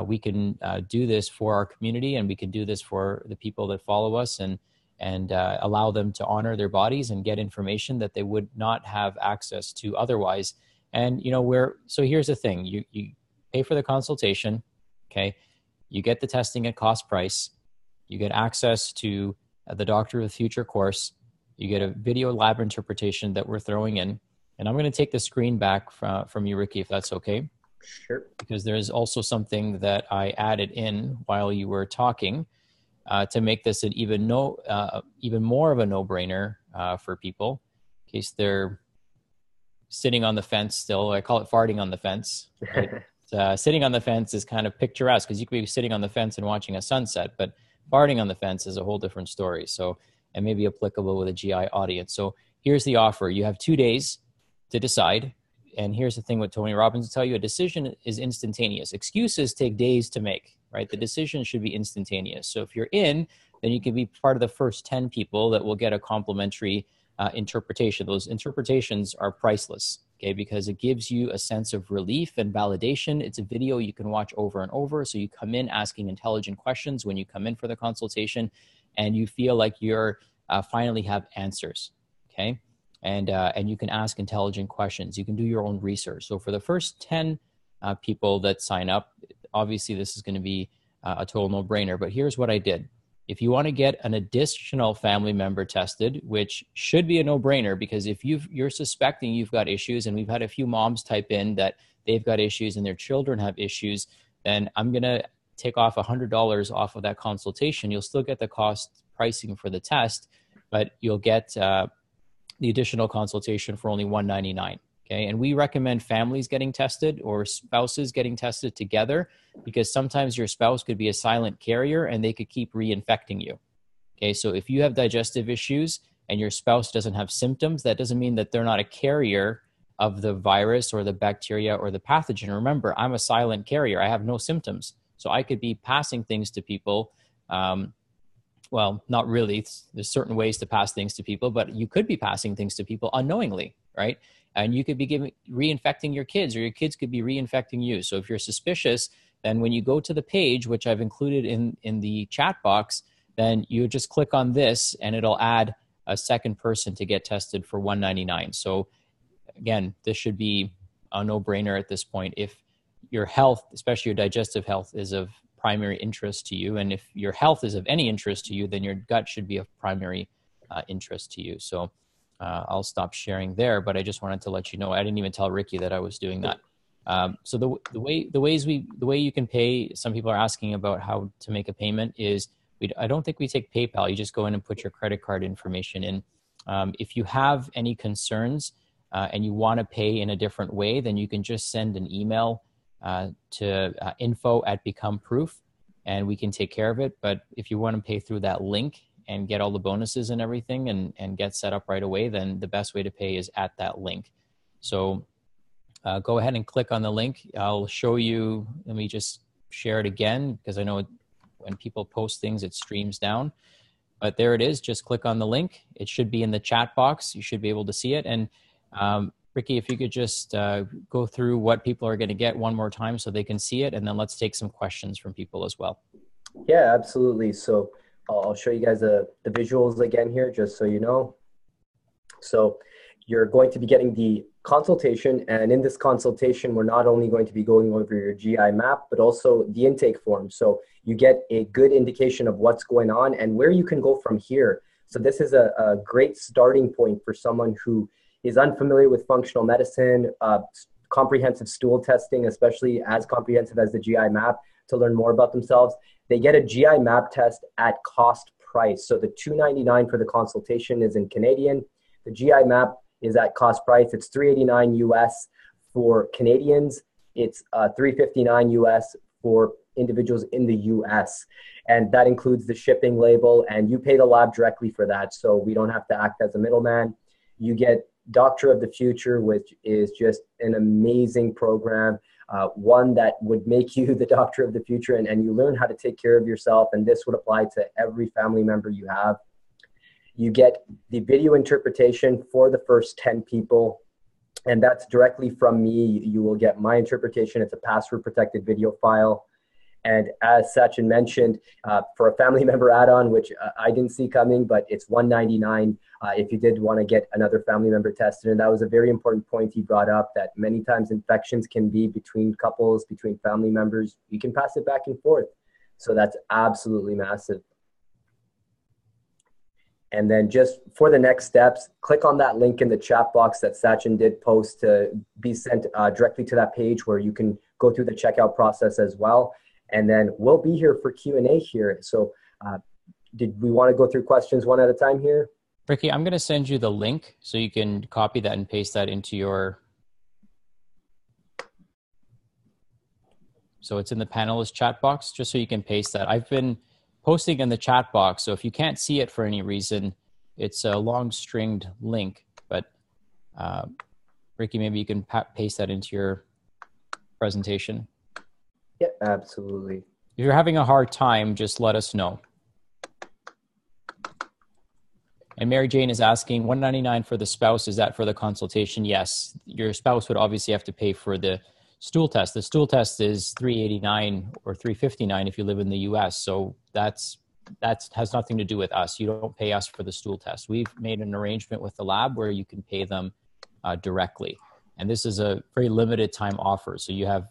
we can do this for our community, and we can do this for the people that follow us, and allow them to honor their bodies and get information that they would not have access to otherwise. And, so here's the thing, you pay for the consultation. Okay. You get the testing at cost price. You get access to the Doctor of the Future course. You get a video lab interpretation that we're throwing in. And I'm going to take the screen back from you, Ricky, if that's okay. Sure. Because there's also something that I added in while you were talking to make this an even more of a no-brainer for people, in case they're sitting on the fence still. I call it farting on the fence. Right? Sitting on the fence is kind of picturesque because you could be sitting on the fence and watching a sunset, but farting on the fence is a whole different story. So, and maybe applicable with a GI audience. So here's the offer. You have 2 days to decide. And here's the thing with Tony Robbins will tell you, a decision is instantaneous. Excuses take days to make, right? The decision should be instantaneous. So if you're in, then you can be part of the first 10 people that will get a complimentary interpretation. Those interpretations are priceless, okay? Because it gives you a sense of relief and validation. It's a video you can watch over and over. So you come in asking intelligent questions when you come in for the consultation, and you feel like you're finally have answers, okay? And you can ask intelligent questions. You can do your own research. So for the first 10 people that sign up, obviously this is going to be a total no-brainer. But here's what I did. If you want to get an additional family member tested, which should be a no-brainer, because if you're suspecting you've got issues, and we've had a few moms type in that they've got issues and their children have issues, then I'm going to take off $100 off of that consultation. You'll still get the cost pricing for the test, but you'll get the additional consultation for only $199. Okay. And we recommend families getting tested or spouses getting tested together, because sometimes your spouse could be a silent carrier and they could keep reinfecting you. Okay. So if you have digestive issues and your spouse doesn't have symptoms, that doesn't mean that they're not a carrier of the virus or the bacteria or the pathogen. Remember, I'm a silent carrier. I have no symptoms. So I could be passing things to people. Well, not really. There's certain ways to pass things to people, but you could be passing things to people unknowingly, right? And you could be reinfecting your kids, or your kids could be reinfecting you. So if you're suspicious, then when you go to the page, which I've included in the chat box, then you just click on this and it'll add a second person to get tested for $199. So again, this should be a no-brainer at this point. If your health, especially your digestive health, is of primary interest to you, and if your health is of any interest to you, then your gut should be of primary interest to you. So I'll stop sharing there, but I just wanted to let you know. I didn't even tell Ricky that I was doing that. So the way you can pay, some people are asking about how to make a payment, is I don't think we take PayPal. You just go in and put your credit card information in. If you have any concerns and you want to pay in a different way, then you can just send an email to info@becomeproof, and we can take care of it. But if you want to pay through that link and get all the bonuses and everything and get set up right away, then the best way to pay is at that link. So go ahead and click on the link. I'll show you. Let me just share it again, because I know when people post things, it streams down. But there it is. Just click on the link. It should be in the chat box. You should be able to see it. And Ricky, if you could just go through what people are going to get one more time so they can see it, and then let's take some questions from people as well. Yeah, absolutely. So I'll show you guys the visuals again here, just so you know. So you're going to be getting the consultation. And in this consultation, we're not only going to be going over your GI map, but also the intake form. So you get a good indication of what's going on and where you can go from here. So this is a great starting point for someone who is unfamiliar with functional medicine, comprehensive stool testing, especially as comprehensive as the GI map, to learn more about themselves. They get a GI map test at cost price. So the $299 for the consultation is in Canadian. The GI map is at cost price. It's $389 US for Canadians. It's $359 US for individuals in the US. And that includes the shipping label, and you pay the lab directly for that. So we don't have to act as a middleman. You get Doctor of the Future, which is just an amazing program, one that would make you the doctor of the future, and you learn how to take care of yourself. And this would apply to every family member you have. You get the video interpretation for the first 10 people, and that's directly from me. You will get my interpretation. It's a password protected video file. And as Sachin mentioned, for a family member add-on, which I didn't see coming, but it's $199 if you did want to get another family member tested. And that was a very important point he brought up, that many times infections can be between couples, between family members. You can pass it back and forth. So that's absolutely massive. And then just for the next steps, click on that link in the chat box that Sachin did post to be sent directly to that page where you can go through the checkout process as well. And then we'll be here for Q&A here. So did we want to go through questions one at a time here? Ricky, I'm going to send you the link so you can copy that and paste that into your... So it's in the panelist chat box, just so you can paste that. I've been posting in the chat box, so if you can't see it for any reason, it's a long stringed link. But Ricky, maybe you can paste that into your presentation. Yeah, absolutely. If you're having a hard time, just let us know. And Mary Jane is asking, $199 for the spouse, is that for the consultation? Yes. Your spouse would obviously have to pay for the stool test. The stool test is $389 or $359 if you live in the US. So that has nothing to do with us. You don't pay us for the stool test. We've made an arrangement with the lab where you can pay them directly. And this is a very limited time offer. So you have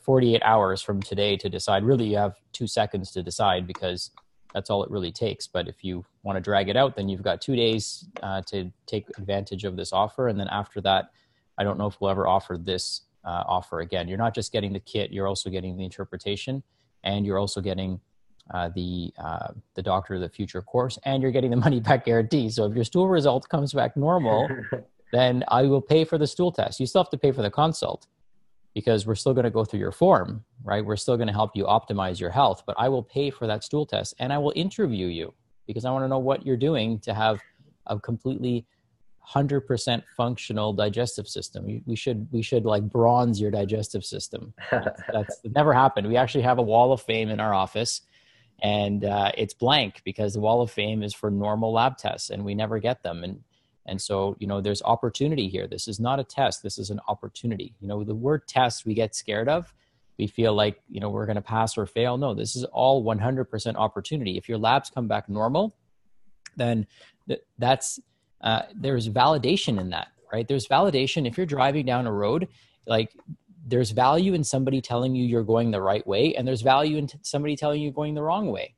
48 hours from today to decide. Really, you have 2 seconds to decide, because that's all it really takes. But if you want to drag it out, then you've got 2 days to take advantage of this offer. And then after that, I don't know if we'll ever offer this offer again. You're not just getting the kit, you're also getting the interpretation, and you're also getting the Doctor of the Future course, and you're getting the money back guarantee. So if your stool result comes back normal, then I will pay for the stool test. You still have to pay for the consult, because we're still going to go through your form, right? We're still going to help you optimize your health, but I will pay for that stool test, and I will interview you, because I want to know what you're doing to have a completely 100% functional digestive system. We should like bronze your digestive system. That's never happened. We actually have a wall of fame in our office, and it's blank because the wall of fame is for normal lab tests, and we never get them. And so, there's opportunity here. This is not a test. This is an opportunity. The word test we get scared of. We feel like, we're going to pass or fail. No, this is all 100% opportunity. If your labs come back normal, then there's validation in that, right? There's validation. If you're driving down a road, like there's value in somebody telling you you're going the right way, and there's value in somebody telling you you're going the wrong way.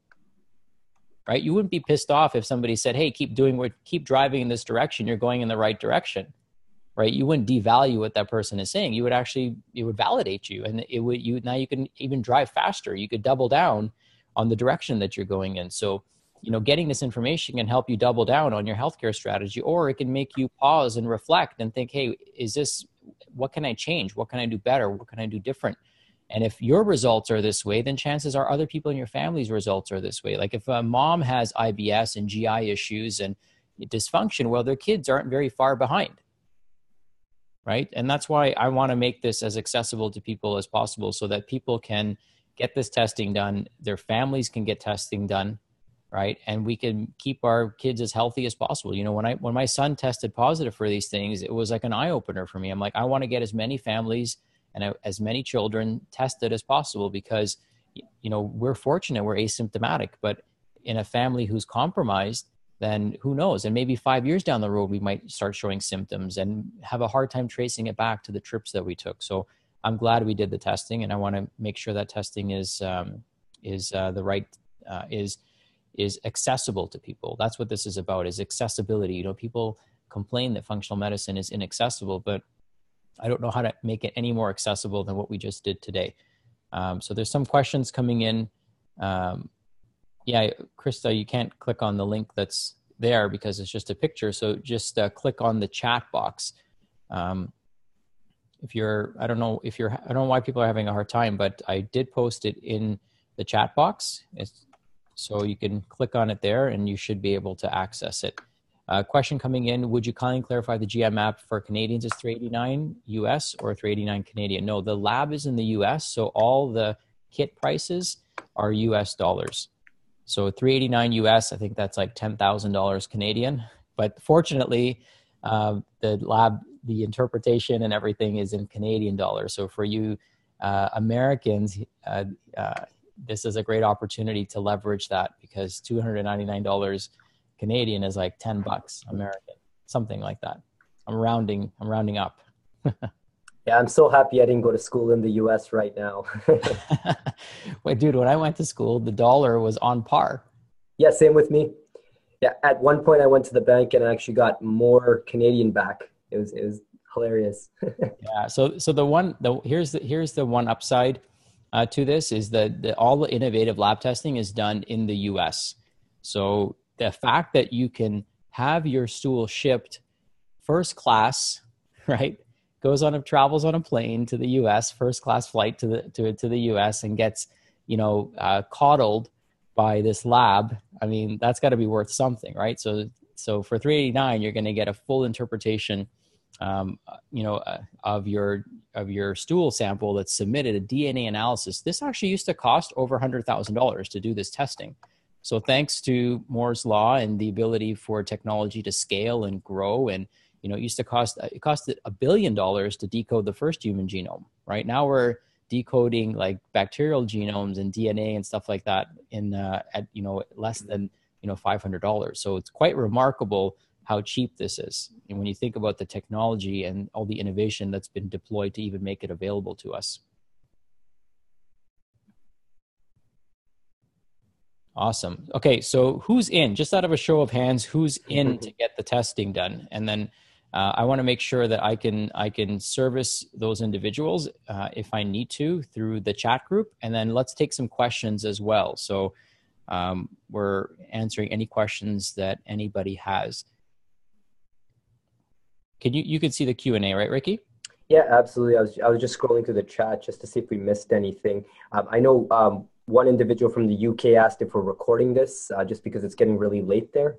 Right? You wouldn't be pissed off if somebody said, hey, keep driving in this direction. You're going in the right direction, right? You wouldn't devalue what that person is saying. It would validate you, and now you can even drive faster. You could double down on the direction that you're going in. So, getting this information can help you double down on your healthcare strategy, or it can make you pause and reflect and think, hey, what can I change? What can I do better? What can I do different? And if your results are this way, then chances are other people in your family's results are this way. Like if a mom has IBS and GI issues and dysfunction, well, their kids aren't very far behind, right? And that's why I want to make this as accessible to people as possible, so that people can get this testing done, their families can get testing done, right? And we can keep our kids as healthy as possible. When my son tested positive for these things, it was like an eye-opener for me. I'm like, I want to get as many families and as many children tested as possible, because, we're fortunate, we're asymptomatic, but in a family who's compromised, then who knows? And maybe 5 years down the road, we might start showing symptoms and have a hard time tracing it back to the trips that we took. So I'm glad we did the testing, and I want to make sure that testing is the right is accessible to people. That's what this is about, is accessibility. You know, people complain that functional medicine is inaccessible, but I don't know how to make it any more accessible than what we just did today. So there's some questions coming in. Yeah, Krista, you can't click on the link that's there because it's just a picture. So just click on the chat box. I don't know why people are having a hard time, but I did post it in the chat box. So you can click on it there and you should be able to access it. Question coming in, would you kindly clarify the GI map for Canadians is 389 US or 389 Canadian? No, the lab is in the US, so all the kit prices are US dollars. So 389 US, I think that's like $10,000 Canadian. But fortunately, the lab, the interpretation and everything is in Canadian dollars. So for you Americans, this is a great opportunity to leverage that, because $299 Canadian is like $10 American, something like that. I'm rounding up. Yeah, I'm so happy I didn't go to school in the US right now. Wait, dude, when I went to school, the dollar was on par. Yeah, same with me. Yeah, at one point I went to the bank and I actually got more Canadian back. It was hilarious. Yeah. So here's the one upside to this is that all the innovative lab testing is done in the US. So the fact that you can have your stool shipped first class, right? Travels on a plane to the U.S., first class flight to the U.S. and gets, coddled by this lab. I mean, that's got to be worth something, right? So for $389, you're going to get a full interpretation, of your stool sample that's submitted, a DNA analysis. This actually used to cost over $100,000 to do this testing. So thanks to Moore's law and the ability for technology to scale and grow, and it used to cost $1 billion to decode the first human genome. Right now we're decoding like bacterial genomes and DNA and stuff like that at less than $500. So it's quite remarkable how cheap this is. And when you think about the technology and all the innovation that's been deployed to even make it available to us. Awesome. Okay, so who's in? Just out of a show of hands, who's in to get the testing done? And then I want to make sure that I can service those individuals if I need to through the chat group. And then let's take some questions as well. So we're answering any questions that anybody has. You can see the Q&A, right, Ricky? Yeah, absolutely. I was just scrolling through the chat just to see if we missed anything. I know one individual from the UK asked if we're recording this just because it's getting really late there.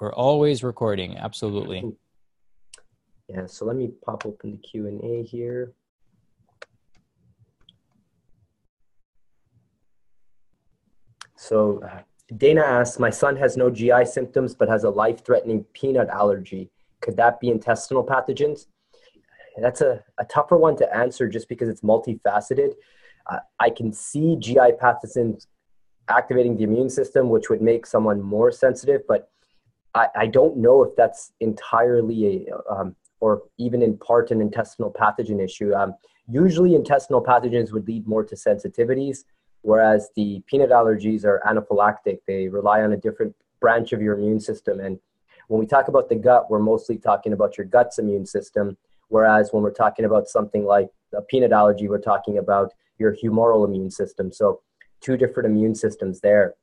We're always recording, absolutely. Yeah, so let me pop open the Q&A here. So Dana asks, my son has no GI symptoms but has a life-threatening peanut allergy. Could that be intestinal pathogens? That's a tougher one to answer just because it's multifaceted. I can see GI pathogens activating the immune system, which would make someone more sensitive, but I don't know if that's entirely or even in part an intestinal pathogen issue. Usually intestinal pathogens would lead more to sensitivities, whereas the peanut allergies are anaphylactic. They rely on a different branch of your immune system. And when we talk about the gut, we're mostly talking about your gut's immune system, whereas when we're talking about something like a peanut allergy, we're talking about your humoral immune system. So two different immune systems there.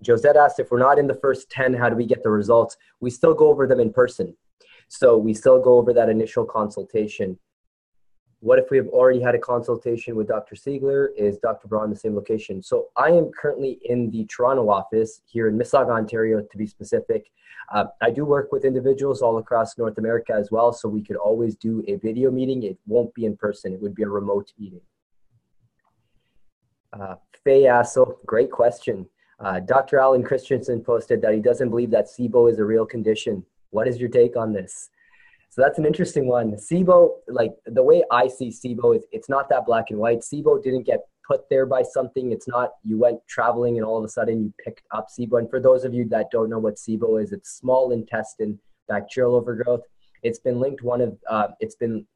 Josette asked, if we're not in the first 10, how do we get the results? We still go over them in person. So we still go over that initial consultation. What if we have already had a consultation with Dr. Siegler? Is Dr. Braun in the same location? So I am currently in the Toronto office here in Mississauga, Ontario, to be specific. I do work with individuals all across North America as well, so we could always do a video meeting. It won't be in person. It would be a remote meeting. Faye Assel, great question. Dr. Alan Christensen posted that he doesn't believe that SIBO is a real condition. What is your take on this? So that's an interesting one. SIBO, like the way I see SIBO, it's not that black and white. SIBO didn't get put there by something. It's not you went traveling and all of a sudden you picked up SIBO. And for those of you that don't know what SIBO is, it's small intestine bacterial overgrowth. It's been it's been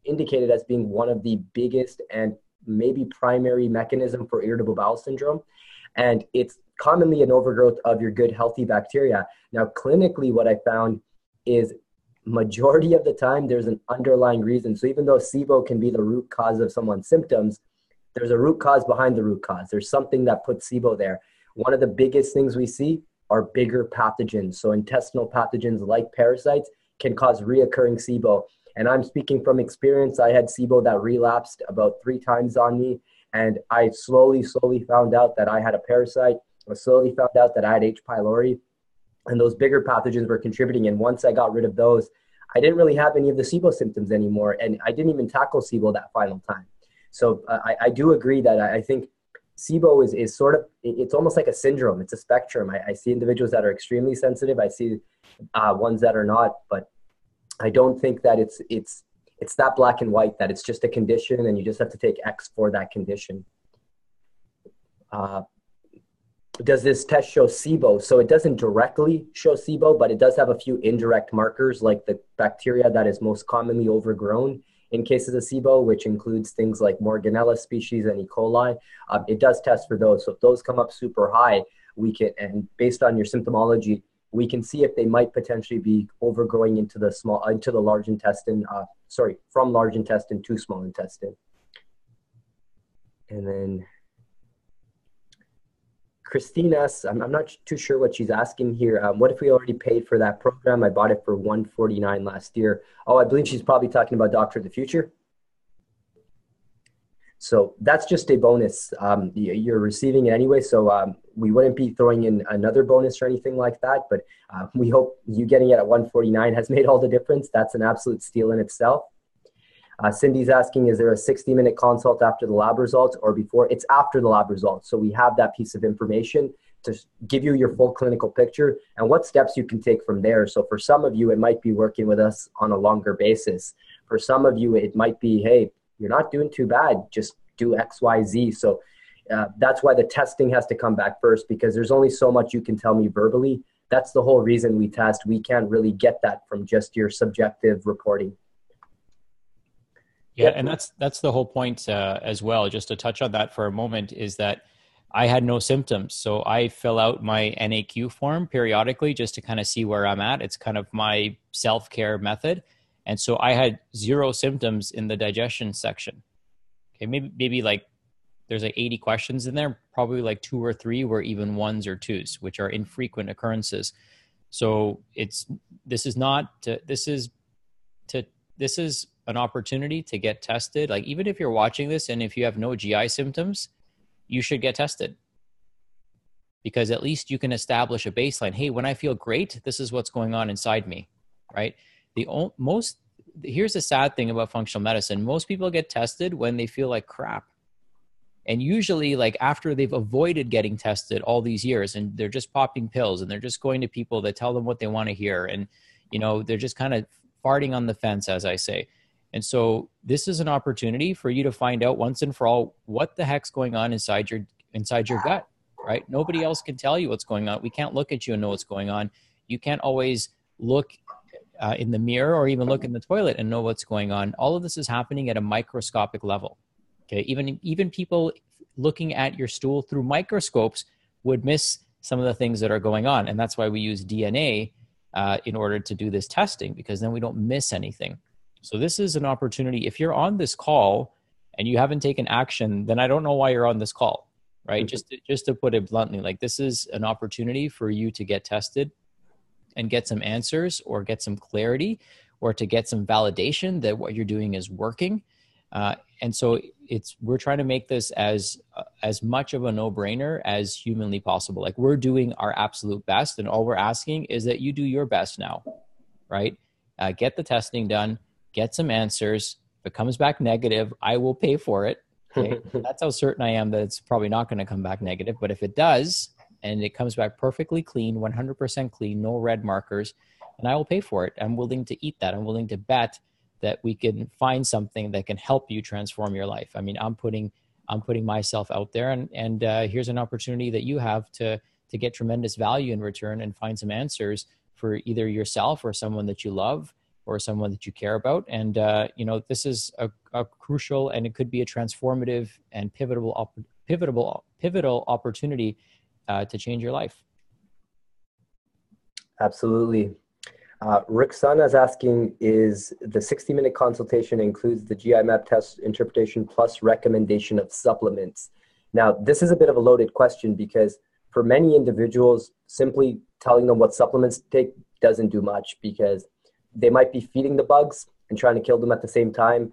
indicated as being one of the biggest and maybe primary mechanism for irritable bowel syndrome. And it's commonly an overgrowth of your good healthy bacteria. Now, clinically, what I found is majority of the time there's an underlying reason. So even though SIBO can be the root cause of someone's symptoms, there's a root cause behind the root cause. There's something that puts SIBO there. One of the biggest things we see are bigger pathogens. So intestinal pathogens like parasites can cause reoccurring SIBO. And I'm speaking from experience. I had SIBO that relapsed about 3 times on me. And I slowly found out that I had a parasite. I slowly found out that I had H. pylori. And those bigger pathogens were contributing. And once I got rid of those, I didn't really have any of the SIBO symptoms anymore. And I didn't even tackle SIBO that final time. So I do agree that I think SIBO is sort of, it's almost like a syndrome. It's a spectrum. I see individuals that are extremely sensitive. I see ones that are not, but I don't think that it's that black and white, that it's just a condition and you just have to take X for that condition. Does this test show SIBO? So it doesn't directly show SIBO, but it does have a few indirect markers like the bacteria that is most commonly overgrown in cases of SIBO, which includes things like Morganella species and E. coli. It does test for those. So if those come up super high, we can, and based on your symptomology, we can see if they might potentially be overgrowing into the large intestine, from large intestine to small intestine. And then Christine asks, I'm not too sure what she's asking here. What if we already paid for that program? I bought it for $149 last year. Oh, I believe she's probably talking about Doctor of the Future. So that's just a bonus. You're receiving it anyway, so we wouldn't be throwing in another bonus or anything like that, but we hope you getting it at $149 has made all the difference. That's an absolute steal in itself. Cindy's asking, is there a 60-minute consult after the lab results or before? It's after the lab results. So we have that piece of information to give you your full clinical picture and what steps you can take from there. So for some of you, it might be working with us on a longer basis. For some of you, it might be, hey, you're not doing too bad, just do X, Y, Z. So that's why the testing has to come back first, because there's only so much you can tell me verbally. That's the whole reason we test. We can't really get that from just your subjective reporting. Yeah, and that's the whole point as well. Just to touch on that for a moment is that I had no symptoms. So I fill out my NAQ form periodically just to kind of see where I'm at. It's kind of my self-care method. And so I had 0 symptoms in the digestion section. Okay, maybe like there's like 80 questions in there. Probably like 2 or 3 were even 1s or 2s, which are infrequent occurrences. So this is an opportunity to get tested. Like even if you're watching this and if you have no GI symptoms, you should get tested, because at least you can establish a baseline. Hey, when I feel great, this is what's going on inside me, right? Here's the sad thing about functional medicine. Most people get tested when they feel like crap. And usually like after they've avoided getting tested all these years and they're just popping pills and they're just going to people that tell them what they want to hear. And, they're just kind of farting on the fence, as I say. And so this is an opportunity for you to find out once and for all what the heck's going on inside your gut, right? Nobody else can tell you what's going on. We can't look at you and know what's going on. You can't always look in the mirror or even look in the toilet and know what's going on. All of this is happening at a microscopic level. Okay, even people looking at your stool through microscopes would miss some of the things that are going on, and that's why we use DNA in order to do this testing, because then we don't miss anything. So this is an opportunity. If you're on this call and you haven't taken action, then I don't know why you're on this call, right? Mm-hmm. Just to put it bluntly, like this is an opportunity for you to get tested and get some answers or get some clarity or to get some validation that what you're doing is working. And so we're trying to make this as much of a no-brainer as humanly possible. Like we're doing our absolute best, and all we're asking is that you do your best now, right? Get the testing done, get some answers. If it comes back negative, I will pay for it. Okay? That's how certain I am that it's probably not going to come back negative. But if it does, and it comes back perfectly clean, 100% clean, no red markers, and I will pay for it. I'm willing to eat that. I'm willing to bet that we can find something that can help you transform your life. I mean, I'm putting I'm putting myself out there, and here's an opportunity that you have to get tremendous value in return and find some answers for either yourself or someone that you love or someone that you care about. And this is a crucial, and it could be a transformative and pivotal opportunity to change your life. Absolutely. Rick Sun is asking, is the 60-minute consultation includes the GI map test interpretation plus recommendation of supplements? Now, this is a bit of a loaded question because for many individuals, simply telling them what supplements to take doesn't do much because they might be feeding the bugs and trying to kill them at the same time.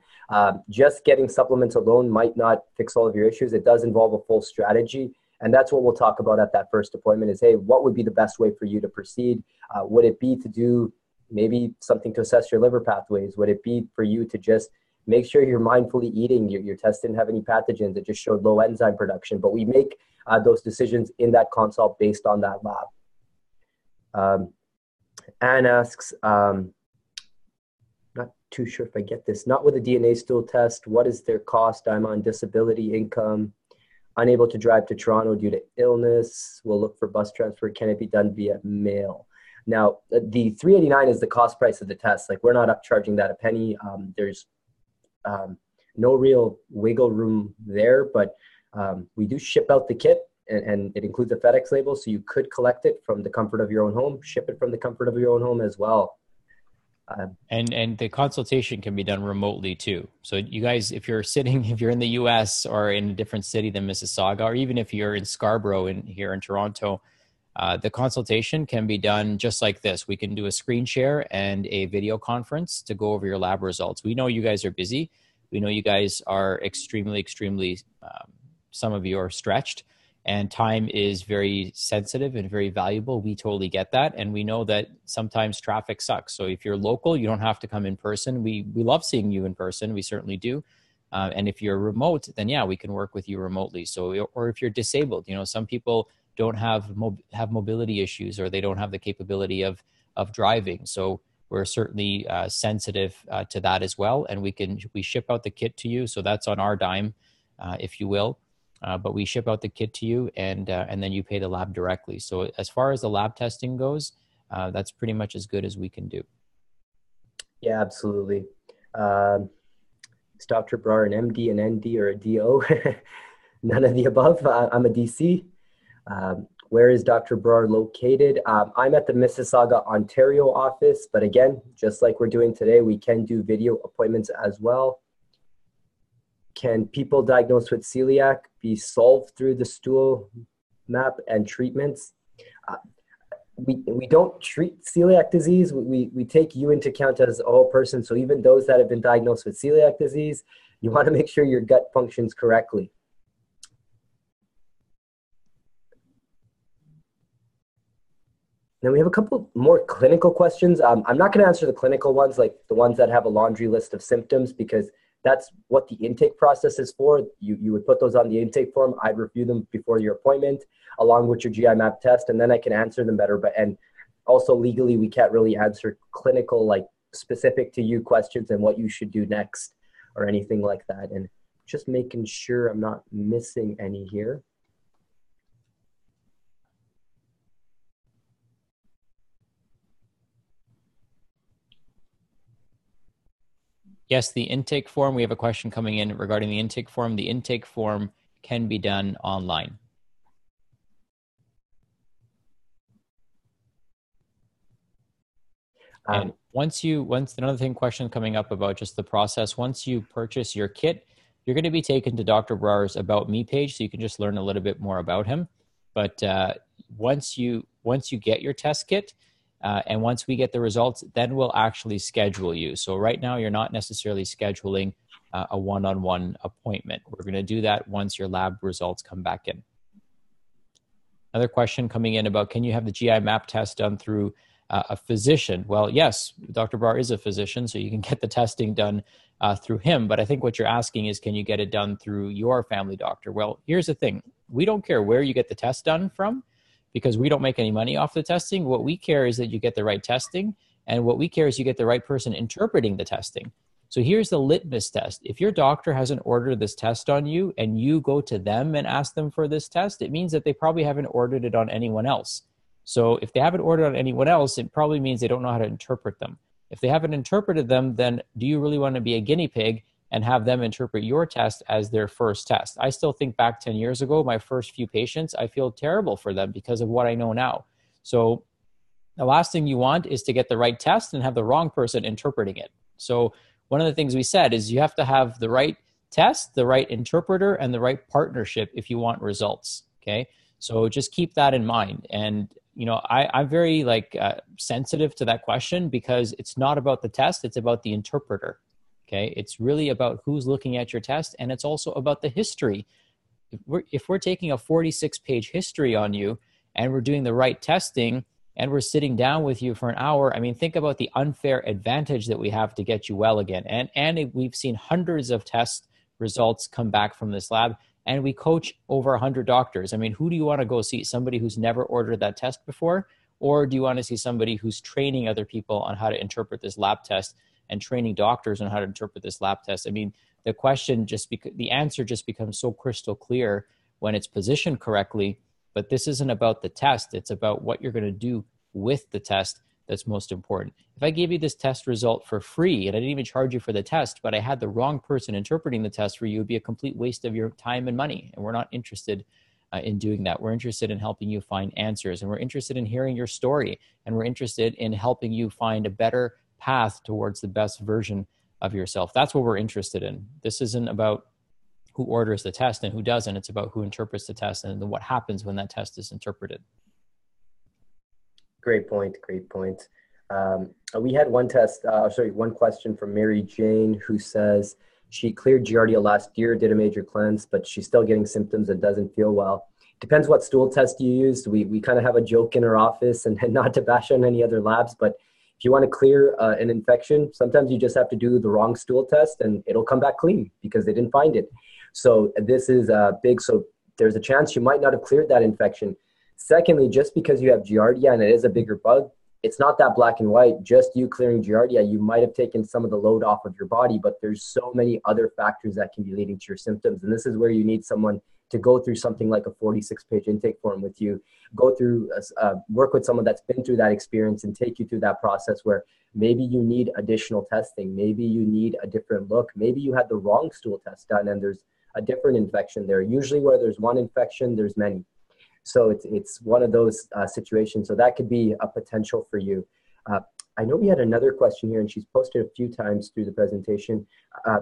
Just getting supplements alone might not fix all of your issues. It does involve a full strategy. And that's what we'll talk about at that first appointment is, hey, what would be the best way for you to proceed? Would it be to do maybe something to assess your liver pathways? Would it be for you to just make sure you're mindfully eating? Your test didn't have any pathogens. It just showed low enzyme production. But we make those decisions in that consult based on that lab. Anne asks, not too sure if I get this. Not with a DNA stool test. What is their cost? I'm on disability income. Unable to drive to Toronto due to illness. We'll look for bus transfer. Can it be done via mail? Now, the $389 is the cost price of the test. Like, we're not upcharging that a penny. There's no real wiggle room there, but we do ship out the kit, and it includes a FedEx label, so you could collect it from the comfort of your own home, ship it from the comfort of your own home as well. And the consultation can be done remotely too. So you guys, if you're in the US or in a different city than Mississauga, or even if you're in Scarborough here in Toronto, the consultation can be done just like this. We can do a screen share and a video conference to go over your lab results. We know you guys are busy. We know you guys are extremely, some of you are stretched. And time is very sensitive and very valuable. We totally get that. And we know that sometimes traffic sucks. So if you're local, you don't have to come in person. We love seeing you in person. We certainly do. And if you're remote, then yeah, we can work with you remotely. So, or if you're disabled, some people don't have mobility issues, or they don't have the capability of driving. So we're certainly sensitive to that as well. And we ship out the kit to you. So that's on our dime, if you will. But we ship out the kit to you, and then you pay the lab directly. So as far as the lab testing goes, that's pretty much as good as we can do. Yeah, absolutely. Is Dr. Brar an MD, an ND, or a DO? None of the above. I'm a DC. Where is Dr. Brar located? I'm at the Mississauga, Ontario office, but again, just like we're doing today, we can do video appointments as well. Can people diagnosed with celiac be solved through the stool map and treatments? We don't treat celiac disease. We take you into account as a whole person. So even those that have been diagnosed with celiac disease, you want to make sure your gut functions correctly. Then we have a couple more clinical questions. I'm not going to answer the clinical ones, like the ones that have a laundry list of symptoms, because that's what the intake process is for. You would put those on the intake form. I'd review them before your appointment, along with your GI map test, and then I can answer them better. And also legally, we can't really answer clinical, like specific to you questions and what you should do next or anything like that. And just making sure I'm not missing any here. Yes, the intake form. We have a question coming in regarding the intake form. The intake form can be done online. And once another question coming up about just the process, once you purchase your kit, you're going to be taken to Dr. Brar's About Me page, so you can just learn a little bit more about him. But once you get your test kit, and once we get the results, then we'll actually schedule you. So right now, you're not necessarily scheduling a one-on-one appointment. We're going to do that once your lab results come back in. Another question coming in about, can you have the GI map test done through a physician? Well, yes, Dr. Brar is a physician, so you can get the testing done through him. But I think what you're asking is, can you get it done through your family doctor? Well, here's the thing. We don't care where you get the test done from, because we don't make any money off the testing. What we care is that you get the right testing, and what we care is you get the right person interpreting the testing. So here's the litmus test. If your doctor hasn't ordered this test on you and you go to them and ask them for this test, it means that they probably haven't ordered it on anyone else. So if they haven't ordered on anyone else, it probably means they don't know how to interpret them. If they haven't interpreted them, then do you really want to be a guinea pig and have them interpret your test as their first test? I still think back 10 years ago, my first few patients, I feel terrible for them because of what I know now. So the last thing you want is to get the right test and have the wrong person interpreting it. So one of the things we said is you have to have the right test, the right interpreter, and the right partnership if you want results. Okay. So just keep that in mind. And, you know, I'm very sensitive to that question because it's not about the test. It's about the interpreter. Okay. It's really about who's looking at your test. And it's also about the history. If we're taking a 46-page history on you and we're doing the right testing and we're sitting down with you for an hour, I mean, think about the unfair advantage that we have to get you well again. And we've seen hundreds of test results come back from this lab, and we coach over 100 doctors. I mean, who do you want to go see? Somebody who's never ordered that test before? Or do you want to see somebody who's training other people on how to interpret this lab test and training doctors on how to interpret this lab test? I mean, the answer just becomes so crystal clear when it's positioned correctly. But this isn't about the test. It's about what you're going to do with the test that's most important. If I gave you this test result for free and I didn't even charge you for the test, but I had the wrong person interpreting the test for you, it would be a complete waste of your time and money. And we're not interested in doing that. We're interested in helping you find answers, and we're interested in hearing your story, and we're interested in helping you find a better path towards the best version of yourself. That's what we're interested in. This isn't about who orders the test and who doesn't. It's about who interprets the test and then what happens when that test is interpreted. Great point. Great point. We had one question from Mary Jane, who says she cleared Giardia last year, did a major cleanse, but she's still getting symptoms and doesn't feel well. Depends what stool test you used. We kind of have a joke in our office, and not to bash on any other labs, but if you want to clear an infection, sometimes you just have to do the wrong stool test and it'll come back clean because they didn't find it. So this is big. So there's a chance you might not have cleared that infection. Secondly, just because you have Giardia and it is a bigger bug, it's not that black and white. Just you clearing Giardia, you might have taken some of the load off of your body, but there's so many other factors that can be leading to your symptoms. And this is where you need someone to go through something like a 46-page intake form with you, go through, work with someone that's been through that experience and take you through that process where maybe you need additional testing. Maybe you need a different look. Maybe you had the wrong stool test done and there's a different infection there. Usually where there's one infection, there's many. So it's one of those situations. So that could be a potential for you. I know we had another question here, and she's posted a few times through the presentation.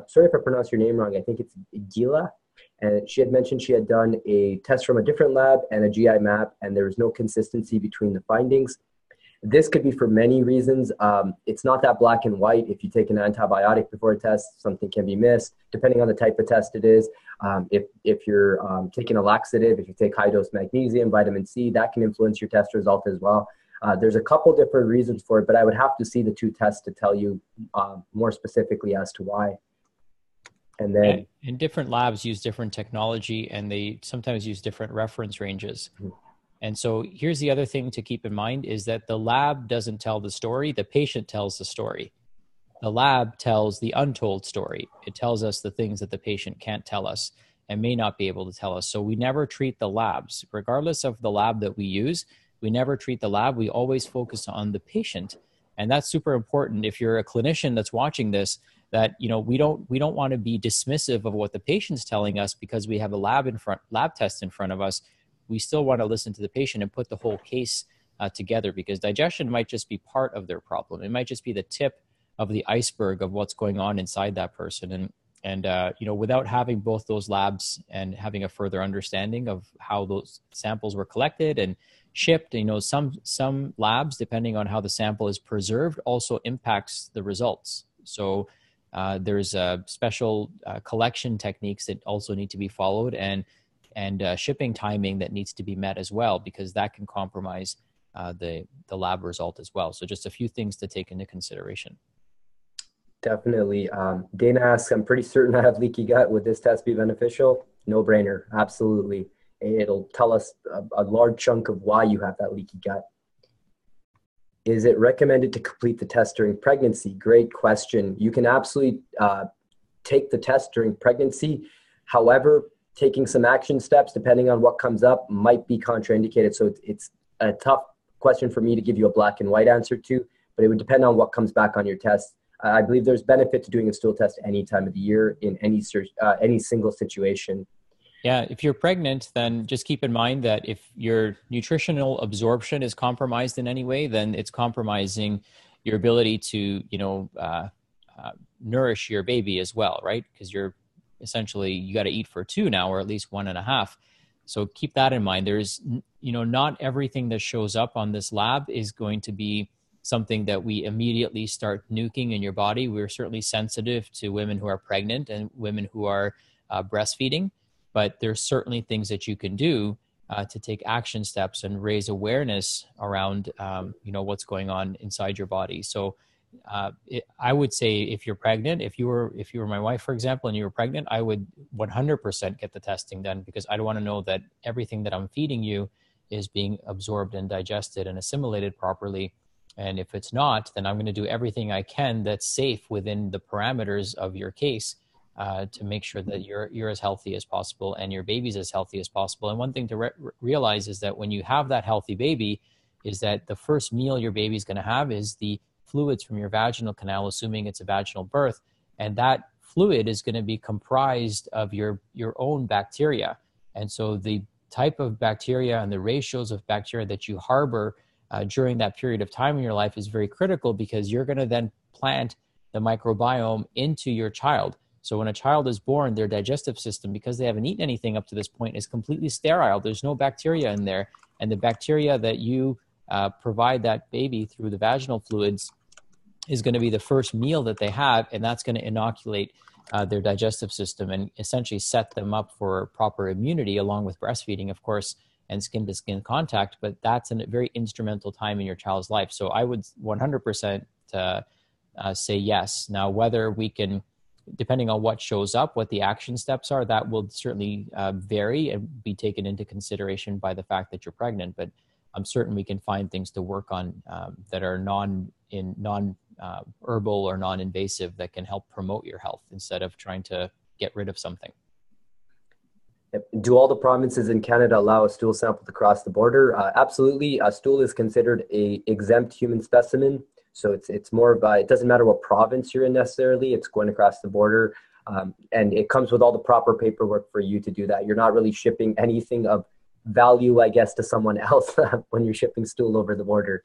Sorry if I pronounce your name wrong. I think it's Gila. And she had mentioned she had done a test from a different lab and a GI map, and there was no consistency between the findings. This could be for many reasons. It's not that black and white. If you take an antibiotic before a test, something can be missed, depending on the type of test it is. If you're taking a laxative, if you take high-dose magnesium, vitamin C, that can influence your test result as well. There's a couple different reasons for it, but I would have to see the two tests to tell you more specifically as to why. And then, and different labs use different technology, and they sometimes use different reference ranges. Mm-hmm. And so here's the other thing to keep in mind is that the lab doesn't tell the story, the patient tells the story. The lab tells the untold story. It tells us the things that the patient can't tell us and may not be able to tell us. So we never treat the labs, regardless of the lab that we use. We never treat the lab. We always focus on the patient. And that's super important. If you're a clinician that's watching this, that, you know, we don't want to be dismissive of what the patient's telling us because we have a lab test in front of us. We still want to listen to the patient and put the whole case together, because digestion might just be part of their problem. It might just be the tip of the iceberg of what's going on inside that person. And you know, without having both those labs and having a further understanding of how those samples were collected and shipped, you know, some labs, depending on how the sample is preserved, also impacts the results. So there's special collection techniques that also need to be followed, and shipping timing that needs to be met as well, because that can compromise the lab result as well. So just a few things to take into consideration. Definitely. Dana asks, I'm pretty certain I have leaky gut. Would this test be beneficial? No brainer. Absolutely. It'll tell us a large chunk of why you have that leaky gut. Is it recommended to complete the test during pregnancy? Great question. You can absolutely take the test during pregnancy. However, taking some action steps, depending on what comes up, might be contraindicated. So it's a tough question for me to give you a black and white answer to, but it would depend on what comes back on your test. I believe there's benefit to doing a stool test any time of the year in any single situation. Yeah, if you're pregnant, then just keep in mind that if your nutritional absorption is compromised in any way, then it's compromising your ability to, nourish your baby as well, right? Because you're essentially, you got to eat for two now, or at least one and a half. So keep that in mind. There's, not everything that shows up on this lab is going to be something that we immediately start nuking in your body. We're certainly sensitive to women who are pregnant and women who are breastfeeding, but there's certainly things that you can do to take action steps and raise awareness around, what's going on inside your body. So I would say if you're pregnant, if you were my wife, for example, and you were pregnant, I would 100% get the testing done, because I don't want to know that everything that I'm feeding you is being absorbed and digested and assimilated properly. And if it's not, then I'm going to do everything I can that's safe within the parameters of your case to make sure that you're as healthy as possible and your baby's as healthy as possible. And one thing to realize is that when you have that healthy baby, is that the first meal your baby's going to have is the fluids from your vaginal canal, assuming it's a vaginal birth. And that fluid is going to be comprised of your own bacteria. And so the type of bacteria and the ratios of bacteria that you harbor during that period of time in your life is very critical, because you're going to then plant the microbiome into your child. So when a child is born, their digestive system, because they haven't eaten anything up to this point, is completely sterile. There's no bacteria in there. And the bacteria that you provide that baby through the vaginal fluids is going to be the first meal that they have, and that's going to inoculate their digestive system and essentially set them up for proper immunity, along with breastfeeding, of course, and skin-to-skin contact. But that's a very instrumental time in your child's life. So I would 100% say yes. Now, whether we can, depending on what shows up, what the action steps are, that will certainly vary and be taken into consideration by the fact that you're pregnant. But I'm certain we can find things to work on that are non-herbal or non-invasive that can help promote your health instead of trying to get rid of something. Do all the provinces in Canada allow a stool sample to cross the border? Absolutely. A stool is considered a exempt human specimen. So it's more of it doesn't matter what province you're in necessarily, it's going across the border. And it comes with all the proper paperwork for you to do that. You're not really shipping anything of value, I guess, to someone else when you're shipping stool over the border.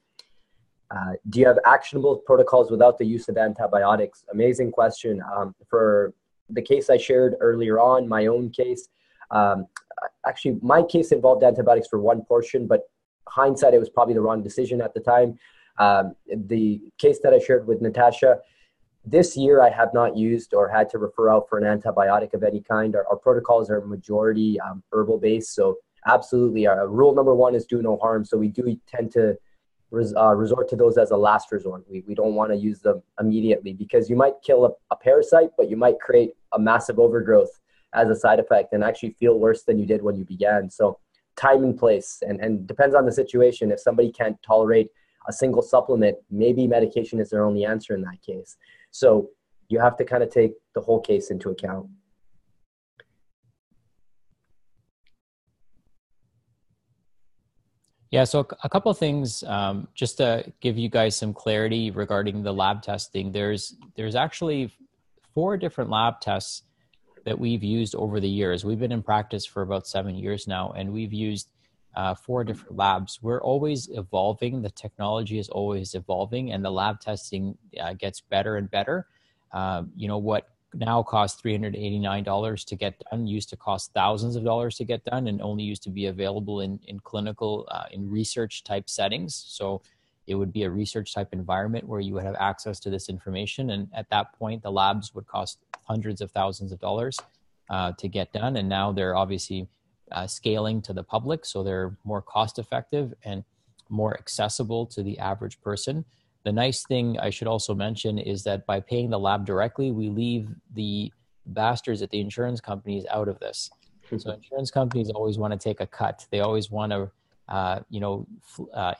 Do you have actionable protocols without the use of antibiotics? Amazing question. For the case I shared earlier on, my own case, actually my case involved antibiotics for one portion, but hindsight, it was probably the wrong decision at the time. The case that I shared with Natasha, this year I have not used or had to refer out for an antibiotic of any kind. Our protocols are majority herbal based. So absolutely, rule number one is do no harm. So we do tend to resort to those as a last resort. We don't want to use them immediately, because you might kill a parasite, but you might create a massive overgrowth as a side effect and actually feel worse than you did when you began. So time and place, and depends on the situation. If somebody can't tolerate a single supplement, maybe medication is their only answer in that case. So you have to kind of take the whole case into account. Yeah, so a couple of things, just to give you guys some clarity regarding the lab testing. There's actually 4 different lab tests that we've used over the years. We've been in practice for about 7 years now, and we've used 4 different labs. We're always evolving. The technology is always evolving, and the lab testing gets better and better. What now costs $389 to get done used to cost thousands of dollars to get done, and only used to be available in clinical, in research type settings. So it would be a research type environment where you would have access to this information. And at that point, the labs would cost hundreds of thousands of dollars to get done. And now they're obviously scaling to the public. So they're more cost effective and more accessible to the average person. The nice thing I should also mention is that by paying the lab directly, we leave the bastards at the insurance companies out of this. So insurance companies always want to take a cut. They always want to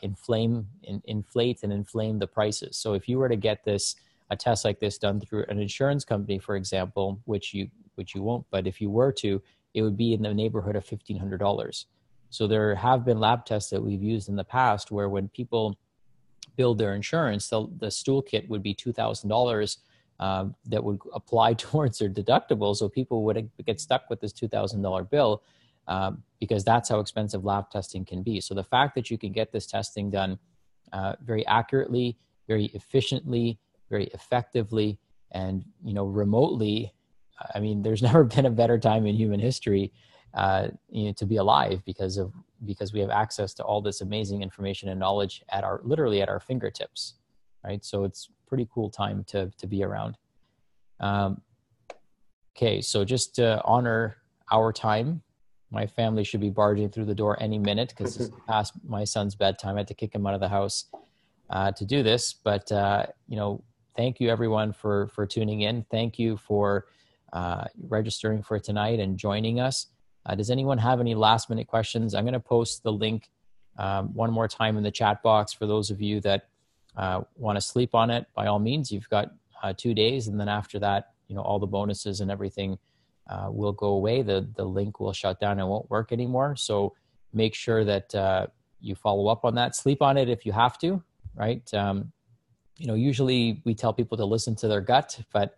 inflate and inflame the prices. So if you were to get a test like this done through an insurance company, for example, which you won't, but if you were to, it would be in the neighborhood of $1,500. So there have been lab tests that we've used in the past where when people build their insurance, the stool kit would be $2,000 that would apply towards their deductible. So people would get stuck with this $2,000 bill because that's how expensive lab testing can be. So the fact that you can get this testing done very accurately, very efficiently, very effectively, and remotely, I mean, there's never been a better time in human history to be alive because we have access to all this amazing information and knowledge literally at our fingertips, right? So it's a pretty cool time to be around. Okay, so just to honor our time, my family should be barging through the door any minute because it's past my son's bedtime. I had to kick him out of the house to do this, but thank you everyone for tuning in. Thank you for registering for tonight and joining us. Does anyone have any last minute questions? I'm going to post the link one more time in the chat box for those of you that want to sleep on it. By all means, you've got 2 days, and then after that, all the bonuses and everything will go away. The link will shut down and won't work anymore. So make sure that you follow up on that. Sleep on it if you have to, right? Usually we tell people to listen to their gut, but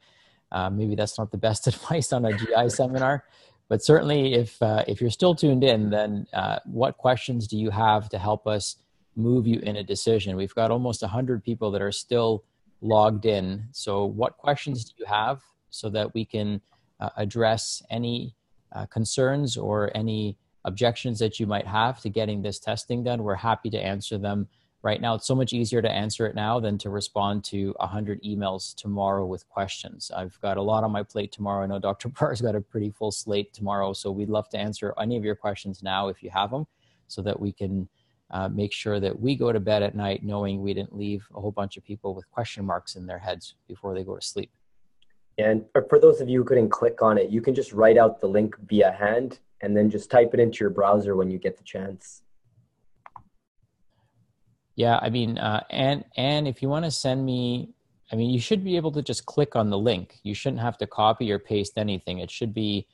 maybe that's not the best advice on a GI seminar. But certainly if you're still tuned in, then what questions do you have to help us move you in a decision? We've got almost 100 people that are still logged in. So what questions do you have so that we can address any concerns or any objections that you might have to getting this testing done? We're happy to answer them right now. It's so much easier to answer it now than to respond to 100 emails tomorrow with questions. I've got a lot on my plate tomorrow. I know Dr. Barr's got a pretty full slate tomorrow, so we'd love to answer any of your questions now if you have them, so that we can make sure that we go to bed at night knowing we didn't leave a whole bunch of people with question marks in their heads before they go to sleep. And for those of you who couldn't click on it, you can just write out the link via hand and then just type it into your browser when you get the chance. Yeah, I mean, and if you want to send me, I mean, you should be able to just click on the link. You shouldn't have to copy or paste anything. It should be,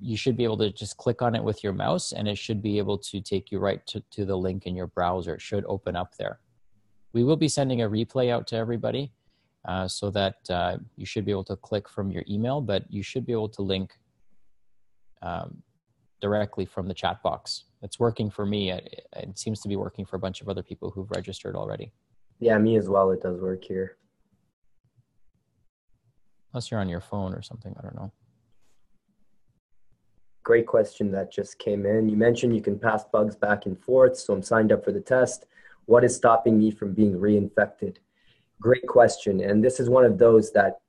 you should be able to just click on it with your mouse, and it should be able to take you right to the link in your browser. It should open up there. We will be sending a replay out to everybody so that you should be able to click from your email, but you should be able to link directly from the chat box. It's working for me. It seems to be working for a bunch of other people who've registered already. Yeah, me as well. It does work here. Unless you're on your phone or something, I don't know. Great question that just came in. You mentioned you can pass bugs back and forth, so I'm signed up for the test. What is stopping me from being reinfected? Great question. And this is one of those that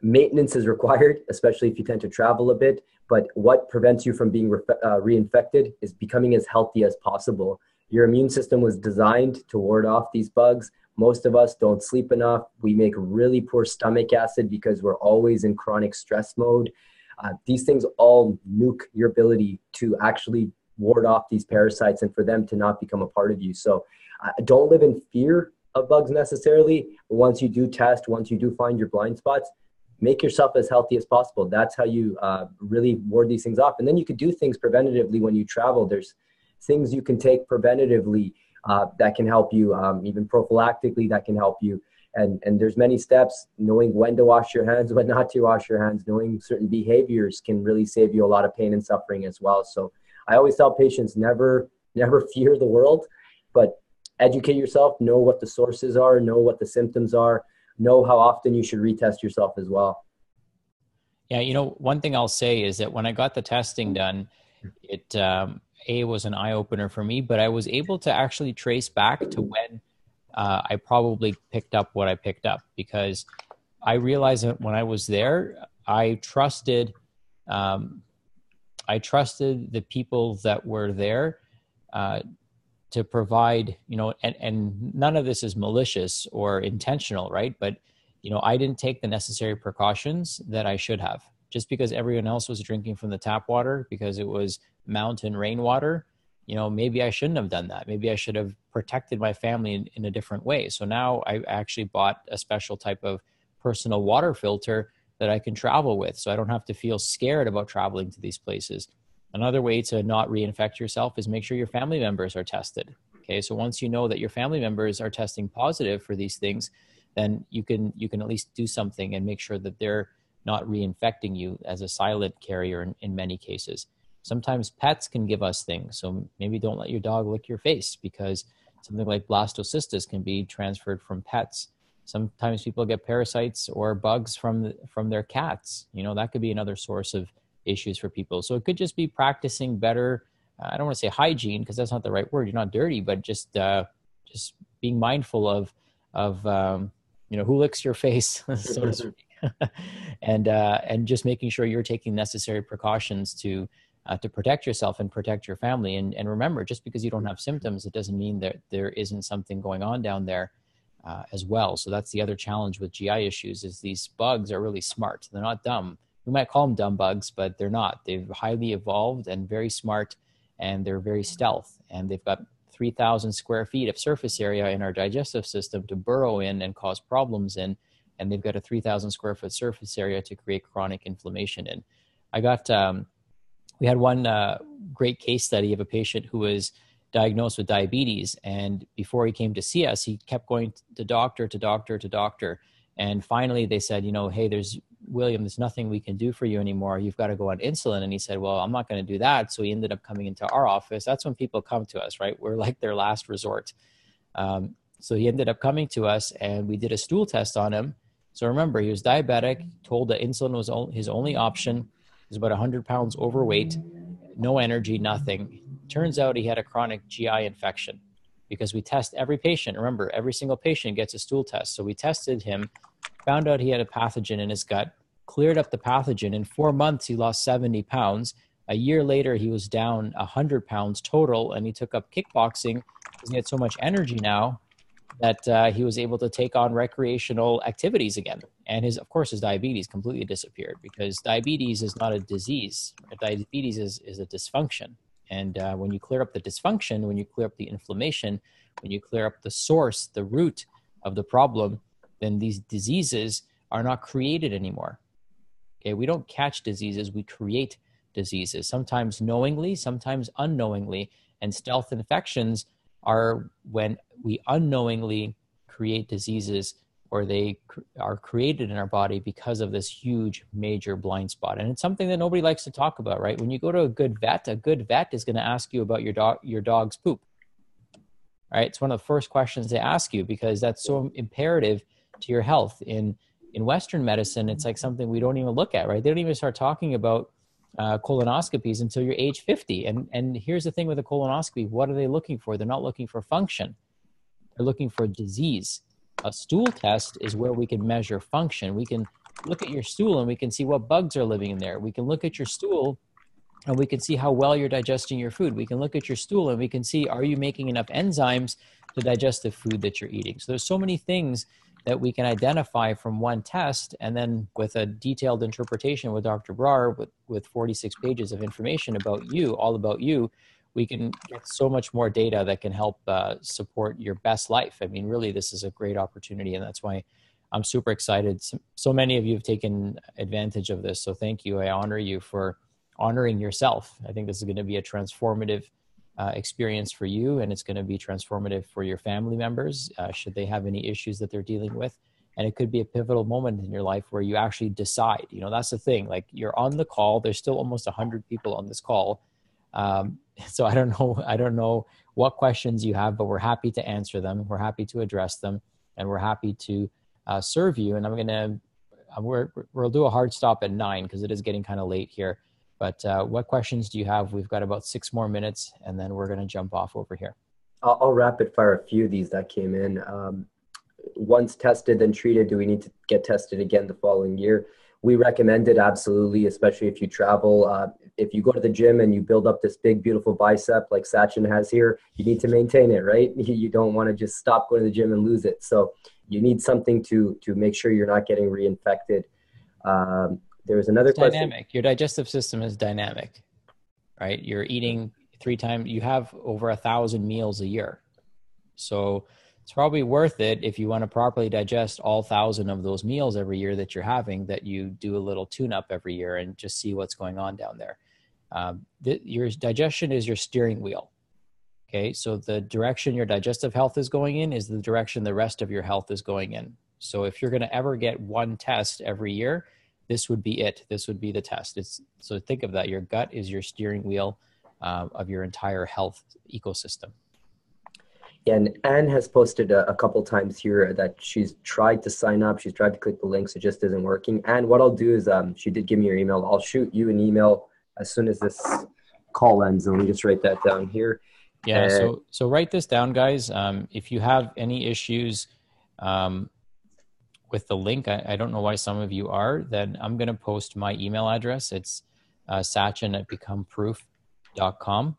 maintenance is required, especially if you tend to travel a bit. But what prevents you from being reinfected is becoming as healthy as possible. Your immune system was designed to ward off these bugs. Most of us don't sleep enough. We make really poor stomach acid because we're always in chronic stress mode. These things all nuke your ability to actually ward off these parasites and for them to not become a part of you. So don't live in fear of bugs necessarily. But once you do test, once you do find your blind spots, make yourself as healthy as possible. That's how you really ward these things off. And then you could do things preventatively when you travel. There's things you can take preventatively that can help you, even prophylactically that can help you. And there's many steps. Knowing when to wash your hands, when not to wash your hands, knowing certain behaviors can really save you a lot of pain and suffering as well. So I always tell patients, never fear the world, but educate yourself, know what the sources are, know what the symptoms are, know how often you should retest yourself as well. Yeah, one thing I'll say is that when I got the testing done, it was an eye-opener for me, but I was able to actually trace back to when I probably picked up what I picked up, because I realized that when I was there, I trusted the people that were there to provide, and none of this is malicious or intentional, right? But, I didn't take the necessary precautions that I should have. Just because everyone else was drinking from the tap water because it was mountain rainwater, maybe I shouldn't have done that. Maybe I should have protected my family in a different way. So now I actually bought a special type of personal water filter that I can travel with, so I don't have to feel scared about traveling to these places. Another way to not reinfect yourself is make sure your family members are tested. Okay, so once you know that your family members are testing positive for these things, then you can at least do something and make sure that they're not reinfecting you as a silent carrier in many cases. Sometimes pets can give us things, so maybe don't let your dog lick your face, because something like blastocystis can be transferred from pets. Sometimes people get parasites or bugs from their cats. That could be another source of issues for people. So it could just be practicing better. I don't want to say hygiene, because that's not the right word. You're not dirty, but just being mindful of who licks your face, so to speak, and just making sure you're taking necessary precautions to protect yourself and protect your family. And remember, just because you don't have symptoms, it doesn't mean that there isn't something going on down there as well. So that's the other challenge with GI issues, is these bugs are really smart. They're not dumb. We might call them dumb bugs, but they're not. They've highly evolved and very smart, and they're very stealth. And they've got 3,000 square feet of surface area in our digestive system to burrow in and cause problems in. And they've got a 3,000 square foot surface area to create chronic inflammation in. We had one great case study of a patient who was diagnosed with diabetes. And before he came to see us, he kept going to doctor. And finally they said, hey, William, there's nothing we can do for you anymore. You've got to go on insulin. And he said, well, I'm not going to do that. So he ended up coming into our office. That's when people come to us, right? We're like their last resort. So he ended up coming to us, and we did a stool test on him. So remember, he was diabetic, told that insulin was his only option. He was about 100 pounds overweight, no energy, nothing. Turns out he had a chronic GI infection, because we test every patient. Remember, every single patient gets a stool test. So we tested him, found out he had a pathogen in his gut, cleared up the pathogen. In 4 months, he lost 70 pounds. A year later, he was down 100 pounds total, and he took up kickboxing because he had so much energy now that he was able to take on recreational activities again. And of course, his diabetes completely disappeared, because diabetes is not a disease. Diabetes is a dysfunction. And when you clear up the dysfunction, when you clear up the inflammation, when you clear up the source, the root of the problem, then these diseases are not created anymore. Okay, we don't catch diseases, we create diseases, sometimes knowingly, sometimes unknowingly. And stealth infections are when we unknowingly create diseases, or they are created in our body because of this huge major blind spot. And it's something that nobody likes to talk about, right? When you go to a good vet is going to ask you about your dog's poop. Right? It's one of the first questions they ask you, because that's so imperative to your health. In Western medicine, it's like something we don't even look at, right? They don't even start talking about colonoscopies until you're age 50. And here's the thing with a colonoscopy. What are they looking for? They're not looking for function. They're looking for disease. A stool test is where we can measure function. We can look at your stool and we can see what bugs are living in there. We can look at your stool and we can see how well you're digesting your food. We can look at your stool and we can see, are you making enough enzymes to digest the food that you're eating? So there's so many things that we can identify from one test, and then with a detailed interpretation with Dr. Brar, with 46 pages of information about you, all about you, we can get so much more data that can help support your best life. I mean, really, this is a great opportunity, and that's why I'm super excited. So many of you have taken advantage of this, so thank you. I honor you for honoring yourself. I think this is going to be a transformative experience for you, and it's going to be transformative for your family members should they have any issues that they're dealing with. And it could be a pivotal moment in your life where you actually decide. That's the thing. Like, you're on the call. There's still almost 100 people on this call. So I don't know what questions you have, but we're happy to answer them. We're happy to address them, and we're happy to serve you. And we'll do a hard stop at 9 because it is getting kind of late here. But what questions do you have? We've got about 6 more minutes, and then we're going to jump off over here. I'll rapid fire a few of these that came in. Once tested and treated, do we need to get tested again the following year? We recommend it, absolutely, especially if you travel. If you go to the gym and you build up this big, beautiful bicep like Sachin has here, you need to maintain it, right? You don't want to just stop going to the gym and lose it. So you need something to make sure you're not getting reinfected. There was another question. Dynamic. Your digestive system is dynamic, right? You're eating 3 times, you have over 1,000 meals a year. So it's probably worth it if you want to properly digest all 1,000 of those meals every year that you're having, that you do a little tune-up every year and just see what's going on down there. Your digestion is your steering wheel. Okay, so the direction your digestive health is going in is the direction the rest of your health is going in. So if you're going to ever get one test every year, this would be it. This would be the test. So think of that. Your gut is your steering wheel of your entire health ecosystem. Yeah, and Anne has posted a couple times here that she's tried to sign up. She's tried to click the links. It just isn't working. And what I'll do is, she did give me your email. I'll shoot you an email as soon as this call ends. And let me just write that down here. Yeah, so write this down, guys. If you have any issues with the link, I don't know why some of you are, then I'm going to post my email address. It's sachin@becomeproof.com.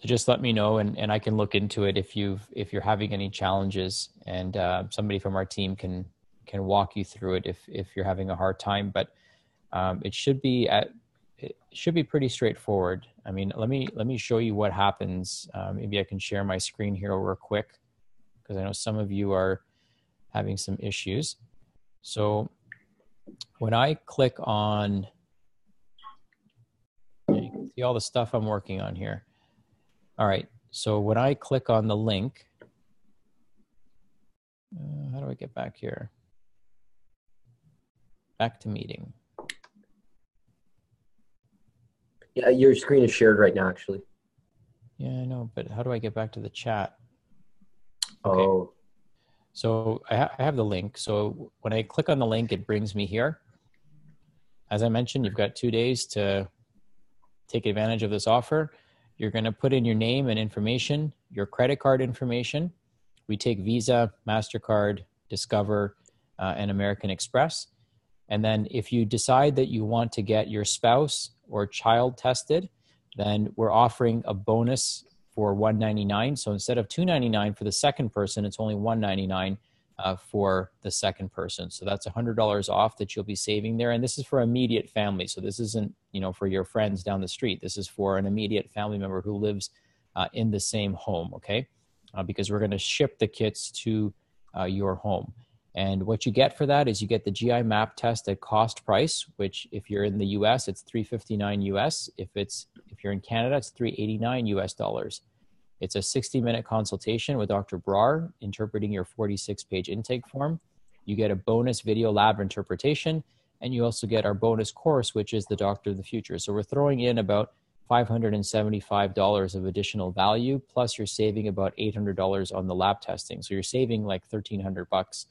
So just let me know, and I can look into it if you're having any challenges, and somebody from our team can walk you through it if you're having a hard time. But it should be pretty straightforward. I mean, let me show you what happens. Maybe I can share my screen here real quick, because I know some of you are having some issues. So when I click on, you can see all the stuff I'm working on here. All right, so when I click on the link, how do I get back here? Back to meeting. Yeah, your screen is shared right now, actually. Yeah, I know, but how do I get back to the chat? Okay. Oh. So I have the link. So when I click on the link, it brings me here. As I mentioned, you've got 2 days to take advantage of this offer. You're going to put in your name and information, your credit card information. We take Visa, MasterCard, Discover, and American Express. And then if you decide that you want to get your spouse or child tested, then we're offering a bonus for $199. So instead of $299 for the second person, it's only $199 for the second person. So that's $100 off that you'll be saving there. And this is for immediate family. So this isn't, for your friends down the street. This is for an immediate family member who lives in the same home, okay? Because we're going to ship the kits to your home. And what you get for that is you get the GI map test at cost price, which if you're in the US, it's $359 US. If you're in Canada, it's $389 US dollars. It's a 60-minute consultation with Dr. Brar, interpreting your 46-page intake form. You get a bonus video lab interpretation, and you also get our bonus course, which is the Doctor of the Future. So we're throwing in about $575 of additional value, plus you're saving about $800 on the lab testing. So you're saving like $1,300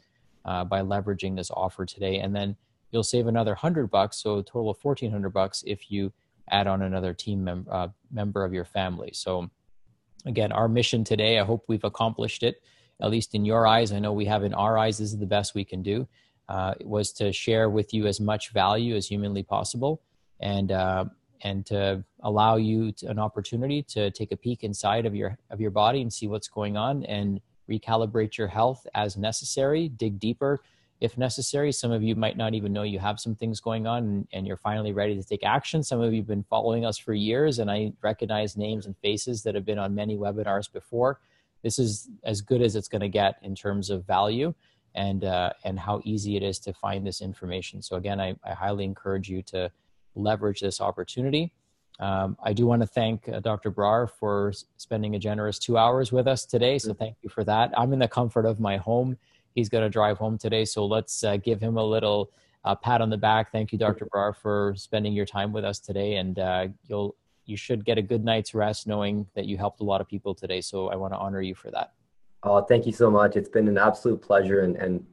by leveraging this offer today. And then you'll save another $100, so a total of $1,400 if you add on another team member of your family. So again, our mission today, I hope we've accomplished it, at least in your eyes. I know we have in our eyes. This is the best we can do. It was to share with you as much value as humanly possible, and to allow you an opportunity to take a peek inside of your body and see what's going on, and recalibrate your health as necessary, dig deeper if necessary. Some of you might not even know you have some things going on, and you're finally ready to take action. Some of you have been following us for years, and I recognize names and faces that have been on many webinars before. This is as good as it's going to get in terms of value and how easy it is to find this information. So again, I highly encourage you to leverage this opportunity. I do want to thank Dr. Brar for spending a generous 2 hours with us today. So thank you for that. I'm in the comfort of my home. He's going to drive home today. So let's give him a little pat on the back. Thank you, Dr. Brar, for spending your time with us today. And you should get a good night's rest knowing that you helped a lot of people today. So I want to honor you for that. Oh, thank you so much. It's been an absolute pleasure. And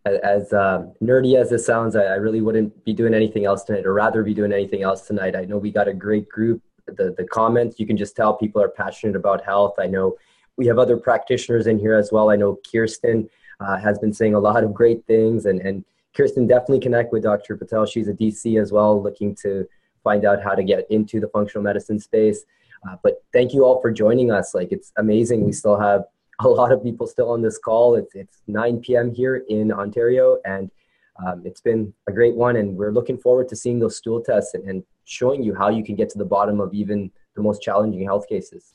as nerdy as this sounds, I really wouldn't be doing anything else tonight, or rather be doing anything else tonight. I know we got a great group. The comments, you can just tell people are passionate about health. I know we have other practitioners in here as well. I know Kirsten has been saying a lot of great things, and Kirsten, definitely connect with Dr. Patel. She's a DC as well, looking to find out how to get into the functional medicine space. But thank you all for joining us. Like, it's amazing. We still have a lot of people still on this call. It's 9 p.m. here in Ontario, and It's been a great one, and we're looking forward to seeing those stool tests and showing you how you can get to the bottom of even the most challenging health cases.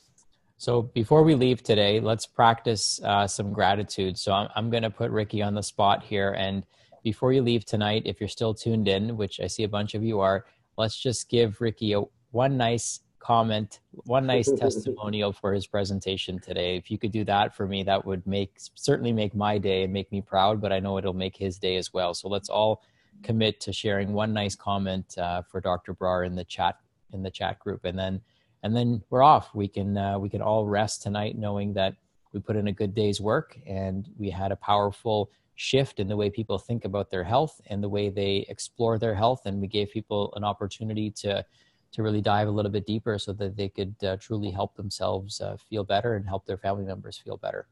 So before we leave today, let's practice some gratitude. So I'm going to put Ricky on the spot here. And before you leave tonight, if you're still tuned in, which I see a bunch of you are, let's just give Ricky one nice comment, one nice testimonial for his presentation today. If you could do that for me, that would certainly make my day and make me proud, but I know it'll make his day as well. So let's all commit to sharing one nice comment for Dr. Brar in the chat group. And then we're off. We can all rest tonight knowing that we put in a good day's work and we had a powerful shift in the way people think about their health and the way they explore their health. And we gave people an opportunity to really dive a little bit deeper so that they could truly help themselves feel better and help their family members feel better.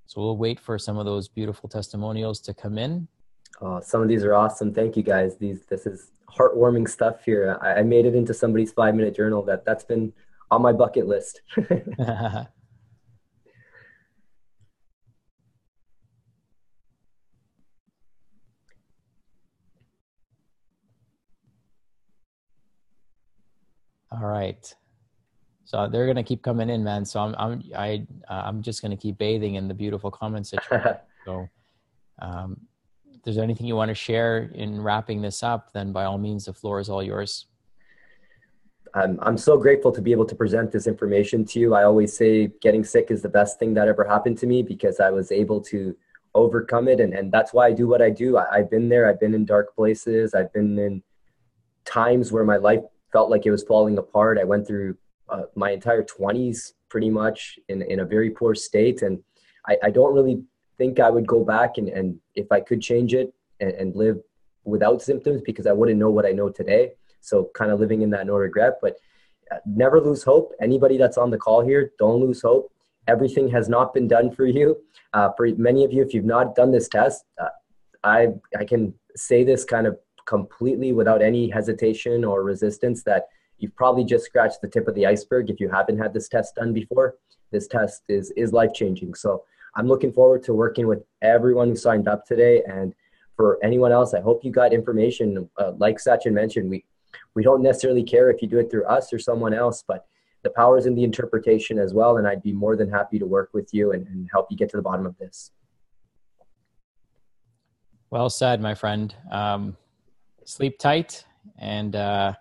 So we'll wait for some of those beautiful testimonials to come in. Oh, some of these are awesome. Thank you, guys. This is heartwarming stuff here. I made it into somebody's 5-minute journal. That's been on my bucket list. All right. So they're gonna keep coming in, man. So I'm just gonna keep bathing in the beautiful comments that you have. So if there's anything you want to share in wrapping this up, then by all means, the floor is all yours. I'm so grateful to be able to present this information to you. I always say getting sick is the best thing that ever happened to me because I was able to overcome it. And that's why I do what I do. I've been there. I've been in dark places. I've been in times where my life felt like it was falling apart. I went through my entire 20s pretty much in a very poor state. And I don't really think I would go back and if I could change it and live without symptoms because I wouldn't know what I know today. So kind of living in that no regret, but never lose hope. Anybody that's on the call here, don't lose hope. Everything has not been done for you. For many of you, if you've not done this test, I can say this kind of completely without any hesitation or resistance that you've probably just scratched the tip of the iceberg. If you haven't had this test done before, this test is life-changing. So I'm looking forward to working with everyone who signed up today. And for anyone else, I hope you got information. Like Sachin mentioned, we don't necessarily care if you do it through us or someone else, but the power is in the interpretation as well. And I'd be more than happy to work with you and help you get to the bottom of this. Well said, my friend. Sleep tight, and I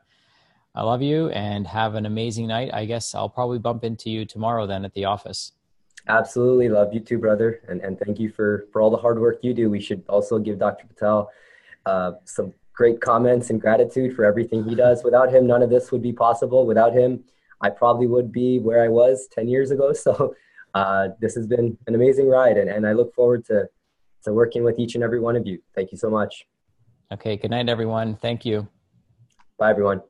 love you, and have an amazing night. I guess I'll probably bump into you tomorrow then at the office. Absolutely. Love you too, brother. And thank you for all the hard work you do. We should also give Dr. Patel some great comments and gratitude for everything he does. Without him, none of this would be possible. Without him, I probably would be where I was 10 years ago. So this has been an amazing ride, and I look forward to working with each and every one of you. Thank you so much. Okay. Good night, everyone. Thank you. Bye, everyone.